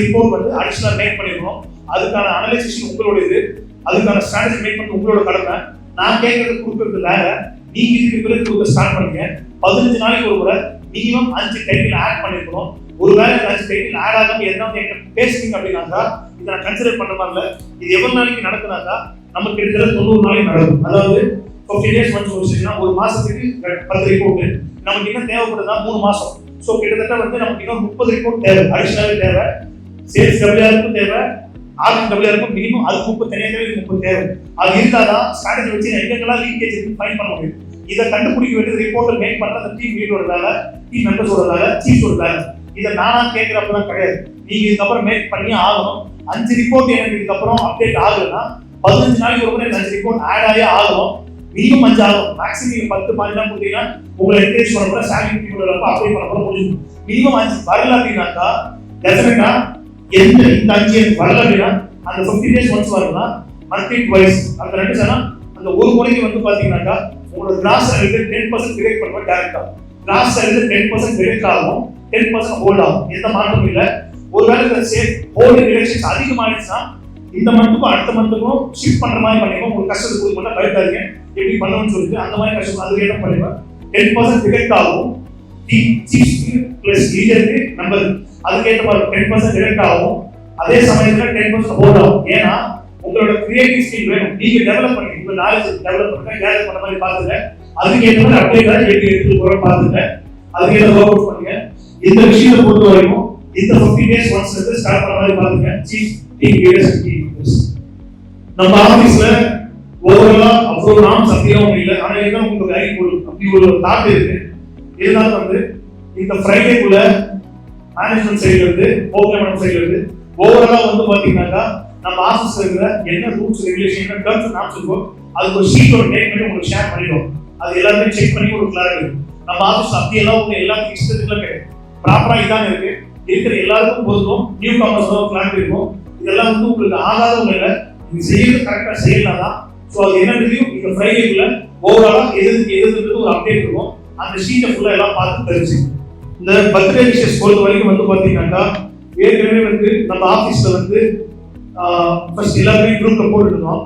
S1: ரிப்போர்ட் வந்து அடிஷனலா மேக் பண்ணிருக்கணும். அதுக்கான அனலைசேஷன் உங்களுடையது, அதுக்கான ஸ்ட்ராட்டஜி மேக் பண்ண உங்களோட கடமை. நான் கேட்கறது கொடுக்கறது வேற, நீங்க இதுக்கு பிறகு கொடுக்க ஸ்டார்ட் பண்ணுங்க. 15 நாளைக்கு ஒரு முறை மினிமம் 5 டைட்டில் ஆட் பண்ணிருக்கணும். ஒருவேளை 5 டைட்டில் ஆட் ஆகாம எதாவது பேசுறீங்க அப்படின்னாக்கா இதை நான் கன்சிடர் பண்ண மாதிரி. இது எவ்வளவு நாளைக்கு நடக்குனாக்கா நமக்கு கிட்டத்தட்ட 90 நாளைக்கு நடக்கும். அதாவது 15 days ஒன்ஸ் வச்சுன்னா ஒரு மாசத்துக்கு 10 ரிப்போர்ட். நமக்கு என்ன தேவைப்படுதுன்னா 3 மாசம். ஸோ கிட்டத்தட்ட வந்து நமக்கு இன்னும் 30 ரிப்போர்ட் தேவை, அடிஷனலாக தேவை. சேல்ஸ் WRM தேவை, ஆர்கனைசேஷன் WRM மினிமம் அது 30 தனியாக 30 தேவை. அது இருந்தாதான் ஸ்ட்ராட்டஜி வச்சு எங்கெங்கெல்லாம் லீக்கேஜ் இருக்கு ஃபைண்ட் பண்ண முடியும். இதை கண்டுபிடிக்க வேண்டியது ரிப்போர்ட்டர் மேக் பண்ற அந்த டீம் லீடரோட வேலை, டீம் மெம்பர்ஸோட வேலை, சீஃபோட வேலை. இதை நானா கேட்கிறப்பதான் கிடையாது, நீங்க இதுக்கப்புறம் மேக் பண்ணி ஆகணும். 5 ரிப்போர்ட் எனக்கு இதுக்கப்புறம் அப்டேட் ஆகுதுன்னா 15 நாளைக்கு ஒரு முறை 5 ரிப்போர்ட் ஆட் ஆகி ஆகணும். மினிமம் 5 ஆகும். மேக்ஸிமம் நீங்க 10-15 தான் கொடுத்தீங்கன்னா உங்களை என்கரேஜ் பண்ண போற சாலரி பீப்புள் அப்ளை பண்ண போற முடியும். மினிமம் 5 வரல அப்படின்னாக்கா டெஃபினட்டா இந்த 5 வரல அப்படின்னா அந்த 15 days ஒன்ஸ் வரும்னா மந்த்லி ட்வைஸ் அந்த 2 சேனா அந்த ஒரு முறைக்கு வந்து பாத்தீங்கன்னாக்கா உங்களோட கிராஸ் சேலரி 10% டிடெக்ட் பண்ணுவா டைரக்டா. கிராஸ் சேலரி 10% டிடெக்ட் ஆகும், 10% ஹோல்ட் ஆகும். எந்த மாற்றமும் இல்லை. ஒருவேளை ஹோல்டு டிடெக்ஷன்ஸ் அதிகமாயிடுச்சுன்னா இந்த மந்த்துக்கும் அடுத்த மந்த்துக்கும் ஷிஃப்ட் பண்ற மாதிரி பண்ணிப்போம். உங்களுக்கு கஷ்டத்துக்கு கொடுக்க மாட்டா பயப்படாதீங்க, எப்படி பண்ணணும்னு சொல்லிட்டு அந்த மாதிரி கஷ்டம் அதுக்கு என்ன பண்ணிப்பேன். 10% டிடெக்ட் ஆகும். சீஃப் பிளஸ் லீடருக்கு நம்பர் அதுக்கேற்ற மாதிரி 10% டிடெக்ட் ஆகும். அதே சமயத்துல 10% ஹோல்ட் ஆகும். ஏன்னா உங்களோட கிரியேட்டிவ் ஸ்கில் வேணும், நீங்க டெவலப் பண்ணி உங்க நாலேஜ் டெவலப் பண்ணுங்க, கேதர் பண்ண மாதிரி பாத்துங்க. அதுக்கேற்ற மாதிரி அப்டேட் எப்படி எடுத்து போற பாத்துங்க, அதுக்கேற்ற ஒர்க் அவுட் பண்ணுங்க. இந்த விஷயத்தை பொறுத்த வரைக்கும் இந்த 15 days ஒன்ஸ் இருந்து ஸ்டார்ட் பண்ண மாதிரி பாத்துங்க. Chief team leaders team members நம்ம ஆபீஸ்ல ஓவராலா அவ்வளவு நாம் சத்தியம் இல்லை. ஆனா என்ன உங்களுக்கு அப்படி ஒரு தாட் இருக்கு. இருந்தாலும் வந்து இந்த ஃப்ரைடேக்குள்ள மேனேஜ்மெண்ட் சைட்ல இருந்து ஓகேமெண்ட் சைட்ல இருந்து ஓவராலா வந்து பாத்தீங்கன்னாக்கா நம்ம ஆபீஸ்ல இருக்கிற என்ன ரூல்ஸ் ரெகுலேஷன் என்ன டர்ம்ஸ் நாம்ஸ் இருக்கோ அதுக்கு ஒரு ஷீட் ஒரு டேக் பண்ணி உங்களுக்கு ஷேர் பண்ணிடுவோம். அது எல்லாத்தையும் செக் பண்ணி ஒரு கிளாரிட்டி இருக்கும். நம்ம ஆபீஸ் அப்படியெல்லாம் உங்க எல்லாத்துக்கும் இஷ்டத்துக்குலாம் கிடையாது, ப்ராப்பரா இதான் இருக்கு. இருக்கிற எல்லாருக்கும் பொருந்தும், நியூ காமர்ஸ் கிளாரிட்டி இருக்கும். இதெல்லாம் வந்து உங்களுக்கு ஆகாதவங்க இல்லை, நீங்க செய்யறது கரெக்டா செய்யலாம். ஸோ அது என்னன்றதையும் இந்த ஃப்ரைடேக்குள்ள ஓவராலா எதுன்றது ஒரு அப்டேட் இருக்கும். அந்த ஷீட்டை ஃபுல்லா எல்லாம் பார்த்து தெரிஞ்சு இந்த பர்த்டே விஷஸ் பொறுத்த வரைக்கும் வந்து பாத்தீங்கன்னாக்கா ஏற்கனவே வந்து நம்ம ஆபீஸ்ல வந்து ஃபர்ஸ்ட் எல்லாருமே குரூப்ல போட்டுருந்தோம்.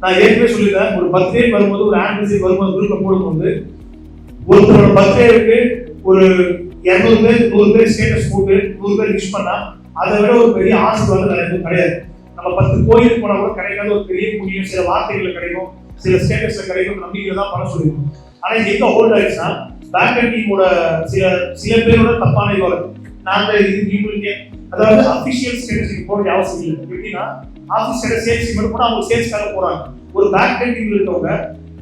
S1: நான் ஏற்கனவே சொல்லியிருந்தேன், ஒரு பர்த்டே வரும்போது ஒரு ஆனிவர்சரி வரும்போது குரூப்ல போடும்போது ஒருத்தரோட பர்த்டேவுக்கு ஒரு 200 பேர் 100 பேர் ஸ்டேட்டஸ் போட்டு 100 பேர் விஷ் பண்ணா அதை விட ஒரு பெரிய ஆசீர்வாதம் வேற எதுவும் கிடையாது. நம்ம நம்ம 10 கோயிலுக்கு போனா கூட கிடைக்காத ஒரு பெரிய புண்ணியம் சில வார்த்தைகள் கிடைக்கும், சில ஸ்டேட்டஸ்ல கிடைக்கும், நம்பிக்கையில தான் பண்ண சொல்லிருக்கோம். ஆனா இது எங்க ஹோல்ட் ஆயிடுச்சுன்னா பேக் அண்ட் டீமோட சில பேரோட தப்பான இது வரும். நாங்க இது இவங்களுக்கு அதாவது அபிஷியல் ஸ்டேட்டஸ் போட அவசியம் இல்லை. எப்படின்னா ஆஃபீஸ் ஸ்டேட்டஸ் சேல்ஸ் மட்டும் போனா அவங்க சேல்ஸ்க்காக போறாங்க. ஒரு பேக் அண்ட் டீம்ல இருக்கவங்க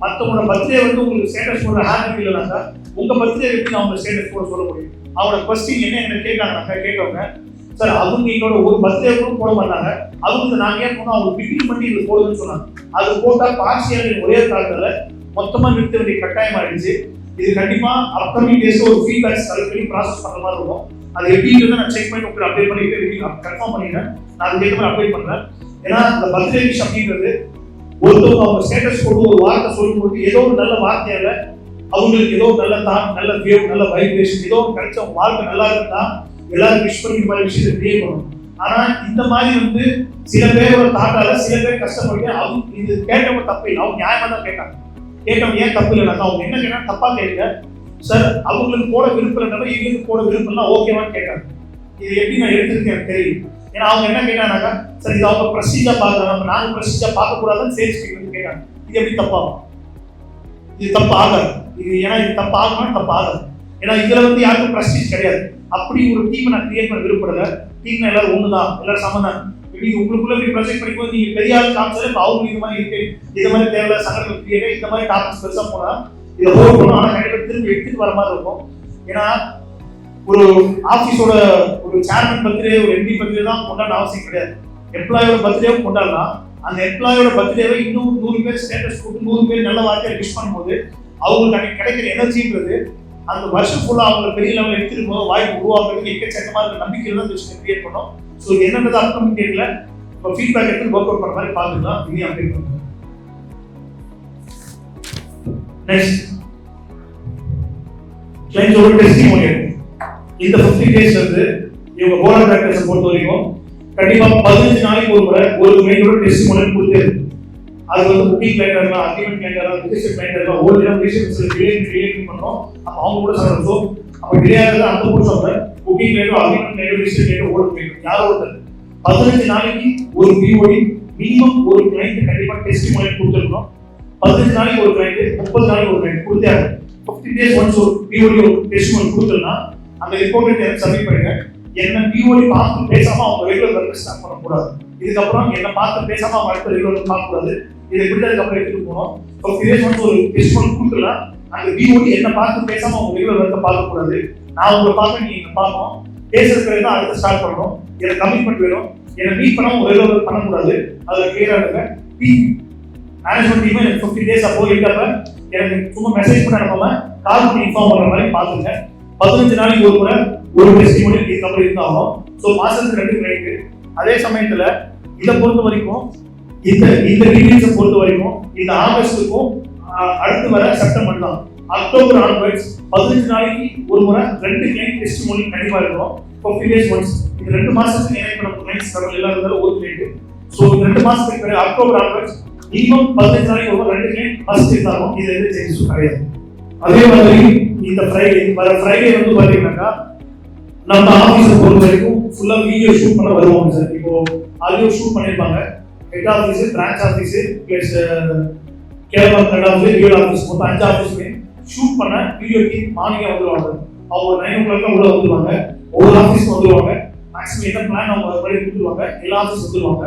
S1: மற்றவங்களோட பர்த்டே வந்து உங்களுக்கு ஸ்டேட்டஸ் போட ஹேப்பி இல்லைனாக்கா உங்க பர்த்டே எப்படி அவங்க ஸ்டேட்டஸ் போட சொல்ல முடியும்? அவங்களோட கொஸ்டின் என்ன கேட்டாங்கனாக்கா கேட்டவங்க சார் அவங்க எங்களோட ஒரு பர்த்டே கூட போட மாட்டாங்க, அவங்க நாங்க ஏன் போனோம் அவங்க பிகின் பண்ணி இது போடுதுன்னு சொன்னாங்க. அது போட்டா பார்சியல் ஒரே காலத்துல மொத்தமா நிறுத்த வேண்டிய கட்டாயம் ஆயிடுச்சு. இது கண்டிப்பா அப்கமிங் டேஸ்ல ஒரு ஃபீட்பேக்ஸ் கலெக்ட் பண்ணி ப்ராசஸ் பண்ற மாதிரி இருக்கும். அது எப்படிங்கிறத நான் செக் பண்ணி உங்களுக்கு அப்டேட் பண்ணிட்டு கன்ஃபார்ம் பண்ணிடுறேன். நான் அதுக்கேற்ற மாதிரி அப்டேட் பண்றேன். ஏன்னா இந்த பர்த்டே விஷ் அப்படிங்கிறது ஒருத்தவங்க அவங்க ஸ்டேட்டஸ் போட்டு ஒரு வார்த்தை சொல்லும்போது ஏதோ ஒரு நல்ல வார்த்தையால அவங்களுக்கு ஏதோ நல்ல தான் நல்ல வேவ் நல்ல வைப்ரேஷன் ஏதோ கிடைச்ச அவங்க வாழ்க்கை நல்லா இருந்தா எல்லாரும் விஷ் பண்ணிக்கிற மாதிரி விஷயத்தை கிரியேட் பண்ணணும். ஆனா இந்த மாதிரி வந்து சில பேரோட தாட்டால சில பேர் கஷ்டப்பட்டு அவங்க இது கேட்டவங்க தப்பு இல்லை, அவங்க நியாயமா தான் கேட்டாங்க. கேட்டவங்க ஏன் தப்பு இல்லைனாக்கா அவங்க என்ன கேட்டா தப்பா கேட்க சார் அவங்களுக்கு போட விருப்பம் இல்லைன்னா எங்களுக்கு போட விருப்பம்னா ஓகேவான்னு கேட்டாங்க. இது எப்படி நான் எடுத்துருக்கேன் எனக்கு தெரியும். ஏன்னா அவங்க என்ன கேட்டாங்கன்னாக்கா சார் இது அவங்க ப்ரெஸ்டீஜா பாக்குறாங்க, நாங்க ப்ரெஸ்டீஜா பார்க்க கூடாதுன்னு சேல்ஸ் டீம் வந்து கேட்டாங்க. இது எப்படி தப்பாகும்? இது தப்பு ஆகாது. இது ஏன்னா இது தப்பு ஆகணும் தப்பு ஆகாது. ஏன்னா இதுல வந்து யாருக்கும் ப்ரெஸ்டீஜ் கிடையாது. அப்படி ஒரு டீமை நான் கிரியேட் பண்ண விருப்பப்படல. டீம் எல்லாரும் ஒண்ணுதான், எல்லாரும் சமதான். நீங்க உங்களுக்குள்ள போய் ப்ரொஜெக்ட் பண்ணிக்கும்போது நீங்க பெரிய ஆள் காமிச்சாலே அவங்க இது மாதிரி இருக்கு, இது மாதிரி தேவையில்ல சங்கடம் கிரியேட் இந்த மாதிரி டாபிக்ஸ் பெருசா போனா இதை ஹோல்ட் பண்ணும். ஆனா கண்டிப்பா திரும்பி எடுத்துட்டு வர மாதிரி இருக்கும். ஏன்னா ஒரு ஆபீஸோட ஒரு சேர்மன் பர்த்டே ஒரு எம்டி பர்த்டே தான் கொண்டாட அவசியம் கிடையாது. எம்ப்ளாயோட பர்த்டேவும் கொண்டாடலாம். அந்த எம்ப்ளாயோட பர்த்டேவை இன்னும் 100 பேர் ஸ்டேட்டஸ் போட்டு 100 பேர் நல்ல வார்த்தையை விஷ் பண்ணும்போது அவங்களுக்கு அன்னைக்கு கிடைக்கிற எனர்ஜின்றது அந்த வருஷம் ஃபுல்லா அவங்க பெரிய லெவலில் எடுத்துட்டு போக வாய்ப்பு உருவாக்குறதுக்கு எக்கச்சக்கமா இருக்க நம்பிக்கையில தான் விஷயம் கிரியேட் பண்ணோம். ஸோ என்னன்றது அப்கமிங் டேட்ல இப்போ ஃபீட்பேக் எடுத்து ஒர்க் அவுட் பண்ண மாதிரி பார்த்துக்கலாம். இனி அப்டேட் பண்ணுங்க. நெக்ஸ்ட் கிளைண்ட்ஸோட டெஸ்டிமோனியல். இந்த 50 டேஸ் வந்து இவங்க போர்ட் ஆஃப் டைரக்டர்ஸ் பொறுத்த வரைக்கும் கண்டிப்பா 15 நாளைக்கு ஒரு முறை ஒரு கிளைண்டோட டெஸ்டிமோனியல் கொடுத்தே இருக்கு. அது வந்து புக்கிங் கிளைண்டா இருக்கலாம், அக்ரிமெண்ட் கிளைண்டா இருக்கலாம், ரிஜிஸ்டர் கிளைண்டா இருக்கலாம், ஒரு தினம் ரிஜிஸ்டர் ரிலேட் பண்ணோம். அப்ப அவங்க கூட சொல்றோம். அப்ப கிடையாது அந்த கூட சொல்றேன் புக்கிங் கிளைண்டோ அக்ரிமெண்ட் கிளைண்டோ ரிஜிஸ்டர் கிளைண்டோ ஓட முடியும். யாரோ ஒருத்தர் 15 நாளைக்கு ஒரு பிஓடி மினிமம் ஒரு கிளைண்ட் கண்டிப்பா டெஸ்டிமோனியல் கொடுத்துருக்கோம். 15 நாளைக்கு ஒரு கிளைண்ட் 30 நாளைக்கு ஒரு கிளைண்ட் கொடுத்தே ஆகும். 50 டேஸ் ஒன்ஸ் ஒரு பிஓடி ஒரு டெஸ்டிமோனியல் கொடுத்தோம்னா அந்த ரிப்போர்ட் எனக்கு சப்மிட் பண்ணுங்க. என்ன பிஓடி பார்த்து பேசாம அவங்க ரெகுலர் ஒர்க் ஸ்டார்ட் பண்ணக்கூடாது. இதுக்கப்புறம் என்ன பார்த்து பேசாம அவங்க அடுத்த ரெகுலர் பார்க்கக்கூடாது. இதை விட்டதுக்கு அப்புறம் எடுத்துட்டு போனோம். 50 டேஸ் ஒன்ஸ் ஒரு டெஸ்டிமோனியல் கொடுக்கலாம். அந்த பிஓடி என்ன பார்த்து பேசாம அவங்க ரெகுலர் ஒர்க்கை பார்க்கக்கூடாது. நான் உங்களை பார்க்க நீங்க பார்க்கணும். பேசுறதுக்கு தான் அடுத்து ஸ்டார்ட் பண்ணணும். எனக்கு கமிட்மெண்ட் வேணும். என்னை மீட் பண்ண ஒரு ரெகுலர் ஒர்க் பண்ணக்கூடாது. அதில் கிளியரா இருங்க. மேனேஜ்மெண்ட் டீம் எனக்கு 50 டேஸ் அப்போ இருக்கப்ப எனக்கு சும்மா மெசேஜ் பண்ண அனுப்பாம கால் பண்ணி இன்ஃபார்ம் பண்ற மாதிரி பாத்துங்க. 15 நாளைக்கு ஒரு முறை ஒரு டெஸ்டிமோனியல் இதுக்கப்புறம் இருந்தாலும் ஸோ மாசத்துக்கு 2 கிளைண்ட். அதே சமயத்துல இதை பொறுத்த வரைக்கும் இந்த டீடைல்ஸை பொறுத்த வரைக்கும் இந்த ஆகஸ்டுக்கும் அடுத்து வர செப்டம்பர் தான். அக்டோபர் ஆன்வர்ட்ஸ் 15 நாளைக்கு ஒரு முறை 2 கிளைண்ட் டெஸ்டிமோனியல் கண்டிப்பா இருக்கும். 50 டேஸ் ஒன்ஸ் இந்த 2 மாசத்துக்கு எனக்கு நம்ம கிளைண்ட்ஸ் தரல எல்லாம் இருந்தாலும் ஒரு கிளைண்ட். ஸோ இந்த 2 மாசத்துக்கு பிறகு அக்டோபர் ஆன்வர்ட்ஸ் மினிமம் 15 நாளைக்கு ஒரு 2 கிளைண்ட் மஸ்ட் இருந்தாலும் இது எந்த சேஞ்சஸும் கிடையாது. அதே மாதிரி இந்த ஃப்ரைடே வர ஃப்ரைடே வந்து பாத்தீங்கன்னாக்கா நம்ம ஆஃபீஸை பொறுத்த வரைக்கும் ஃபுல்லா வீடியோ ஷூட் பண்ண வருவாங்க சார். இப்போ ஆடியோ ஷூட் பண்ணியிருப்பாங்க. Head office, branch office plus Kerala head office, real office மொத்தம் 5 ஆஃபீஸுமே ஷூட் பண்ண வீடியோ டீம் மார்னிங்கே வந்துருவாங்க. அவங்க 9 o'clock உள்ள வந்துருவாங்க. ஒவ்வொரு ஆஃபீஸ்க்கு வந்துருவாங்க. மேக்ஸிமம் என்ன பிளான் அவங்க படி கொடுத்துருவாங்க. எல்லா ஆஃபீஸ் வந்துருவாங்க.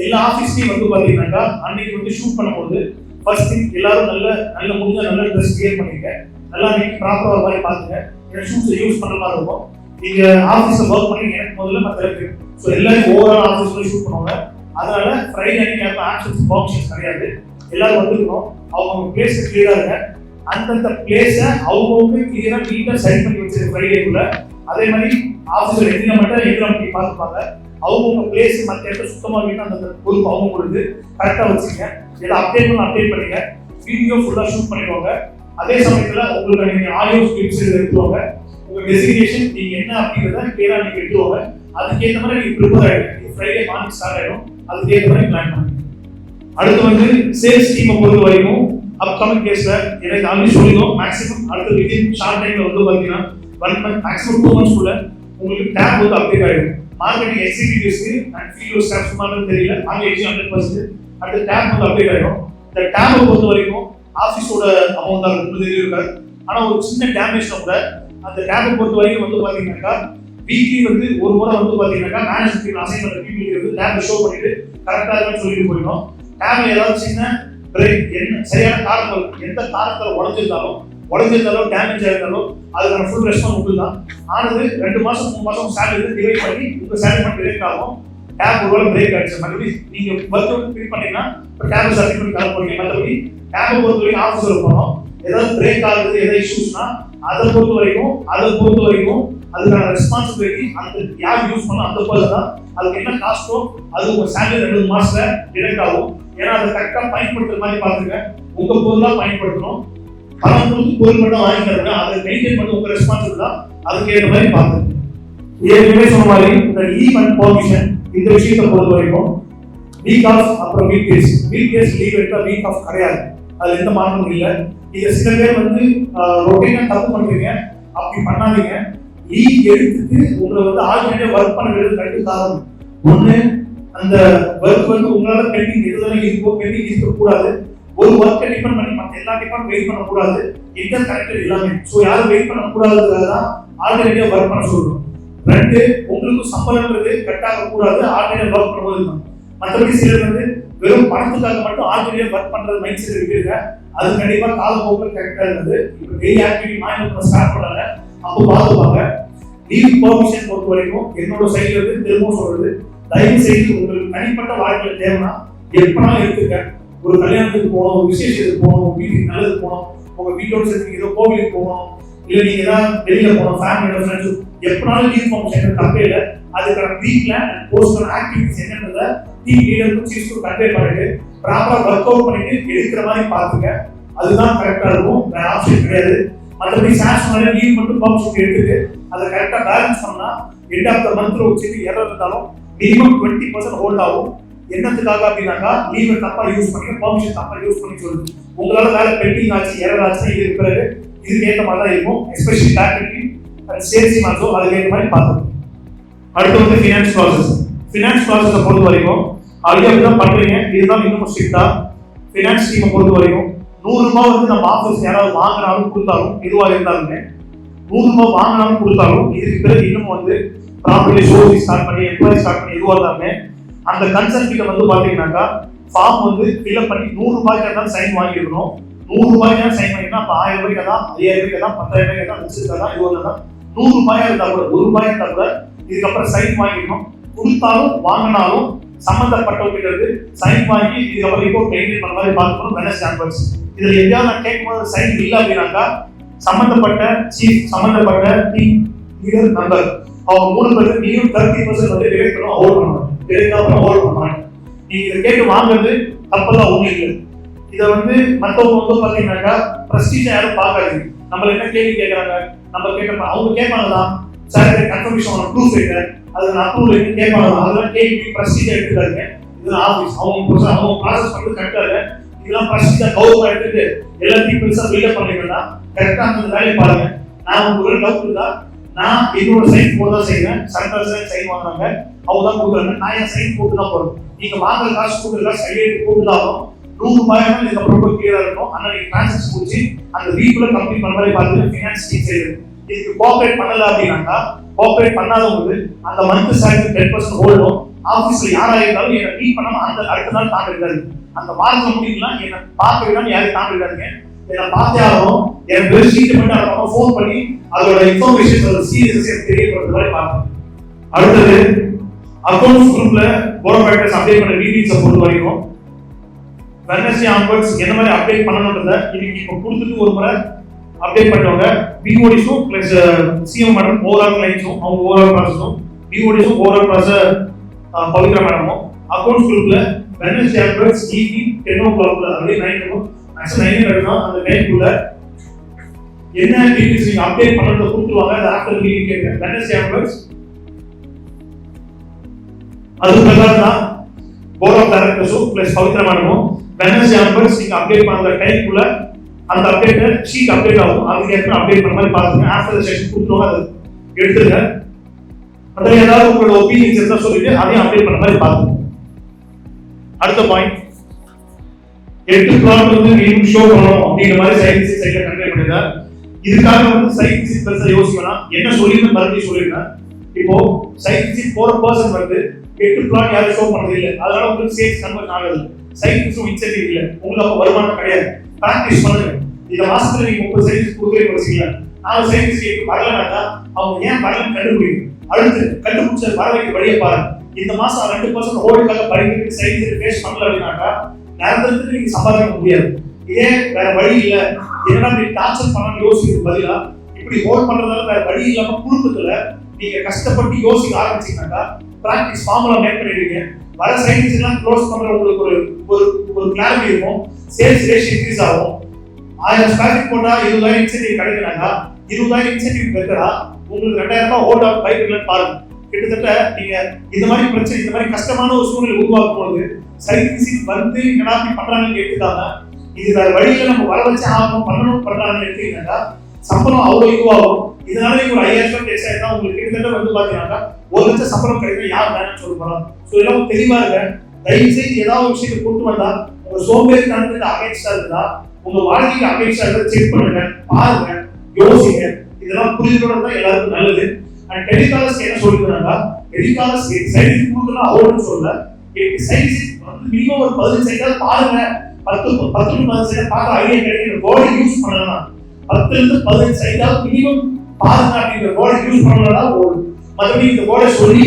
S1: எல்லா ஆஃபீஸ்லையும் வந்து பாத்தீங்கன்னாக்கா அன்னைக்கு வந்து ஷூட் பண்ணும்போது ஃபர்ஸ்ட் திங் எல்லாரும் நல்ல முடிஞ்ச நல்ல ட்ரெஸ் கிளியர் பண்ணிக்க, நல்லா நீங்க ப்ராப்பரா மாதிரி பாத்துங்க. ஏன்னா ஷூட்ஸ் யூஸ் பண்ற மாதிரி இருக்கும். நீங்க ஆஃபீஸ்ல ஒர்க் பண்ணி எனக்கு முதல்ல மற்ற இருக்கு. ஸோ எல்லாரும் ஓவரால் ஆஃபீஸ்ல ஷூட் பண்ணுவாங்க. அதனால ஃப்ரைடே அன்னைக்கு யாருக்கும் ஆக்சன்ஸ் பாக்ஸிங் கிடையாது. எல்லாரும் வந்துருக்கணும். அவங்க பிளேஸ் கிளியரா இருங்க. அந்தந்த பிளேஸை அவங்கவுங்க கிளியரா நீட்டா செட் பண்ணி வச்சிருக்க ஃப்ரைடேக்குள்ள. அதே மாதிரி ஆஃபீஸர் எதிர மட்டும் எதிர பார்த்துப்பாங்க. அவங்கவுங்க பிளேஸ் மற்ற இடத்துல சுத்தமா வீட்டு அந்த பொறுப்பு அவங்க கொடுத்து கரெக்டா வச்சுங்க. இதை அப்டேட் பண்ணுங்க. வீடியோ ஃபுல்லா ஷூட் பண்ணிடுவாங்க. அதே சமயத்துல உங்களுக்கு நீங்க ஆடியோ ஸ்கிரிப்ட்ஸ் எடுத்துவாங்க. உங்க டெசிக்னேஷன் நீங்க என்ன அப்படிங்கிறத கிளியரா நீங்க எடுத்துவாங்க. அதுக்கேற்ற மாதிரி நீங்க ப்ரிப்பேர் ஆயிடுங்க. ஃப்ரைடே மார்னிங் ஸ்டார்ட் ஆயிடும். அதுக்கேற்ற மாதிரி பிளான் பண்ணுங்க. அடுத்து வந்து சேல்ஸ் டீமை பொறுத்த வரைக்கும் அப்கமிங் டேஸ்ல எனக்கு ஆல்ரெடி சொல்லிடுவோம். மேக்ஸிமம் அடுத்த வித்தின் ஷார்ட் டைம்ல வந்து பாத்தீங்கன்னா 1 month மேக்ஸிமம் 2 months குள்ள உங்களுக்கு டேப் வந்து அப்டேட் ஆயிடும். மார்க்கெட்டிங் எக்ஸிக்யூட்டிவ்ஸ்க்கு அண்ட் ஃபீல்ட் ஸ்டாஃப் சும்மான்னு தெரியல அங்க 100% அந்த டேப் வந்து அப்டேட் ஆயிடும். இந்த டேப்பை பொறுத்த வரைக்கும் ஆஃபீஸோட அமௌண்ட் தான் ரொம்ப தெரிய இருக்காது. ஆனா ஒரு சின்ன டேமேஜ் கூட அந்த டேப்பை பொறுத்த வரைக்கும் வந்து பாத்தீங்கன்னாக்கா வீக்லி வந்து ஒரு முறை வந்து பாத்தீங்கன்னாக்கா மேனேஜ்மெண்ட் அசைன் பண்ண பீப்புளுக்கு வந்து டேப்பை ஷோ பண்ணிட்டு கரெக்டா இருக்குன்னு சொல்லிட்டு போயிடும். டேப்ல ஏதாவது சின்ன பிரேக் என்ன சரியான காரணங்கள் எந்த காரணத்தால் உடஞ்சிருந்தாலும் டேமேஜ் ஆயிருந்தாலும் அதுக்கான ஃபுல் ரெஸ்பான்ஸ் உங்களுக்கு தான். ஆனது 2 மாசம் 3 மாசம் சேலரி டிவைட் பண்ணி உங்க சேலரி மட்டும் பிரேக் ஆகும். டேப் ஒருவேளை பிரேக் ஆயிடுச்சு மற்றபடி நீங்க ஒர்க் அவுட் ஃபில் பண்ணீங்கன்னா இப்போ டேப் சர்வீஸ் பண்ணி கலர் போறீங்க. மற்றபடி டேப்பை பொறுத்த வரைக்கும் ஆஃபீஸர் போனோம் ஏதாவது பிரேக் ஆகுது ஏதாவது இஷ்யூஸ்னா அதை பொறுத்த வரைக்கும் அதுக்கான ரெஸ்பான்சிபிலிட்டி அந்த யார் யூஸ் பண்ண அந்த பர்சன் தான். அதுக்கு என்ன காஸ்ட்டோ அது உங்க சேலரி 2 மாசத்துல டிடெக்ட் ஆகும். ஏன்னா அதை கரெக்டா பயன்படுத்துற மாதிரி பாத்துங்க. உங்க பொருளா பயன்படுத்தணும். பணம் கொடுத்து பொருள் மட்டும் வாங்கிக்கிறாங்க அதை மெயின்டைன் பண்ணி உங்க ரெஸ்பான்சிபிலிட்டி தான். அதுக்கு ஏற்ற மாதிரி பாத்துங்க. ஏற்கனவே சொன்ன மாதிரி இந்த லீவ் அண்ட் பர்மிஷன் இந்த விஷயத்தை பொறுத்த வரைக்கும் வீக் ஆஃப் அப்புறம் வீக் டேஸ் லீவ் எடுத்தா வீக் ஆஃப் கிடையாது. அது எந்த மாற்றமும் இல்லை. இதை சில பேர் வந்து ரொட்டீனா தப்பு பண்றீங்க. அப்படி பண்ணாதீங்க. லீவ் எடுத்துட்டு உங்களை வந்து ஆல்ரெடி ஒர்க் பண்ண வேண்டியது 2 காரணம். ஒண்ணு அந்த ஒர்க் வந்து உங்களால பெண்டிங் எதுவும் இருக்கக்கூடாது. ஒரு ஒர்க்கை டிபெண்ட் பண்ணி மற்ற எல்லா டிபார்ட்மெண்ட் வெயிட் பண்ணக்கூடாது. இன்டர் கனெக்டட் எல்லாமே. ஸோ யாரும் வெயிட் பண்ணக்கூடாதுக்காக தான் ஆல்ரெடியா ஒர்க் பண்ண சொல்றோம். 2 உங்களுக்கு சம்பளம்ன்றது கட் ஆகக்கூடாது. ஆல்ரெடியா ஒர்க் பண்ணும்போது தான். மற்றபடி சிலர் வந்து வெறும் பணத்துக்காக மட்டும் ஆல்ரெடியா ஒர்க் பண்றது மைண்ட் செட் இருக்குங்க. அது கண்டிப்பா காலப்போக்கில் கரெக்டா இருக்குது. இப்போ டெய்லி ஆக்டிவிட்டி மாநிலத்தில் ஸ்டார்ட் பண்ணாங்க அப்போ பார்த்துப்பாங்க. லீவ் பர்மிஷன் பொறுத்த வரைக்கும் என்னோட சைட்ல இருந்து திரும்பவும் சொல்றது தயவு செய்து உங்களுக்கு தனிப்பட்ட வாழ்க்கையில் தேவைன்னா எப்பனாலும் எடுத்துக்க. ஒரு கல்யாணத்துக்கு போகணும், ஒரு விசேஷத்துக்கு போகணும், வீட்டுக்கு நல்லது போகணும், உங்க வீட்டோட சேர்த்து ஏதோ கோவிலுக்கு போகணும், இல்ல நீங்க ஏதாவது வெளியில போகணும், ஃபேமிலியோட ஃப்ரெண்ட்ஸ் எப்பனாலும் லீவ் பர்மிஷன் தப்பே இல்லை. அதுக்கான pre plan and post plan activities என்னன்றத டீம் லீடருக்கு சீஃப் கன்வே பண்ணிட்டு ப்ராப்பரா ஒர்க் அவுட் பண்ணிட்டு எடுக்கிற மாதிரி பாத்துங்க. அதுதான் கரெக்டா இருக்கும். வேற ஆப்ஷன் கிடையாது. மற்றபடி சார்ஜ் பண்ண லீவ் மட்டும் பர்மிஷன் எடுத்துட்டு அதை கரெக்டா பேலன்ஸ் பண்ணா எண்ட் ஆஃப் த மந்த்ல ஒரு சின்ன எரர் இருந்தாலும் மினிமம் 20% ஹோல்ட் ஆகும். என்னத்துக்காக அப்படின்னாக்கா லீவை தப்பா யூஸ் பண்ணி பர்மிஷன் தப்பா யூஸ் பண்ணி சொல்லுது. உங்களால வேலை பெண்டிங் ஆச்சு எரர் ஆச்சுன்னா இது பிறகு இதுக்கு ஏற்ற மாதிரி தான் இருக்கும். Especially faculty and sales also அதுக்கு ஏற்ற மாதிரி பார்த்துக்கணும். அடுத்து வந்து ஃபினான்ஸ் ப்ராசஸை பொறுத்த வரைக்கும் ஆல்ரெடி தான் பண்றீங்க. இதுதான் இன்னும் ஸ்ட்ரிக்டா ஃபினான்ஸ் டீமை பொறுத்த வரைக்கும் 100 ரூபாய் வந்து நம்ம ஆஃபீஸ் யாராவது வாங்கினாலும் கொடுத்தாலும் எதுவாக இருந்தாலுமே 100 ரூபாய் வாங்கினாலும் கொடுத்தாலும் இதுக்கு பிறகு இன்னும் வந்து ப்ராப்பர்லி சோர்ஸ் ஸ்டார்ட் பண்ணி எம்ப்ளாயி ஸ்டார்ட் பண்ணி எதுவாக இருந்தாலுமே அந்த கன்சர்ன் கிட்ட வந்து பாத்தீங்கன்னாக்கா ஃபார்ம் வந்து ஃபில்அப் பண்ணி 100 ரூபாய்க்கு தான் சைன் வாங்கிருக்கணும். 100 ரூபாய்க்கு தான் சைன் வாங்கினா அப்ப 1000 ரூபாய்க்கு தான் 5000 ரூபாய்க்கு தான் 10000 ரூபாய்க்கு தான் வச்சிருக்கா தான் இது தான் 100 ரூபாயா இருந்தா கூட 1 ரூபாயா இருந்தா கூட இதுக்கப்புறம் சைன் வாங்கிக்கணும். கொடுத்தாலும் வாங்கினாலும் சம்பந்தப்பட்டவங்க இருந்து சைன் வாங்கி இதுக்கப்புறம் ரிப்போர்ட் மெயின்டைன் பண்ண மாதிரி பார்க்கணும். வெனஸ் ஆன்பர்ஸ் இதுல எங்கேயாவது நான் கேட்கும்போது சைன் இல்லை அப்படின்னாக்கா சம்பந்தப்பட்ட சீஃப் சம்பந்தப்பட்ட டீம் லீடர் நம்பர் அவங்க 3 பேருக்கு நீயும் 30% வந்து டிரெக்ட் பண்ண ஹோல்ட் பண்ணணும். டிரெக்டாக ஹோல்ட் பண்ண நீங்க இதை கேட்டு வாங்குறது தப்பெல்லாம் ஒன்றும் இல்லை. இதை வந்து மற்றவங்க வந்து பார்த்தீங்கன்னாக்கா ப்ரெஸ்டீஜ் யாரும் பார்க்காது. நம்மள என்ன கேள்வி கேட்கறாங்க நம்ம கேட்கறோம் அவங்க கேட்பாங்கதான் சார் கன்ஃபர்மேஷன் ப்ரூஃப் இருக்கு அது நான் அப்ரூவல் இருக்கு கேட்பாங்க. அதெல்லாம் கேள்வி ப்ரெஸ்டீஜ் எடுத்துக்காருங்க. இதெல்லாம் ஆஃபீஸ் அவங்க ப்ராசஸ் பண்ணி கரெக்டாக இதெல்லாம் ப்ரெஸ்டீஜா கௌரவம் எடுத்துட்டு எல்லாத்தையும் பெருசாக பில்டப் பண்ணீங்கன்னா கரெக்டாக அந்த வேலையை பாருங்க. நான் உங்களுக்கு ஒரு டவுட் இருக்கா நான் என்னோட சைன் போட்டு தான் செய்வேன். சென்ட்ரல் சைன் வாங்குறாங்க அவங்க தான் கொடுக்குறாங்க. நான் என் சைன் போட்டு தான் போறேன். நீங்க வாங்குற காசு கொடுக்குற காசு கையெழுத்து போட்டுதாலும் 100 ரூபாய் இதுக்கப்புறம் போய் கிளியரா இருக்கும். ஆனால் நீங்க டிரான்சாக்ஷன் முடிச்சு அந்த வீக்குள்ள கம்ப்ளீட் பண்ண மாதிரி பார்த்து ஃபினான்ஸ் டீம் செய்யுது. இதுக்கு கோஆபரேட் பண்ணல அப்படின்னாக்கா கோஆபரேட் பண்ணாதவங்களுக்கு அந்த மந்த் சேலரி 10% ஹோல்டும் ஆஃபீஸ்ல யாரா இருந்தாலும் என்னை மீட் பண்ணாம அந்த அடுத்த நாள் தாண்டி இருக்காது. அந்த வாரத்தில் முடிக்கலாம் என்னை பார்க்க விடாம யாரும் தாண்டி இருக்காதுங்க. என்னை பார்த்தே ஆகணும். என் பேர் ஷீட் மட்டும் அதை ஃபோன் பண்ணி அதோட இன்ஃபர்மேஷன் ஒரு சீரியஸ் தெரியப்படுறது மாதிரி பார்க்கணும். அடுத்தது அக்கௌண்ட்ஸ் குரூப்ல போர்ட் ஆஃப் டைரக்டர்ஸ் அப்டேட் பண்ண மீட்டிங்ஸை பொறுத்த வரைக்கும் வெட்னஸ்டே ஆன்வர்ட்ஸ் என்ன மாதிரி அப்டேட் பண்ணணும்ன்றத இன்னைக்கு இப்போ கொடுத்துட்டு ஒரு முறை அப்டேட் பண்ணுவாங்க. பிஓடிஸும் பிளஸ் சிஎம் மேடம் ஓவரால் கிளைண்ட்ஸும் அவங்க ஓவரால் ப்ராசஸும் பிஓடிஸும் ஓவரால் ப்ராசஸ் பவித்ரா மேடமும் அக்கௌண்ட்ஸ் குரூப்ல வெட்னஸ்டே ஆன்வர்ட்ஸ் ஈவி 10 o'clock அப்படியே 9 மேக்ஸிமம் 9 அந்த டைம்குள்ள என்ன டீடைல்ஸ் நீங்க அப்டேட் பண்ணறத கொடுத்துருவாங்க. அது ஆஃப்டர் மீட்டிங் கேட்க வெட்னஸ்டே ஆன்வர்ட்ஸ் அது பிரகாரம் போர்ட் ஆஃப் டைரக்டர்ஸும் பிளஸ் பவித்ரா மேடமும் வெட்னஸ்டே ஆன்வர்ட்ஸ் நீங்க அப்டேட் பண்ற டைம்குள்ள அந்த அப்டேட்டை ஷீட் அப்டேட் ஆகும். அதுக்கு ஏற்ற அப்டேட் பண்ண மாதிரி பாருங்க. ஆஃப்டர் செஷன் கொடுத்துருவாங்க அதை எடுத்துருங்க. அதில் ஏதாவது உங்களோட ஒப்பீனியன்ஸ் இருந்தா சொல்லிட்டு அதையும் அப்டேட் பண்ண மாதிரி பார்த்துக்கோங்க. அடுத்த பாயிண்ட், 8 பிளாட் வந்து நீங்க ஷோ பண்ணணும் அப்படிங்கிற மாதிரி சயின்ஸ் சைட்ல கன்வே பண்ணிருக்காங்க. இதுக்காக வந்து சயின்ஸ் பெருசா யோசிக்கலாம். என்ன சொல்லிருந்தேன் மறுபடியும் சொல்லிருக்கேன். இப்போ சயின்ஸ் போற பர்சன் வந்து 8 பிளாட் யாரும் ஷோ பண்றது இல்லை, அதனால உங்களுக்கு சேல்ஸ் கன்வெர்ட் ஆகுது. சயின்ஸும் இன்சென்டிவ் இல்லை, உங்களுக்கு அப்ப வருமானம் கிடையாது. பிராக்டிஸ் பண்ணுங்க. இந்த மாசத்துல நீங்க 30 சயின்ஸ் கொடுக்குறீங்க வச்சுக்கீங்க, 4 சயின்ஸ் வரலனாக்கா அவங்க ஏன் வரலன்னு கண்டுபிடிக்கும். அடுத்து கண்டுபிடிச்ச வர வைக்க வழியை பாருங்க. இந்த மாசம் 2% ஹோல்டுக்காக படிக்கிறது சயின்ஸ் ஃபேஸ் பண்ணல அப்படின்னாக்கா நேரத்துக்கு நீங்க சம்பாதிக்க முடியாது. ஏன் வேற வழி இல்லை, என்னன்னா நீ டார்ச்சர் பண்ணணும் யோசிக்கிறது பதிலா இப்படி ஹோல்ட் பண்றதால வேற வழி இல்லாம குடும்பத்துல நீங்க கஷ்டப்பட்டு யோசிக்க ஆரம்பிச்சீங்கன்னாக்கா பிராக்டிஸ் ஃபார்முலா மேக் பண்ணிடுவீங்க. வர சயின்ஸ் எல்லாம் க்ளோஸ் பண்ற உங்களுக்கு ஒரு கிளாரிட்டி இருக்கும். சேல்ஸ் ரேஷியோ இன்க்ரீஸ் ஆகும். 1000 ஸ்கொயர் ஃபீட் போட்டா 20,000 இன்சென்டிவ் கிடைக்கிறாங்க. 20,000 இன்சென்டிவ் பெற்றா உங்களுக்கு 2,000 ரூபாய் ஹோல்ட் ஆஃப் பைக் பாருங்க. கிட்டத்தட்ட நீங்க இந்த மாதிரி பிரச்சனை, இந்த மாதிரி கஷ்டமான ஒரு சூழ்நிலை உருவாக்கும் போது சயின்டிஸ்ட் வந்து என்னடா பண்றாங்கன்னு எடுத்துக்காம இது வேற வழியில நம்ம வர வச்சு ஆகணும் பண்ணணும்னு எடுத்தீங்கன்னா சம்பளம் அவ்வளவு இதுவாகும். இதனால நீங்க ஒரு 5,000 ரூபாய் எக்ஸ்ட்ரா தான் உங்களுக்கு கிட்டத்தட்ட வந்து பாத்தீங்கன்னா 1 லட்சம் சம்பளம் கிடைக்கும். யார் வேணும்னு சொல்ல போறோம். ஸோ எல்லாம் தெளிவா இருக்க. தயவு செய்து ஏதாவது ஒரு விஷயத்தை கொண்டு வந்தா உங்க சோம்பேறித்தனத்துக்கு அகைன்ஸ்டா இருந்தா உங்க வாழ்க்கைக்கு அகைன்ஸ்டா இருந்தா செக் பண்ணுங்க, பாருங்க, யோசிங்க. இதெல்லாம் புரிதலோட தான் எல்லாருக்கும் நல்லது. அண்ட் டெலிகாலர்ஸ் என்ன சொல்லிக்கிறாங்க, டெலிகாலர்ஸ் சைன்ஸ் கொடுக்கலாம் அவ்வளோன்னு சொல்ல சைன்ஸ் வந்து மினிமம் ஒரு 15 சைடாவது பாருங்க. 10 சைடா பார்க்க ஐடியா கிடைக்கும். வேர்டு யூஸ் பண்ணலாம். 10 இருந்து 15 சைடாவது மினிமம் பாருங்க அப்படிங்கிற வேர்டு யூஸ் பண்ணலாம். மற்றபடி இந்த வேர்டை சொல்லி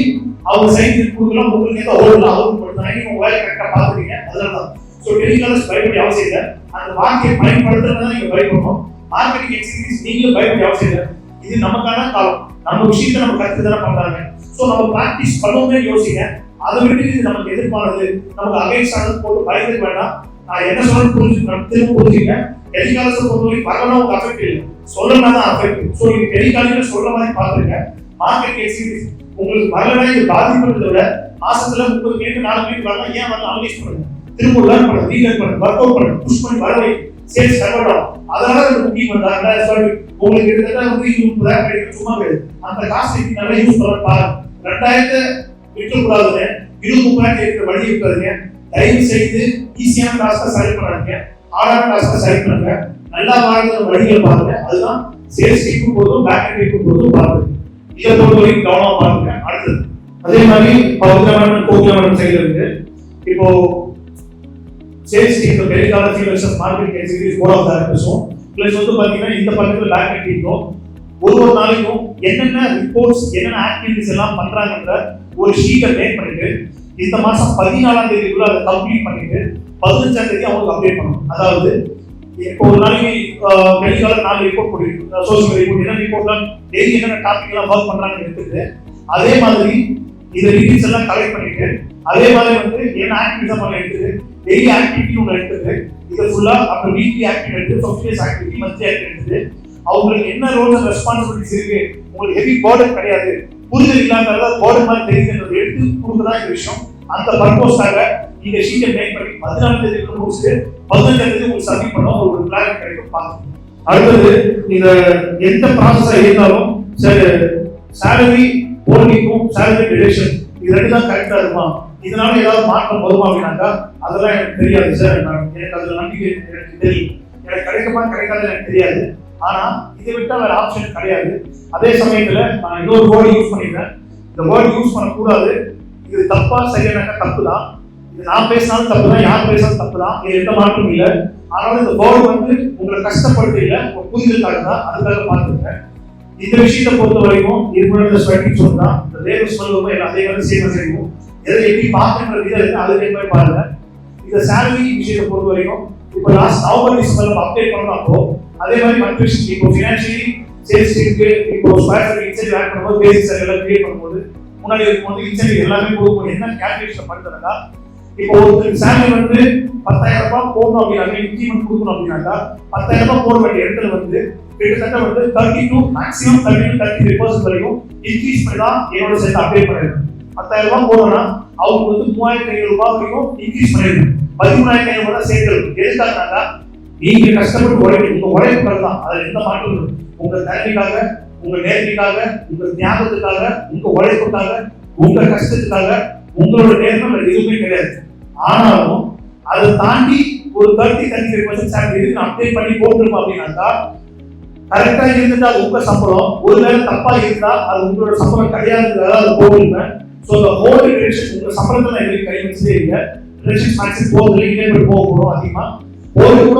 S1: அவங்க சைன்ஸ் கொடுக்கலாம் உங்களுக்கு எந்த ஹோல்ல அவங்க கொடுத்தாங்க. நீங்க வேலை கரெக்டாக பார்த்துருக்கீங்க. அதனாலதான் ஸோ டெலிகாலர்ஸ் பயப்பட அவசியம் இல்லை. அந்த வார்த்தையை பயன்படுத்துறதுதான் நீங்க பயப்படணும். மார்க்கெட்டிங் எக்ஸ்பீரியன்ஸ் நீங்களும் பயப்பட அவசியம் இல்லை. இது நமக்கான காலம். நம்ம விஷயத்தை நம்ம கருத்து தானே பண்றாங்க. ஸோ நம்ம பிராக்டிஸ் பண்ணுவோமே யோசிங்க. அதை விட்டு இது நமக்கு எதிர்ப்பானது, நமக்கு அகைன்ஸ்டானது போட்டு பயந்துக்க வேண்டாம். நான் என்ன சொல்றது திரும்ப புரிஞ்சுங்க. டெலிகாலர்ஸை பொறுத்தவரைக்கும் வரலாம் உங்க அஃபெக்ட் இல்லை, சொல்லலாம் தான் அஃபெக்ட். ஸோ நீங்க டெலிகாலர்ல சொல்ற மாதிரி பாத்துருங்க. மார்க்கெட்டிங் எக்ஸ்பீரியன்ஸ் உங்களுக்கு வரலன்னா இது பாதிப்புன்றதை விட மாசத்துல 30 கேட்டு 4 கேட்டு வரலாம். ஏன் வரலாம் அனலைஸ் பண்ணுங்க, திரும்ப லேர்ன் பண்ணுங்க, ரீலேர்ன் பண்ணுங்க, ஒர்க் அவுட் பண்ணுங்க, புஷ் பண்ணி வரவை சேல்ஸ் கன்வெர்ட் ஆகும். அதனால இந்த புக்கிங் வந்தா 2000 உங்களுக்கு கிட்டத்தட்ட வந்து 20,000 கிடைக்கும். சும்மா கிடையாது. அந்த காசு நல்லா யூஸ் பண்ண பாருங்க. 2000 விற்கக்கூடாதுங்க, 20,000 இருக்கிற வழி இருக்காதுங்க. தயவு செய்து ஈஸியான காசை செலக்ட் பண்ணாதீங்க, ஹார்டான காசை செலக்ட் பண்ணுங்க. நல்லா வாழ்ந்த வழிகளை பாருங்க. அதுதான் சேல்ஸ் டீமும் போதும் பேக் அண்ட் டீமும் போதும் பாருங்க. இதை பொறுத்தவரைக்கும் கவனமா பாருங்க. அடுத்தது அதே மாதிரி பௌத்திரமன் கோகிலமன் சைடுல இருக்கு. இப்போ sales team telecallers versus marketing executive board of டைரக்டர்ஸும் பிளஸ் வந்து பாத்தீங்கன்னா இந்த பக்கத்துல பேக் அண்ட் டீமும் ஒரு நாளைக்கும் என்னென்ன ரிப்போர்ட்ஸ் என்னென்ன ஆக்டிவிட்டிஸ் எல்லாம் பண்றாங்கன்ற ஒரு ஷீட்டை மேக் பண்ணிட்டு இந்த மாசம் 14ஆம் தேதிக்குள்ள அதை கம்ப்ளீட் பண்ணிட்டு 15ஆம் தேதி அவங்களுக்கு அப்டேட் பண்ணணும். அதாவது இப்போ ஒரு நாளைக்கு டெலிகாலர் 4 ரிப்போர்ட் போட்டுருக்கு, சோசியல் ரிப்போர்ட் என்ன ரிப்போர்ட்லாம் டெய்லி என்னென்ன டாபிக் எல்லாம் ஒர்க் பண்றாங்கன்னு எடுத்துட்டு அதே மாதிரி இந்த ரிப்போர்ட்ஸ் எல்லாம் கலெக்ட் பண்ணிட்டு அதே மாதிரி வந்து என்ன ஆக்டிவிட்டிஸ் பண்ண எடுத்துட்டு டெய்லி ஆக்டிவிட்டி ஒன்று எடுத்துட்டு இதை ஃபுல்லா அப்புறம் வீக்லி ஆக்டிவிட்டி எடுத்து 5 டேஸ் ஆக்டிவிட்டி மந்த்லி ஆக்டிவிட்டி எடுத்துட்டு அவங்களுக்கு என்ன ரோல்ஸ் அண்ட் ரெஸ்பான்சிபிலிட்டிஸ் இருக்கு, உங்களுக்கு ஹெவி பர்டன் கிடையாது, புரிதல் இல்லாத பர்டன் மாதிரி தெரியுதுன்றது எடுத்து கொடுக்கதான் இந்த விஷயம். அந்த பர்பஸ்க்காக இந்த ஷீட்டை மேக் பண்ணி 14ஆம் தேதிக்குள்ள முடிச்சுட்டு 15ஆம் தேதி உங்களுக்கு சப்மிட் பண்ணோம். ஒரு பிளான் கிடைக்கும் பார்த்து. அடுத்தது இந்த எந்த ப்ராசஸா இருந்தாலும் சரி சேலரி ஹோல்டிங்கும் சேலரி டிடக்ஷன் இது 2 தான் கரெக்டா இருக்குமா, இதனால ஏதாவது மாற்றம் வருமா அப்படின்னாக்கா அதெல்லாம் எனக்கு தெரியாது சார். எனக்கு அதுல நம்பிக்கை எனக்கு தெரியும், எனக்கு கிடைக்குமா கிடைக்காது எனக்கு தெரியாது. ஆனா இதை விட்டா வேற ஆப்ஷன் கிடையாது. அதே சமயத்துல நான் இன்னொரு வேர்டு யூஸ் பண்ணிக்கிறேன். இந்த வேர்டு யூஸ் பண்ணக்கூடாது. இது தப்பா சரியானாக்கா தப்பு தான். இது நான் பேசினாலும் தப்பு தான், யார் பேசினாலும் தப்பு தான். இது எந்த மாற்றமும் இல்லை. ஆனாலும் இந்த வேர்டு வந்து உங்களை கஷ்டப்படுத்த இல்லை, ஒரு புரிதலுக்காக தான். அதுக்காக பார்த்துருக்கேன். இந்த விஷயத்தை பொறுத்த வரைக்கும் இருமுறை ஸ்வெட்டிங் சொல்லலாம். இந்த லேபர் சொல்லுவோம் எல்லாம் அதே மாதிரி செய்வோம். எதை எப்படி பார்க்கன்ற விதம் இருக்கு, அதுக்கு போய் பாருங்க. இந்த சேலரி விஷயத்தை பொறுத்த வரைக்கும் இப்போ லாஸ்ட் நவம்பர் டிசம்பர் அப்டேட் பண்ணப்போ அதே மாதிரி மற்ற விஷயம் இப்போ ஃபினான்ஷியலி சேல்ஸ் டீமுக்கு இப்போ ஸ்கொயர் ஃபீட் இன்சென்டிவ் ஆட் பண்ணும்போது பேசிக் சேலரி எல்லாம் கிரியேட் பண்ணும்போது முன்னாடி இருக்கும்போது இன்சென்டிவ் எல்லாமே கொடுக்கும். என்ன கால்குலேஷன் பண்ணுறதுனா இப்போ ஒரு சேலரி வந்து 10,000 ரூபாய் போடணும் அப்படின்னா இன்க்ரிமெண்ட் கொடுக்கணும் அப்படின்னாக்கா 10,000 ரூபாய் போட வேண்டிய இடத்துல வந்து கிட்டத்தட்ட வந்து 32 மேக்ஸிமம் 33% வரைக்கும் இன்க்ரீஸ் பண்ணி தான் என்னோட சேர்த்து அப்டேட் பண்ணிருக்கேன். 10,000 ரூபாய் போடணும்னா அவங்க வந்து 3,500 ரூபாய் வரைக்கும் இன்க்ரீஸ் பண்ணிருக்கேன். 13,500 ரூபாய் சேர்த்து எதுக்காகனாக்கா நீங்க கஷ்டப்பட்டு உழைப்பு உங்க உழைப்புகள் தான், அதுல எந்த மாற்றம் உங்க தேவைக்காக உங்க நேர்மைக்காக, உங்க தியாகத்துக்காக, உங்க உழைப்புக்காக, உங்க கஷ்டத்துக்காக உங்களோட நேர்மை எதுவுமே கிடையாது. ஆனாலும் அதை தாண்டி ஒரு 30-35% சேலரி இருக்கு அப்டேட் பண்ணி போட்டுருப்போம் அப்படின்னாக்கா கரெக்டா இருந்துட்டா உங்க சம்பளம், ஒருவேளை தப்பா இருந்தா அது உங்களோட சம்பளம் கிடையாது, அது போட்டுருப்பேன். ஸோ இந்த ஹோல் டிரெக்ஷன் உங்க சம்பளத்தை நான் எதுவும் கை வச்சதே இல்லை. டிரெக்ஷன் மேக்ஸிமம் போகுது, இனிமேல் போக போகிறோம் அதிகமா போது கூட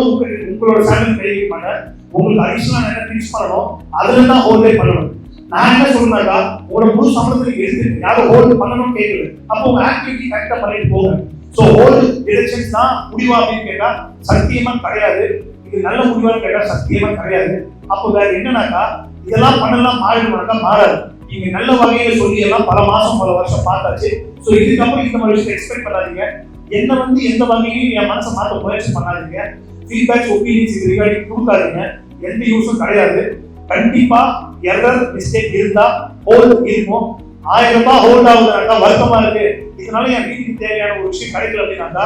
S1: உங்களோட சேலரி கை வைப்பாங்க. உங்களுக்கு அடிஷனலா என்ன ஃபிக்ஸ் பண்ணணும் அதுல தான் ஹோல்டே பண்ணணும். நான் என்ன சொல்றேன்னாக்கா உங்களோட முழு சம்பளத்துக்கு எடுத்து யாரும் ஹோல்டு பண்ணணும்னு கேட்கல, அப்போ உங்க ஆக்டிவிட்டி கரெக்டா பண்ணிட்டு போங்க. ஸோ ஹோல்டு டிரெக்ஷன்ஸ் தான் முடிவா அப்படின்னு கேட்டா சத்தியமா கிடையாது. இது நல்ல முடிவான்னு கேட்டா சத்தியமா கிடையாது. அப்போ வேற என்னன்னாக்கா இதெல்லாம் பண்ணலாம் மாறிடுமாக்கா மாறாது. நீங்க நல்ல வகையில சொல்லி எல்லாம் பல மாசம் பல வருஷம் பார்த்தாச்சு. ஸோ இதுக்கப்புறம் இந்த மாதிரி விஷயத்தை எக்ஸ்பெக்ட் பண்ணாதீங்க. என்ன வந்து எந்த வகையிலும் என் மனசை மாற்ற முயற்சி பண்ணாதீங்க. ஃபீட்பேக்ஸ் ஒப்பீனியன்ஸ் இது ரிகார்டிங் கொடுக்காதீங்க. எந்த யூஸும் கிடையாது. கண்டிப்பா எரர் மிஸ்டேக் இருந்தா ஹோல்டு இருக்கும். 1000 ரூபாய் ஹோல்ட் ஆகுதுனாக்கா வருத்தமா இருக்கு, இதனால என் வீட்டுக்கு தேவையான ஒரு விஷயம் கிடைக்கல அப்படின்னாக்கா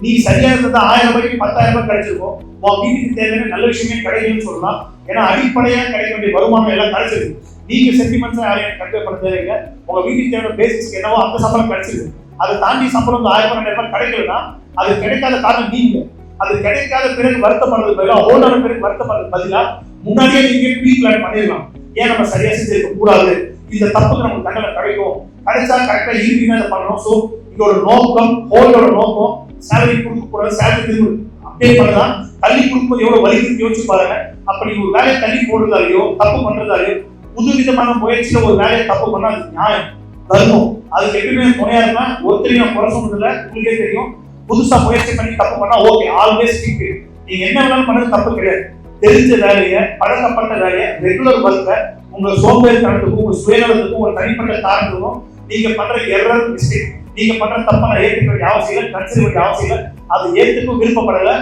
S1: நீ சரியா இருந்தா 1000 ரூபாய்க்கு 10,000 ரூபாய் கிடைச்சிருக்கும். உன் வீட்டுக்கு தேவையான நல்ல விஷயமே கிடைக்கலன்னு சொல்லலாம். ஏன்னா அடிப்படையா கிடைக்க வேண்டிய வருமானம் எல்லாம் கிடைச்சிருக்கு. நீங்க சென்டிமெண்ட்ஸா யாரையும் கன்வே பண்ண தேவையில்லை. உங்க வீட்டுக்கு தேவையான பேசிக்ஸ் என்னவோ அந்த சம்பளம் கிடைச்சிருக்கு. அதை தாண்டி சம்பளம் 1000 ரூபாய் கிடைக்கலன்னா அது கிடைக்காத காரணம் நீங்க. அது கிடைக்காத பிறகு வருத்தப்படுறது பதிலாக ஹோல்டான பிறகு வருத்தப்படுறது பதிலாக முன்னாடியே நீங்க ப்ரீ பிளான் பண்ணிடலாம். ஏன் நம்ம சரியா செஞ்சிருக்க கூடாது, இந்த தப்புக்கு நமக்கு தண்டனை கிடைக்கும், கிடைச்சா கரெக்டா இருக்குன்னு அதை பண்ணணும். ஸோ இதோட நோக்கம், ஹோல்டோட நோக்கம் சேலரி கொடுக்க கூடாது, சேலரி திரும்ப அப்டேட் பண்ணலாம். தள்ளி கொடுக்கும்போது எவ்வளவு வலிக்கு யோசிச்சு பாருங்க. அப்படி ஒரு வேலையை தள்ளி போடுறதாலையோ தப்பு பண்றதாலையோ புது விதமான முயற்சியில ஒரு வேலையை தப்பு பண்ணா அது நியாயம், தர்மம். அதுக்கு எப்பயுமே துணையா இருந்தா ஒருத்தரையும் நான் குறை சொன்னதில்லை, உங்களுக்கே தெரியும். புதுசா முயற்சி பண்ணி தப்பு பண்ணா ஓகே, ஆல்வேஸ் ஸ்டிக். நீங்க என்ன வேணாலும் பண்ணது தப்பு கிடையாது. தெரிஞ்ச வேலையை, பழக்கப்பட்ட வேலையை, ரெகுலர் ஒர்க்கை உங்க சோம்பேறித்தனத்துக்கும் உங்க சுயநலத்துக்கும் ஒரு தனிப்பட்ட காரணத்துக்கும் நீங்க பண்ற எரர் மிஸ்டேக், நீங்க பண்ற தப்ப நான் ஏற்றுக்க வேண்டிய அவசியம் இல்லை, கன்சிடர் வேண்டிய அவசியம் இல்லை. அது ஏற்றுக்கும் விருப்பப்படல.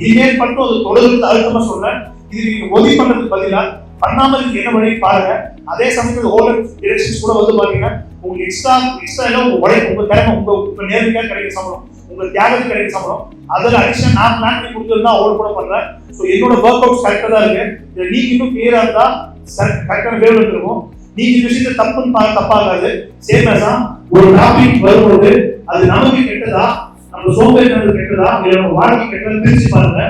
S1: இனிமேல் மட்டும் அது தொடர்ந்து அழுத்தமா சொல்றேன். இது நீங்க உதவி பண்றதுக்கு பதிலா பண்ணாம இருக்கு என்ன வழி பாருங்க. அதே சமயத்தில் ஹோல்டர் டிரெக்ஷன்ஸ் கூட வந்து பாத்தீங்கன்னா உங்களுக்கு எக்ஸ்ட்ரா எல்லாம் உங்க உழைப்பு, உங்க திறமை, உங்க நேர்மையா கிடைக்கிற சம்பளம், உங்க தியாகத்துக்கு கிடைக்கிற சம்பளம், அதுல அடிஷன் நான் பிளான் பண்ணி கொடுத்தது தான் ஹோல்ட் கூட பண்றேன். ஸோ என்னோட ஒர்க் அவுட்ஸ் கரெக்டா தான் இருக்கு. நீங்க இன்னும் கிளியரா இருந்தா கரெக்டான வேவ் இருக்கும். நீங்க இந்த விஷயத்தை தப்புன்னு தப்பாகாது. சேமஸா ஒரு டாபிக் வரும்போது அது நமக்கு கெட்டதா, நம்ம சோம்பேறித்தனத்துக்கு கெட்டதா, இல்ல நம்ம வாழ்க்கை கெட்டதா பிரிச்சு பாருங்க.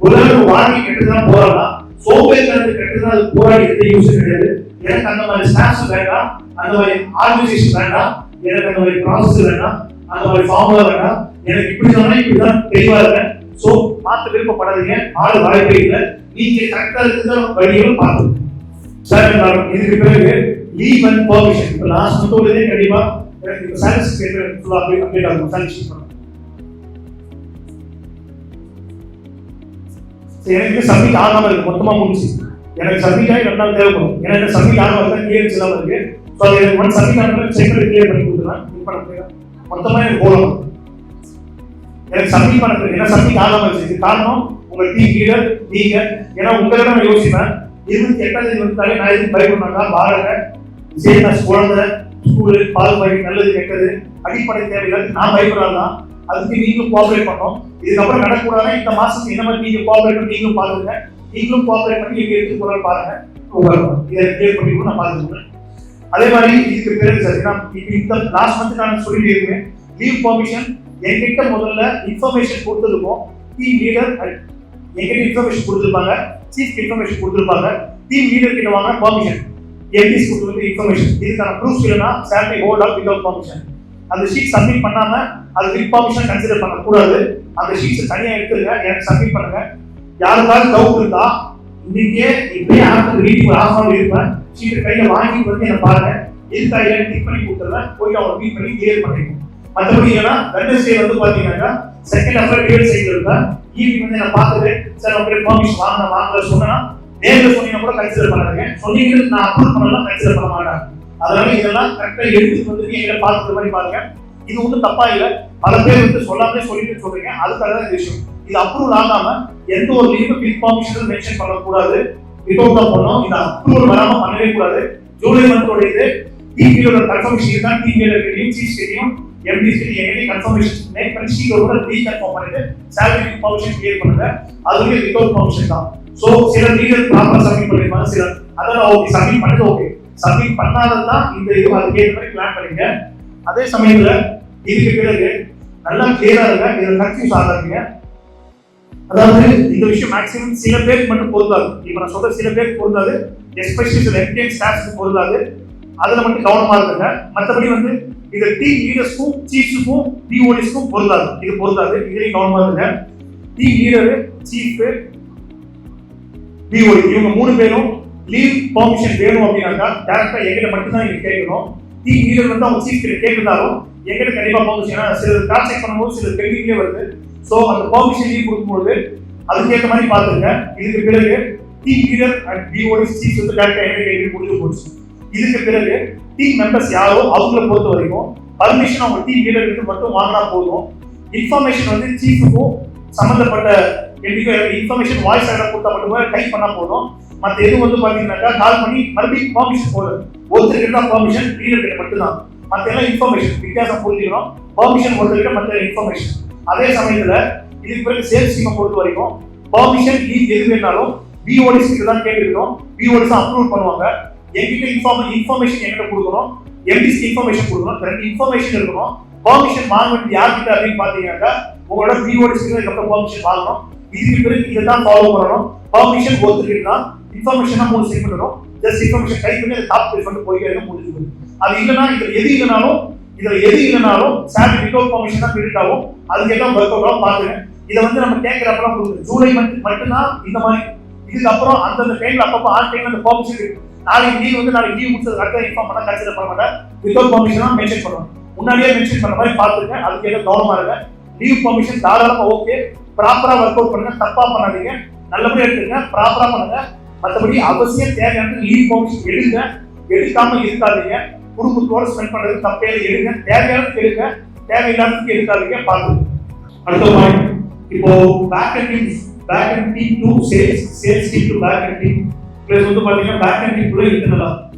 S1: ஒரு நம்ம வாழ்க்கை கெட்டதான் போராடலாம், சோம்பேறித்தனத்துக்கு கெட்டதா அது போராடி எந்த யூஸ் கிடையாது. எனக்கு அந்த மாதிரி ஸ்டாஃப்ஸ் வேண்டாம், அந்த மாதிரி ஆர்கனைசேஷன் வேண்டாம், எனக்கு அந்த மாதிரி ப்ராசஸ் வேண்டாம், அந்த மாதிரி ஃபார்முலா வேண்டாம். எனக்கு இப்படிதான் தெளிவா இருக்கேன். சோ மாத்த விருப்பப்படாதீங்க, ஆளு வாய்ப்பே இல்லை. நீங்க கரெக்டா இருக்கிற வழிகளும் பார்த்து சார். இதுக்கு பிறகு லீவ் அண்ட் பர்மிஷன் இப்போ லாஸ்ட் மந்தோடதே கண்டிப்பா எனக்கு இப்போ சாலரி ஸ்டேட்மெண்ட் ஃபுல்லா அப்டேட் ஆகும். சாலரி பண்ணணும். எனக்கு சப்மிட் ஆகாம இருக்கு, மொத்தமா முடிச்சு எனக்கு சப்மிட் ஆகி 2 நாள் தேவைப்படும். எனக்கு சப்மிட் ஆகாம இருந்தா கிளியரன்ஸ் இல்லாம இருக்கு. ஸோ அது எனக்கு ஒன் சப்மிட் ஆகாம செக் பண்ணி கிளியர் பண்ணி கொடுத்துருவேன். இப்போ நான் மொத்தமா எனக்கு போகலாம். எனக்கு சப்மிட் பண்ண என்ன சப்மிட் ஆகாம இருக்கு காரணம் உங்க டீம் லீடர் நீங்க. ஏன்னா உங்களை நான் யோசிப்பேன் 28ஆம் தேதி வந்தாலே நான் எதுவும் பயப்படணும்னா பாருங்க விஜயதாஸ் குழந்தை ஸ்கூலு பால் பாக்கெட் நல்லது கெட்டது அடிப்படை தேவைகள் நான் பயப்படாதான். அதுக்கு நீங்களும் கோஆபரேட் பண்ணணும். இதுக்கப்புறம் நடக்கூடாதுன்னா இந்த மாசத்துக்கு என்ன மாதிரி நீங்க கோஆபரேட் பண்ணி நீங்களும் பாருங்க, நீங்களும் கோஆபரேட் பண்ணி நீங்க எடுத்து போற பாருங்க. இதை கிளியர் பண்ணி கூட நான் பார்த்துக்கிறேன். அதே மாதிரி இதுக்கு பிறகு சார் இந்த லாஸ்ட் மந்த் நான் சொல்லிட்டு இருக்கேன் லீவ் பர்மிஷன் என்கிட்ட முதல்ல இன்ஃபர்மேஷன் கொடுத்துருக்கோம். டீம் லீடர் என்கிட்ட இன்ஃபர்மேஷன் கொடுத்துருப்பாங்க, சீஃப் இன்ஃபர்மேஷன் கொடுத்துருப்பாங்க, டீம் லீடர் கிட்ட வாங்க பர்மிஷன், எம்டிஸ் கொடுத்துருக்கு இன்ஃபர்மேஷன். இதுக்கான ப்ரூஃப் இல்லைன்னா salary hold off without permission. அந்த ஷீட் சப்மிட் பண்ணாம அது வித் பர்மிஷன் கன்சிடர் பண்ணக்கூடாது. அந்த ஷீட்ஸ் தனியாக எடுத்துருங்க, எனக்கு சப்மிட் பண்ணுங்க. யாருக்காவது டவுட் இருந்தா இன்னைக்கே இப்படியே ஆஃப்டர் ரீடிங் ஒரு ஹாஃப் இருப்பேன், ஷீட்டை கையில வாங்கி வந்து என்ன பாருங்க, இருக்கா இல்லைன்னு டிக் பண்ணி கொடுத்துருவேன், போய் அவங்க மீட் பண்ணி கிளியர் பண்ணிக்கணும். மற்றபடி ஏன்னா வெட்னஸ்டே வந்து பாத்தீங்கன்னா செகண்ட் அஃபர் டேட் சைடுல இருந்தா ஈவினிங் வந்து நான் பார்த்துட்டு சார் உங்களுக்கு பர்மிஷன் வாங்கல சொன்னா நேரில் சொன்னீங்கன்னா கூட கன்சிடர் பண்ணாங்க, சொன்னீங்க நான் அப்ரூவ் பண்ணலாம் கன்சிடர் பண்ண மாட்டேன். அதனால இதெல்லாம் கரெக்டா எடுத்துட்டு வந்து எங்களை பார்க்குற மாதிரி பாருங்க. இது ஒன்றும் தப்பா இல்லை. பல பேர் வந்து சொல்லாமலே சொல்லிட்டு சொல்றீங்க, அதுக்காக தான் இந்த விஷயம். இது அப்ரூவல் ஆகாம எந்த ஒரு லீவும் வித் பர்மிஷன் மென்ஷன் பண்ணக்கூடாது, வித்அவுட் தான் பண்ணணும். இது அப்ரூவல் வராம பண்ணவே கூடாது. ஜூலை மந்தோட இது டிபியோட கன்ஃபர்மேஷன் தான் டிபியோட சீஃப் தெரியும், எம்டி என்கிட்ட கன்ஃபர்மேஷன் மேக் பண்ணி ஷீட்டோட ரீகன்ஃபார்ம் பண்ணிட்டு சேலரி பர்மிஷன் கிளியர் பண்ணுங்க. அதுவே வித்அவுட் பர்மிஷன் தான். சோ சில லீடர் ப்ராப்பரா சப்மிட் பண்ணிருப்பாங்க, சில அதெல்லாம் ஓகே, சப்மிட் பண்ணது ஓகே. சப்மிட் பண்ணாதது தான் இந்த இது அதுக்கு ஏற்ற மாதிரி பிளான் பண்ணிங்க. அதே சமயத்துல இதுக்கு பிறகு நல்லா கிளியரா இருங்க, இதுல கன்ஃபியூஸ் ஆகாதீங்க. அதாவது இந்த விஷயம் மேக்ஸிமம் சில பேருக்கு மட்டும் பொருந்தாது. இப்ப நான் சொல்ற சில பேருக்கு பொருந்தாது, எஸ்பெஷலி சில எம்டிஎம் ஸ்டாஃப்ஸ்க்கு பொருந்தாது. அதுல மட்டும் கவனமா இருந்துங்க. மற்றபடி வந்து இது டீம் லீடர்ஸ்க்கும் சீஃப்ஸுக்கும் பிஓடிஸ்க்கும் பொருந்தாது, இது பொருந்தாது. இதுலையும் கவனமா இருந்துங்க. டீம் லீடரு, சீஃப், பிஓடி இவங்க 3 பேரும் லீவ் பெர்மிஷன் வேணும் அப்படின்னாக்கா டேரக்டா எங்கிட்ட மட்டும்தான் நீங்க கேட்கணும். டீம் லீடர் வந்து அவங்க சீஃப் கிட்ட கேட்டுருந்தாலும் எங்கிட்ட கண்டிப்பா பெர்மிஷன், ஏன்னா சில கிராஸ் செக் பண்ணும்போது சில பெண்டிங்லேயே வருது. ஸோ அந்த பெர்மிஷன் லீவ் கொடுக்கும்போது அதுக்கேற்ற மாதிரி பார்த்துங்க. இதுக்கு பிறகு team leader and BOD chief வந்து டேரக்டா எங்கிட்ட கேட்டு முடிஞ்சு போச்சு. இதுக்கு பிறகு டீம் மெம்பர்ஸ் யாரோ அவங்கள பொறுத்த வரைக்கும் பர்மிஷன் அவங்க டீம் லீடருக்கு மட்டும் வாங்கினா போதும். இன்ஃபர்மேஷன் வந்து சீஃபுக்கும் சம்பந்தப்பட்ட இன்ஃபர்மேஷன் வாய்ஸ் ஆர்டர் கொடுத்தா மட்டும் டைப் பண்ணா போதும். மற்ற எதுவும் வந்து பாத்தீங்கன்னாக்கா கால் பண்ணி மறுபடியும் பெர்மிஷன் போதும். ஒருத்தருக்கு தான் பெர்மிஷன், லீடர் கிட்ட மட்டும்தான். மற்ற எல்லாம் இன்ஃபர்மேஷன் வித்தியாசம் புரிஞ்சுக்கணும். பெர்மிஷன் ஒருத்தருக்கு மற்ற இன்ஃபர்மேஷன். அதே சமயத்துல இதுக்கு பிறகு சேல்ஸ் டீமை பொறுத்த வரைக்கும் பெர்மிஷன் லீவ் எது வேணாலும் பிஓடிஸ் கிட்ட தான் கேட்டுக்கணும். பிஓடிஸ் அப்ரூவ் பண்ணுவாங்க. என்கிட்ட இன்ஃபர்மேஷன் என்கிட்ட கொடுக்கணும், எம்டிஸ்க்கு இன்ஃபர்மேஷன் கொடுக்கணும். 2 இன்ஃபர்மேஷன் இருக்கணும். பெர்மிஷன் வாங்க வேண்டிய யார்கிட்ட அப்படின்னு பாத்தீங்கன்னாக்கா உங்களோட பிஓடிஸ் கிட்ட இதுக்கப்புறம் பெர்மிஷன் வாங்கணும். இதுக்கு பிறகு இதை தான் ஃபாலோ பண்ணணும். பெர்மிஷன் ஒருத்தருக்கு தான் இன்ஃபர்மேஷனா 3 செகண்ட் வரும். ஜஸ்ட் இன்ஃபர்மேஷன் டைப் பண்ணி டாப் பேஸ் பண்ணி போயிட்டே இருக்க முடியுது. அது இல்லைன்னா இதுல எது இல்லைனாலும் சேலரி வித்அவுட் பெர்மிஷன் தான் கிரெடிட் ஆகும். அதுக்கு எல்லாம் ஒர்க் அவுட் பாத்துங்க. இதை வந்து நம்ம கேட்கறப்பெல்லாம் கொடுக்குது. ஜூலை மட்டும்தான் இந்த மாதிரி. இதுக்கப்புறம் அந்தந்த டைம்ல அப்பப்போ ஆன் டைம்ல அந்த பெர்மிஷன் இருக்கு. நாளைக்கு லீவ் முடிச்சது அடுத்த இன்ஃபார்ம் பண்ணா கன்சிடர் பண்ண மாட்டேன். வித்அவுட் பெர்மிஷன் தான் மென்ஷன் பண்ணுவோம். முன்னாடியே மென்ஷன் பண்ண மாதிரி பாத்துங்க. அதுக்கு எல்லாம் கவனமா இருங்க. லீவ் பெர்மிஷன் தாராளமா ஓகே, ப்ராப்பரா ஒர்க் அவுட் பண்ணுங்க. தப்பா பண்ணாதீங்க, நல்லபடியா எடுத்துங்க, ப்ராப்பரா பண்ணுங்க. மற்றபடி அவசியம் தேவையான லீவ் பெர்மிஷன் எடுங்க, எடுக்காம இருக்காதீங்க. குடும்பத்தோட ஸ்பெண்ட் பண்றது தப்பே எடுங்க, தேவையானதுக்கு எடுங்க, தேவையில்லாததுக்கு எடுக்காதீங்க. பாத்துங்க. அடுத்த பாயிண்ட், இப்போ back end team to sales team to back end team plus வந்து பாத்தீங்கன்னா பேக் அண்ட் டீம் கூட இருக்குங்களா.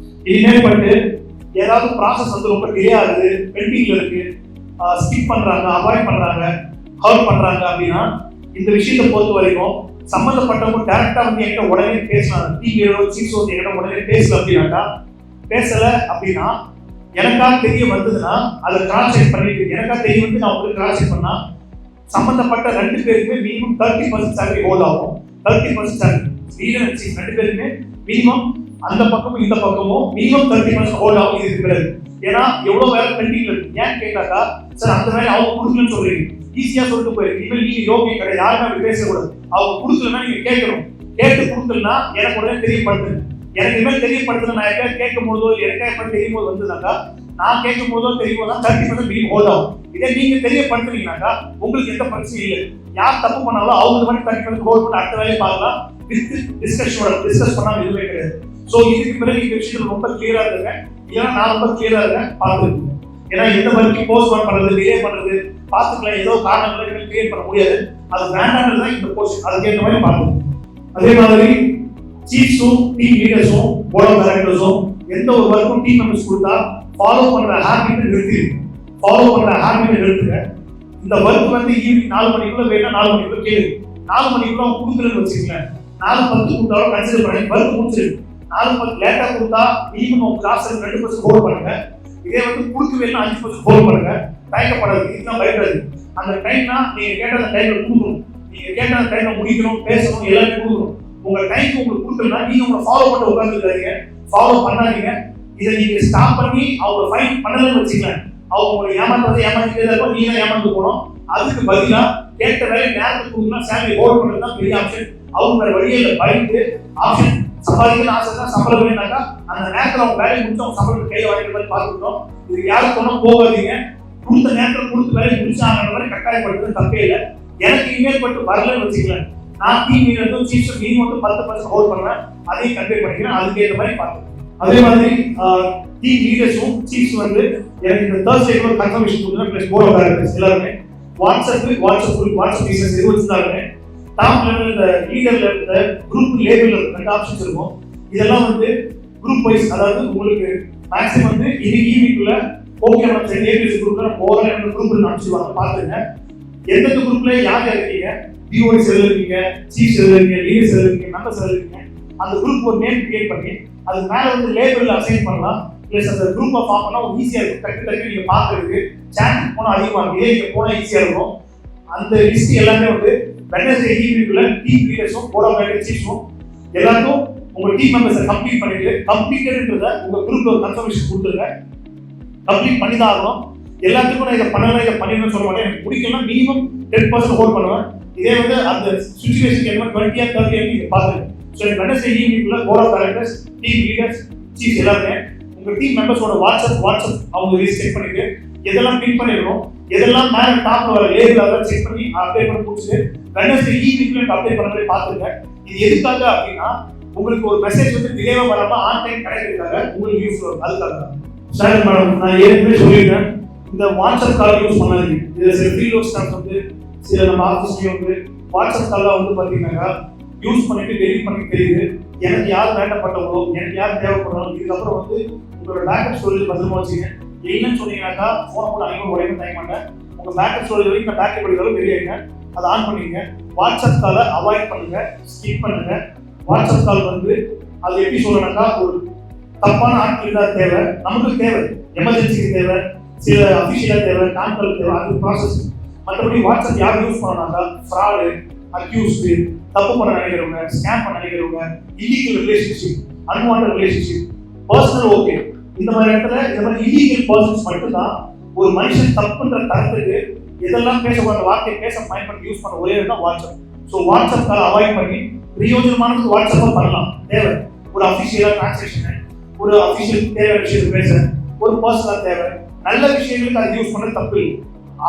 S1: இனிமேல் பட்டு ஏதாவது ப்ராசஸ் வந்து ரொம்ப டிலே ஆகுது, பெண்டிங்ல இருக்கு, ஸ்கிப் பண்றாங்க, அவாய்ட் பண்றாங்க, ஹர்ட் பண்றாங்க அப்படின்னா இந்த விஷயத்தை பொறுத்த வரைக்கும் சம்பந்தப்பட்டவங்க டைரக்டா வந்து என்கிட்ட உடனே பேசலாம். டீம் சீஃப் வந்து என்கிட்ட உடனே பேசல அப்படின்னாக்கா, பேசல அப்படின்னா எனக்கா தெரிய வந்ததுன்னா அதை கிராஸ் செக் பண்ணிட்டு எனக்கா தெரிய வந்து நான் உங்களுக்கு கிராஸ் செக் பண்ணா சம்பந்தப்பட்ட 2 பேருக்குமே மினிமம் 30% சேலரி ஹோல்ட் ஆகும். 30% சேலரி லீடர் அண்ட் சீஃப் 2 பேருமே மினிமம் அந்த பக்கமும் இந்த பக்கமும் மினிமம் 30% ஹோல்ட் ஆகும். இதுக்கு பிறகு ஏன்னா எவ்வளவு வேலை பெண்டிங்ல இருக்கு. ஏன்னு கேட்டாக்கா சார் அந்த வேலை அவங்க கொடுக்கலன்னு சொல்றீங்க, ஈஸியா சொல்லிட்டு போயிருக்கு. இனிமேல் நீங்க யோகியம் கிடையாது, யாருமே அப்படி பேசக்கூடாது. அவங்க கொடுக்கலன்னா நீங்க கேட்கணும். கேட்டு கொடுக்கலன்னா எனக்கு உடனே தெரியப்படுத்துங்க. எனக்கு இனிமேல் தெரியப்படுத்தல, நான் எப்ப கேட்கும் போதோ எனக்கா எப்ப தெரியும் போது வந்ததுனாக்கா நான் கேட்கும் போதோ தெரியும் போது 30% மினிமம் ஹோல்ட் ஆகும். இதே நீங்க தெரியப்படுத்துறீங்கன்னாக்கா உங்களுக்கு எந்த பிரச்சனையும் இல்லை. யார் தப்பு பண்ணாலும் அவங்க மாதிரி 30% ஹோல்ட் பண்ணி அடுத்த வேலையை பார்க்கலாம். டிஸ்கஸ் பண்ணாம எதுவுமே கிடையாது. ஸோ இதுக்கு பிறகு இந்த விஷயத்துல ரொம்ப கிளியரா இருங்க. ஏன்னா நான் ரொம்ப கிளியரா இருக்கேன், பார்த்துருக்கேன். ஏன்னா எந்த வரைக்கும் போஸ்ட் பண்றது, டிலே பண்றது பார்த்துக்கலாம். ஏதோ காரணங்களை கிளியர் பண்ண முடியாது. அது வேண்டாம்னு தான் இந்த போஸ்ட், அதுக்கு ஏற்ற மாதிரி பார்த்துக்கணும். அதே மாதிரி சீஃப்ஸும் டீம் லீடர்ஸும் போர்ட் ஆஃப் டைரக்டர்ஸும் எந்த ஒரு ஒர்க்கும் டீம் மெம்பர்ஸ் கொடுத்தா ஃபாலோ பண்ற ஹேபிட்டை நிறுத்துங்க. இந்த ஒர்க் வந்து ஈவினிங் 4 மணிக்குள்ள வேணா 4 மணிக்குள்ள கேளு. 4 மணிக்குள்ள கொடுக்கலன்னு வச்சுக்கலேன், 4:10 கொடுத்தாலும் கன்சிடர் பண்ணி ஒர்க் முடிச்சிருக்கு. 4:10 லேட்டா கொடுத்தா மினிமம் கிளாஸ் 2% ஹோல்ட் பண்ணுங்க. இதே வந்து கொடுக்கவே இல்லை 5% ஹோல்ட் பண்ணுங்க. தயக்கப்படாது, இதுதான் பயப்படாது. அந்த டைம்னா நீங்க கேட்ட அந்த டைம்ல கொடுக்கணும். நீங்க கேட்ட அந்த டைம்ல முடிக்கணும், பேசணும், எல்லாமே கொடுக்கணும். உங்க டைம் உங்களுக்கு கொடுக்கலன்னா நீங்க உங்களை ஃபாலோ பண்ண உட்காந்துருக்காதீங்க, ஃபாலோ பண்ணாதீங்க. இதை நீங்க ஸ்டாப் பண்ணி அவங்க ஃபைன் பண்ணலன்னு வச்சுக்கலாம், அவங்க உங்களை ஏமாந்துட்டே இருக்கும், நீங்க ஏமாந்து போகணும். அதுக்கு பதிலா கேட்ட வேலை நேரத்துக்கு கொடுக்கணும், சேலரி ஹோல்ட் பண்றது தான் பெரிய ஆப்ஷன். அவங்க வேற வழியில பயந்து ஆப்ஷன் சம்பாதிக்கணும் ஆசை தான் சம்பளம் வேணாக்கா அந்த நேரத்தில் அவங்க வேலையை முடிச்சு அவங்க சம்பளத்தை கையை வாங்கிற மாதிரி பார்த்துக்கிட்டோம். இது யாருக்கு போனா போகாதீங்க. கொடுத்த நேரத்தில் கொடுத்து வேலையை முடிச்சாங்கிற மாதிரி கட்டாயப்படுத்துறது தப்பே இல்லை. எனக்கு இமெயில் பட்டு வரலன்னு வச்சுக்கலாம், நான் டீம் லீடர் சீஃப் மினிமம் வந்து 10% ஹோல்ட் பண்ணுவேன், அதையும் கன்வே பண்ணிக்கிறேன். அதுக்கு ஏற்ற மாதிரி பார்த்துக்கணும். அதே மாதிரி டீம் லீடர்ஸும் சீஃப்ஸ் வந்து எனக்கு இந்த Thursday ஒரு கன்ஃபர்மேஷன் கொடுங்க. பிளஸ் போர்ட் ஆஃப் டைரக்டர்ஸ் எல்லாருமே வாட்ஸ்அப் பிசினஸ் இது வச்சுருந்தாங்க. டாப் லெவல் இந்த leader level group label 2 options இருக்கும். இதெல்லாம் வந்து குரூப் வைஸ், அதாவது உங்களுக்கு மேக்ஸிமம் வந்து இது ஈவினிங்குள்ள ஓகே நம்ம சரி ஏபிஎஸ் குரூப்ல ஓவரா என்ன குரூப்ல அனுப்பிச்சுவாங்க. பாத்துங்க எந்தெந்த குரூப்ல யார் இருக்கீங்க, பிஓடி செல் இருக்கீங்க, சீஃப் செல் இருக்கீங்க, லீடர் செல் இருக்கீங்க, மெம்பர் செல் இருக்கீங்க, அந்த குரூப் ஒரு நேம் கிரியேட் பண்ணி அதுக்கு மேலே வந்து லேபிள் அசைன் பண்ணலாம். ப்ளஸ் அந்த குரூப்பை ஃபார்ம் பண்ணால் ஈஸியாக இருக்கும். டக்கு டக்கு நீங்கள் பார்க்கறதுக்கு சேனலுக்கு போனால் அதிகமாக இருக்கும். இங்கே போனால் ஈஸியாக இருக்கும். அந்த லிஸ்ட் எல்லாமே வந்து வெட்னஸ்டே ஈவினிங்குள்ள டீம் லீடர்ஸும் போர்ட் ஆஃப் டைரக்டர்ஸும் எல்லாருக்கும் உங்கள் டீம் மெம்பர்ஸை கம்ப்ளீட் பண்ணிட்டு கம்ப்ளீட்டட்ன்றத உங்கள் குரூப்ல ஒரு கன்ஃபர்மேஷன் கொடுத்துருங்க. கம்ப்ளீட் பண்ணி தான் ஆகணும். எல்லாத்துக்கும் நான் இதை பண்ணலாம் இதை பண்ணிடணும்னு சொல்ல மாட்டேன். எனக்கு பிடிக்கலாம் மினிமம் 10% ஹோல்ட் பண்ணுவேன். இதே வந்து அந்த சுச்சுவேஷனுக்கு என்ன 20 or 30 நீங்கள் பார்த்துருங்க. ஸோ வெட்னஸ்டே ஈவினிங்குள்ள board of directors, team leaders, chief எல்லாருமே உங்கள் டீம் மெம்பர்ஸோட வாட்ஸ்அப் அவங்க செக் பண்ணிட்டு எதெல்லாம் பின் பண்ணிடணும், எதெல்லாம் மேலே டாப்ல வர லேபிள் அதெல்லாம் செக் பண்ணி அப்டேட் பண்ணி முடிச்சுட்டு வெட்னஸ்டே ஈவினிங்ல அப்டேட் பண்ண மாதிரி பார்த்துருங்க. இது எதுக்காக அப்படின்னா உங்களுக்கு ஒரு மெசேஜ் வந்து டிலேவா வராம ஆன் டைம் கிடைக்கிறதுக்காக உங்களுக்கு யூஸ் வரும். அதுக்காக தான் சார் மேடம் நான் ஏற்கனவே சொல்லியிருக்கேன், இந்த வாட்ஸ்அப் கால் யூஸ் பண்ணாதீங்க. இதில் சில ஃபீல்ட் ஸ்டாஃப் வந்து சில நம்ம ஆஃபீஸ்லேயும் வந்து வாட்ஸ்அப் கால்லாம் வந்து பார்த்தீங்கன்னாக்கா யூஸ் பண்ணிட்டு டெலிட் பண்ணி தெரியுது. எனக்கு யார் வேண்டப்பட்டவங்களோ எனக்கு யார் தேவைப்படுறாங்களோ இதுக்கப்புறம் வந்து உங்களோட பேக்கப் ஸ்டோரேஜ் பத்திரமா வச்சுங்க. இல்லைன்னு சொன்னீங்கன்னாக்கா ஃபோனை போட்டு அனைவரும் உடனே டைம் மாட்டேன். உங்கள் பேக்கப் ஸ்டோரேஜ் வரைக்கும் நான் பேக்கப் படிக்கிறதும் வெளியாங்க. அதை ஆன் பண்ணிங்க. வாட்ஸ்அப் காலை அவாய்ட் பண்ணுங்க, ஸ்கிப் பண்ணுங்க. வாட்ஸ்அப் கால் வந்து அது எப்படி சொல்லணும்னா ஒரு தப்பான ஆட்கள் தான் தேவை, நமக்கு தேவை, எமர்ஜென்சிக்கு தேவை, சில அஃபிஷியலா தேவை, கான்கால் தேவை, அது ப்ராசஸ். மற்றபடி வாட்ஸ்அப் யார் யூஸ் பண்ணனாக்கா ஃப்ராடு, அக்யூஸ்டு, தப்பு பண்ண நினைக்கிறவங்க, ஸ்கேம் பண்ண நினைக்கிறவங்க, illegal relationship, unwanted relationship, personal okay, இந்த மாதிரி இடத்துல இந்த மாதிரி இல்லீகல் பர்சன்ஸ் மட்டும்தான் ஒரு மனுஷன் தப்புன்ற தரத்துக்கு எதெல்லாம் பேசக்கூடாத வார்த்தையை பேச பயன்படுத்தி யூஸ் பண்ண ஒரே தான் WhatsApp. So WhatsApp call avoid பண்ணி பிரயோஜனமானது வாட்ஸ்அப்பை பண்ணலாம். தேவை ஒரு அஃபிஷியலாக டிரான்சாக்ஷன், ஒரு அஃபிஷியல் தேவை விஷயத்துக்கு பேச, ஒரு பர்சனலாக தேவை, நல்ல விஷயங்களுக்கு அதை யூஸ் பண்ண தப்பு இல்லை.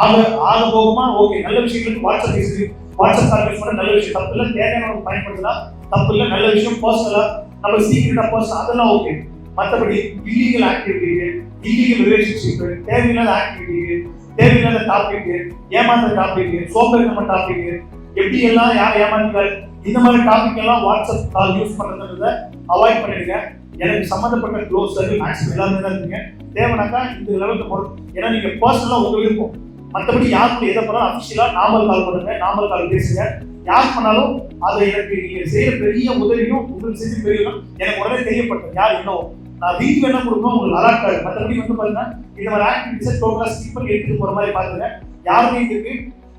S1: ஆக போகுமா ஓகே, நல்ல விஷயங்களுக்கு வாட்ஸ்அப் கால் யூஸ் பண்ண நல்ல விஷயம் தப்பு இல்லை. தேவையான பயன்படுத்தலாம் தப்பு இல்லை. நல்ல விஷயம் பர்சனலாக நம்ம சீக்கிரட்டாக பர்சனல் அதெல்லாம் ஓகே. மற்றபடி இல்லீகல் ஆக்டிவிட்டிக்கு, இல்லீகல் ரிலேஷன்ஷிப்பு, தேவையில்லாத ஆக்டிவிட்டிக்கு, தேவையில்லாத டாபிக்கு, ஏமாந்த டாபிக்கு, சோம்பேறித்தன டாபிக்கு, எப்படி எல்லாம் யார் ஏமாந்தாங்க, இந்த மாதிரி டாபிக் எல்லாம் வாட்ஸ்அப் கால் யூஸ் பண்ணுறதுன்றத அவாய்ட் பண்ணிடுங்க. எனக்கு சம்மந்தப்பட்ட க்ளோஸ் சர்க்கிள் மேக்ஸிமம் எல்லாருமே தான் இருக்கீங்க. தேவைனாக்கா இந்த லெவலுக்கு போகிறோம். ஏன்னா நீங்கள் பர்சனலாக உங்களுக்கு இருக்கும். மற்றபடி யாருக்கு எதை பண்ணாலும் அஃபிஷியலாக நார்மல் கால் பண்ணுங்க, நார்மல் கால் பேசுங்க. யார் பண்ணாலும் அதை எனக்கு நீங்கள் செய்கிற பெரிய உதவியும் உங்களுக்கு செஞ்சு பெரியவும் எனக்கு உடனே தெரியப்பட்டது யார் என்னவோ நான் வீட்டு வேணா கொடுக்கணும் உங்களுக்கு அலர்ட் ஆகுது. மற்றபடி வந்து பார்த்தீங்கன்னா இந்த மாதிரி ஆக்டிவிட்டிஸை டோட்டலாக ஸ்கிப் பண்ணி எடுத்துட்டு போகிற மாதிரி பார்த்துங்க. யாருமே இதுக்கு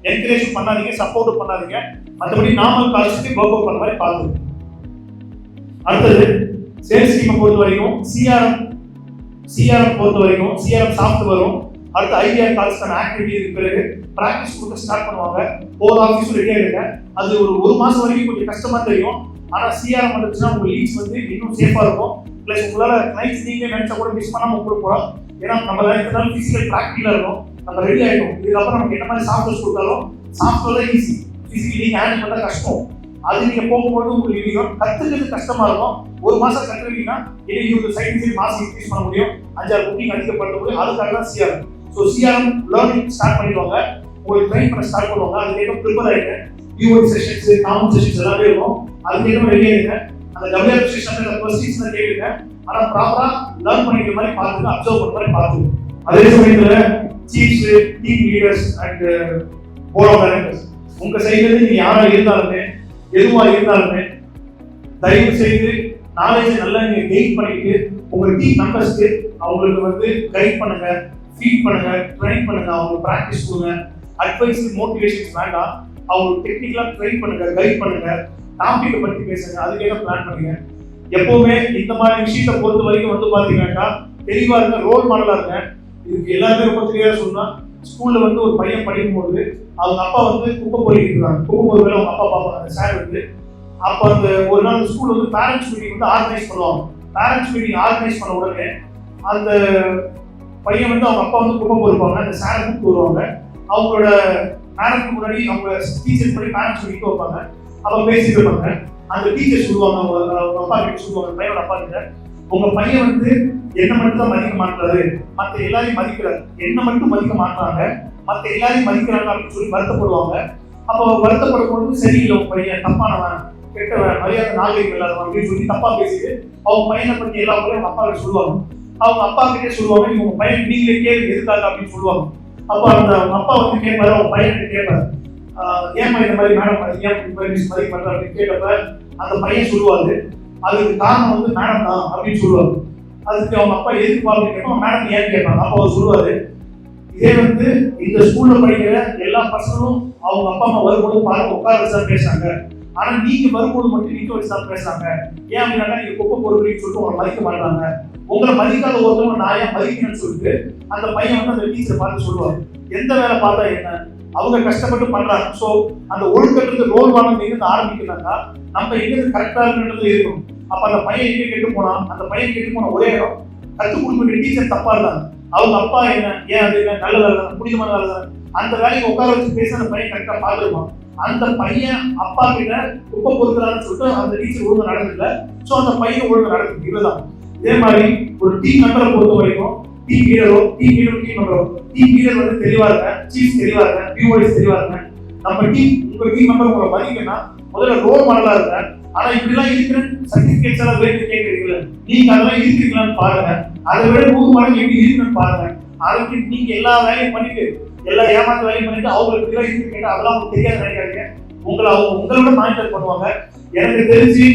S1: என்கரேஜ் பண்ணாதீங்க, சப்போர்ட் பண்ணாதீங்க. மற்றபடி நார்மல் கால்ஸுக்கு ஒர்க் அவுட் பண்ண மாதிரி பார்த்துங்க. அடுத்தது சேல்ஸ் டீமை பொறுத்த வரைக்கும் சிஆர்எம் பொறுத்த வரைக்கும் சிஆர்எம் சாஃப்ட் வரும். அடுத்து ஐடியா கால்ஸ்க்கான ஆக்டிவிட்டி இருக்கு. பிறகு ப்ராக்டிஸ் கொடுக்க ஸ்டார்ட் பண்ணுவாங்க. ஹோல் ஆஃபீஸும் ரெடியாக இருங்க. அது ஒரு மாதம் வரைக்கும் கொஞ்சம் கஷ்டமா தெரியும். ஆனால் சிஆர்எம் வந்துச்சுன்னா உங்கள் லீட்ஸ் வந்து இன்னும் சேஃபாக இருக்கும். ப்ளஸ் உங்களால் கிளைண்ட்ஸ் நீங்கள் நினைச்சா கூட மிஸ் பண்ணாமல் கொடுக்க போகிறோம். ஏன்னா நம்ம இருந்தாலும் ஃபிசிக்கல் ப்ராக்டிக்கலாக இருக்கும். நம்ம ரெடி ஆகிடும். இதுக்கப்புறம் நமக்கு என்ன மாதிரி சாஃப்ட்வேர்ஸ் கொடுத்தாலும் சாஃப்ட்வேர் தான் ஈஸி. ஃபிசிக்கலி ஹேண்டில் பண்ண கஷ்டம். அது நீங்கள் போகும்போது உங்களுக்கு தெரியும் கற்றுக்கிறது கஷ்டமாக இருக்கும். ஒரு மாதம் கற்றுக்கிட்டீங்கன்னா இன்னும் சைட் மாதம் இன்க்ரீஸ் பண்ண முடியும். 5-6 புக்கிங் அதிகப்படுத்த முடியும். அதுக்காக தான் CRM. So CRM learning start பண்ணிடுவாங்க. உங்களுக்கு ட்ரைன் பண்ண ஸ்டார்ட் பண்ணுவாங்க. அதுக்கேற்ற ப்ரிப்பேர் ஆகிடுங்க. யூஓடி செஷன்ஸ், காமன் செஷன்ஸ் எல்லாமே இருக்கும். அதுக்கேற்ற ரெடி ஆகிடுங்க. அந்த டபிள்யூஆர் செஷன் கொஸ்டின்ஸ் தான் கேட்குங்க. ஆனால் ப்ராப்பராக லேர்ன் பண்ணிக்கிற மாதிரி பார்த்துங்க, அப்சர்வ் பண்ணுற மாதிரி பார்த்துங்க. அதே சமயத்தில் chiefs, team leaders and board of directors உங்கள் சைட்லேருந்து நீங்கள் யாராக இருந்தாலுமே எதுவாக இருந்தாலுமே தயவு செய்து நாலேஜ் நல்லா நீங்கள் கெயின் பண்ணிக்கிட்டு உங்கள் டீம் மெம்பர்ஸ்க்கு அவங்களுக்கு வந்து கைட் பண்ணுங்க, ஃபீட் பண்ணுங்க, ட்ரெயின் பண்ணுங்க, அவங்களுக்கு ப்ராக்டிஸ் கொடுங்க. அட்வைஸ் மோட்டிவேஷன்ஸ் வேண்டாம். அவங்களுக்கு டெக்னிக்கலாக ட்ரெயின் பண்ணுங்க, கைட் பண்ணுங்க, டாபிக்கை பற்றி பேசுங்க, அதுக்கேற்ற பிளான் பண்ணுங்க. எப்பவுமே இந்த மாதிரி விஷயத்தை பொறுத்த வரைக்கும் வந்து பார்த்தீங்கன்னாக்கா தெளிவாக இருங்க, ரோல் மாடலாக இருங்க. இதுக்கு எல்லாருமே ரொம்ப தெளிவாக சொன்னால் ஸ்கூலில் வந்து ஒரு பையன் படிக்கும்போது அவங்க அப்பா வந்து குப்பை பொறிக்கிட்டு இருக்காங்க. குப்பை பொறுவேல அவங்க அப்பா பார்ப்பாங்க அந்த சார் வந்து. அப்போ அந்த ஒரு நாள் ஸ்கூல் வந்து பேரண்ட்ஸ் மீட்டிங் வந்து ஆர்கனைஸ் பண்ணுவாங்க. பேரண்ட்ஸ் மீட்டிங் ஆர்கனைஸ் பண்ண உடனே அந்த பையன் வந்து அவங்க அப்பா வந்து குப்பை பொறுப்பாங்க. அந்த சாரை கூப்பிட்டு வருவாங்க. அவங்களோட பேரண்ட்க்கு முன்னாடி அவங்க டீச்சர்ஸ் படி பேரண்ட்ஸ் மீட்டிங் வைப்பாங்க. அப்போ பேசிட்டு இருப்பாங்க. அந்த டீச்சர் சொல்லுவாங்க, அவங்க அப்பா கிட்ட சொல்லுவாங்க, பையனோட அப்பா கிட்ட, உங்க பையன் வந்து என்ன மட்டும் தான் மதிக்க மாட்டாரு, மற்ற எல்லாரையும் மதிக்கிறாரு. என்ன மட்டும் மதிக்க மாட்டாங்க, மற்ற எல்லாரையும் மதிக்கிறாங்க அப்படின்னு சொல்லி வருத்தப்படுவாங்க. அப்போ வருத்தப்படும் பொழுது சரியில்லை உங்க பையன் தப்பானவன், கெட்டவன், மரியாதை நாகரிகம் இல்லாதவன் அப்படின்னு சொல்லி தப்பா பேசிட்டு அவங்க பையனை பத்தி எல்லா அவங்க அப்பா கிட்ட சொல்லுவாங்க. அவங்க அப்பா கிட்டே சொல்லுவாங்க, நீங்க உங்க பையன் நீங்களே கேள்வி எதுக்காக அப்படின்னு சொல்லுவாங்க. அப்போ அந்த அப்பா வந்து கேட்பாரு, அவங்க பையன் கேட்பாரு, ஏமா இந்த மாதிரி மேடம் ஏன் இந்த மாதிரி மதிக்க மாட்டாரு அப்படின்னு கேட்டப்ப அந்த பையன் சொல்லுவாரு, அதுக்கு காரணம் வந்து மேடம் தான் அப்படின்னு சொல்லுவாங்க. அதுக்கு அவங்க அப்பா எதுக்கு அப்படின்னு கேட்போம், மேடம் ஏன்னு கேட்பாங்க. அப்போ அவர் சொல்லுவாரு, இதே வந்து இந்த ஸ்கூல்ல படிக்கிற எல்லா பசங்களும் அவங்க அப்பா அம்மா வரும்போது பாருங்க உட்கார வச்சு பேசுறாங்க, ஆனா நீங்க வரும்போது மட்டும் நிக்க வச்சு தான் பேசுறாங்க. ஏன் அப்படின்னா நீங்க குப்பை பொருட்கள்னு சொல்லிட்டு உங்களை மதிக்க மாட்டாங்க, உங்களை மதிக்காத ஒருத்தவங்க நான் ஏன் மதிக்கணும்னு சொல்லிட்டு அந்த பையன் வந்து அந்த டீச்சரை பார்த்து சொல்லுவார், எந்த வேலை பார்த்தா என்ன, அவங்க கஷ்டப்பட்டு பண்றாங்க. ஸோ அந்த ஒழுக்கத்துக்கு ரோல் மாடல் எங்கிருந்து ஆரம்பிக்கிறாங்க, நம்ம எங்கிருந்து கரெக்டா இருக்குன்றது இருக்கும். அப்ப அந்த பையன் எங்க கெட்டு போனா, அந்த பையன் கெட்டு போன ஒரே இடம் கற்றுக் கொடுக்க டீச்சர் தப்பா இருந்தாங்க. அவங்க அப்பா என்ன, ஏன் அது என்ன, நல்ல வேலை தானே, புனிதமான வேலை தானே, அந்த வேலையை உட்கார வச்சு பேச அந்த பையன் கரெக்டா பார்த்துருப்பான். அந்த பையன் அப்பா கிட்ட குப்பை பொறுக்கிறான்னு சொல்லிட்டு அந்த டீச்சர் ஒழுங்கு நடக்கல. ஸோ அந்த பையன் ஒழுங்கு நடக்குது. இதுதான் இதே மாதிரி ஒரு டீம் மெம்பரை பொறுத்த வரைக்கும் டீம் லீடரோ டீம் மெம்பரோ, டீம் லீடர் வந்து தெளிவா இருக்க, சீஃப் தெளிவா இருக்க, பிஓடிஸ் தெளிவா இருக்க, நம்ம டீம் உங்க டீம் மெம்பர் உங்களை மதிக்கணும்னா முதல்ல ரோல் மாடலா இருக்க. ஆனா இப்படிலாம் இருக்கிற சர்டிபிகேட்ஸ் எல்லாம் வேறு கேட்கறீங்களா, நீங்க அதெல்லாம் இருக்கிறீங்களான்னு பாருங்க. அதை விட 100 மடங்கு எப்படி இருக்குன்னு பாருங்க. அதுக்கு நீங்க எல்லா வேலையும் பண்ணிட்டு எல்லா ஏமாத்த வேலையும் பண்ணிட்டு அவங்களுக்கு இதெல்லாம் இருக்கு கேட்டா அதெல்லாம் உங்களுக்கு தெரியாது நினைக்காதீங்க. உங்களை அவங்க உங்களோட மானிட்டர் பண்ணுவாங்க. எனக்கு தெரிஞ்சு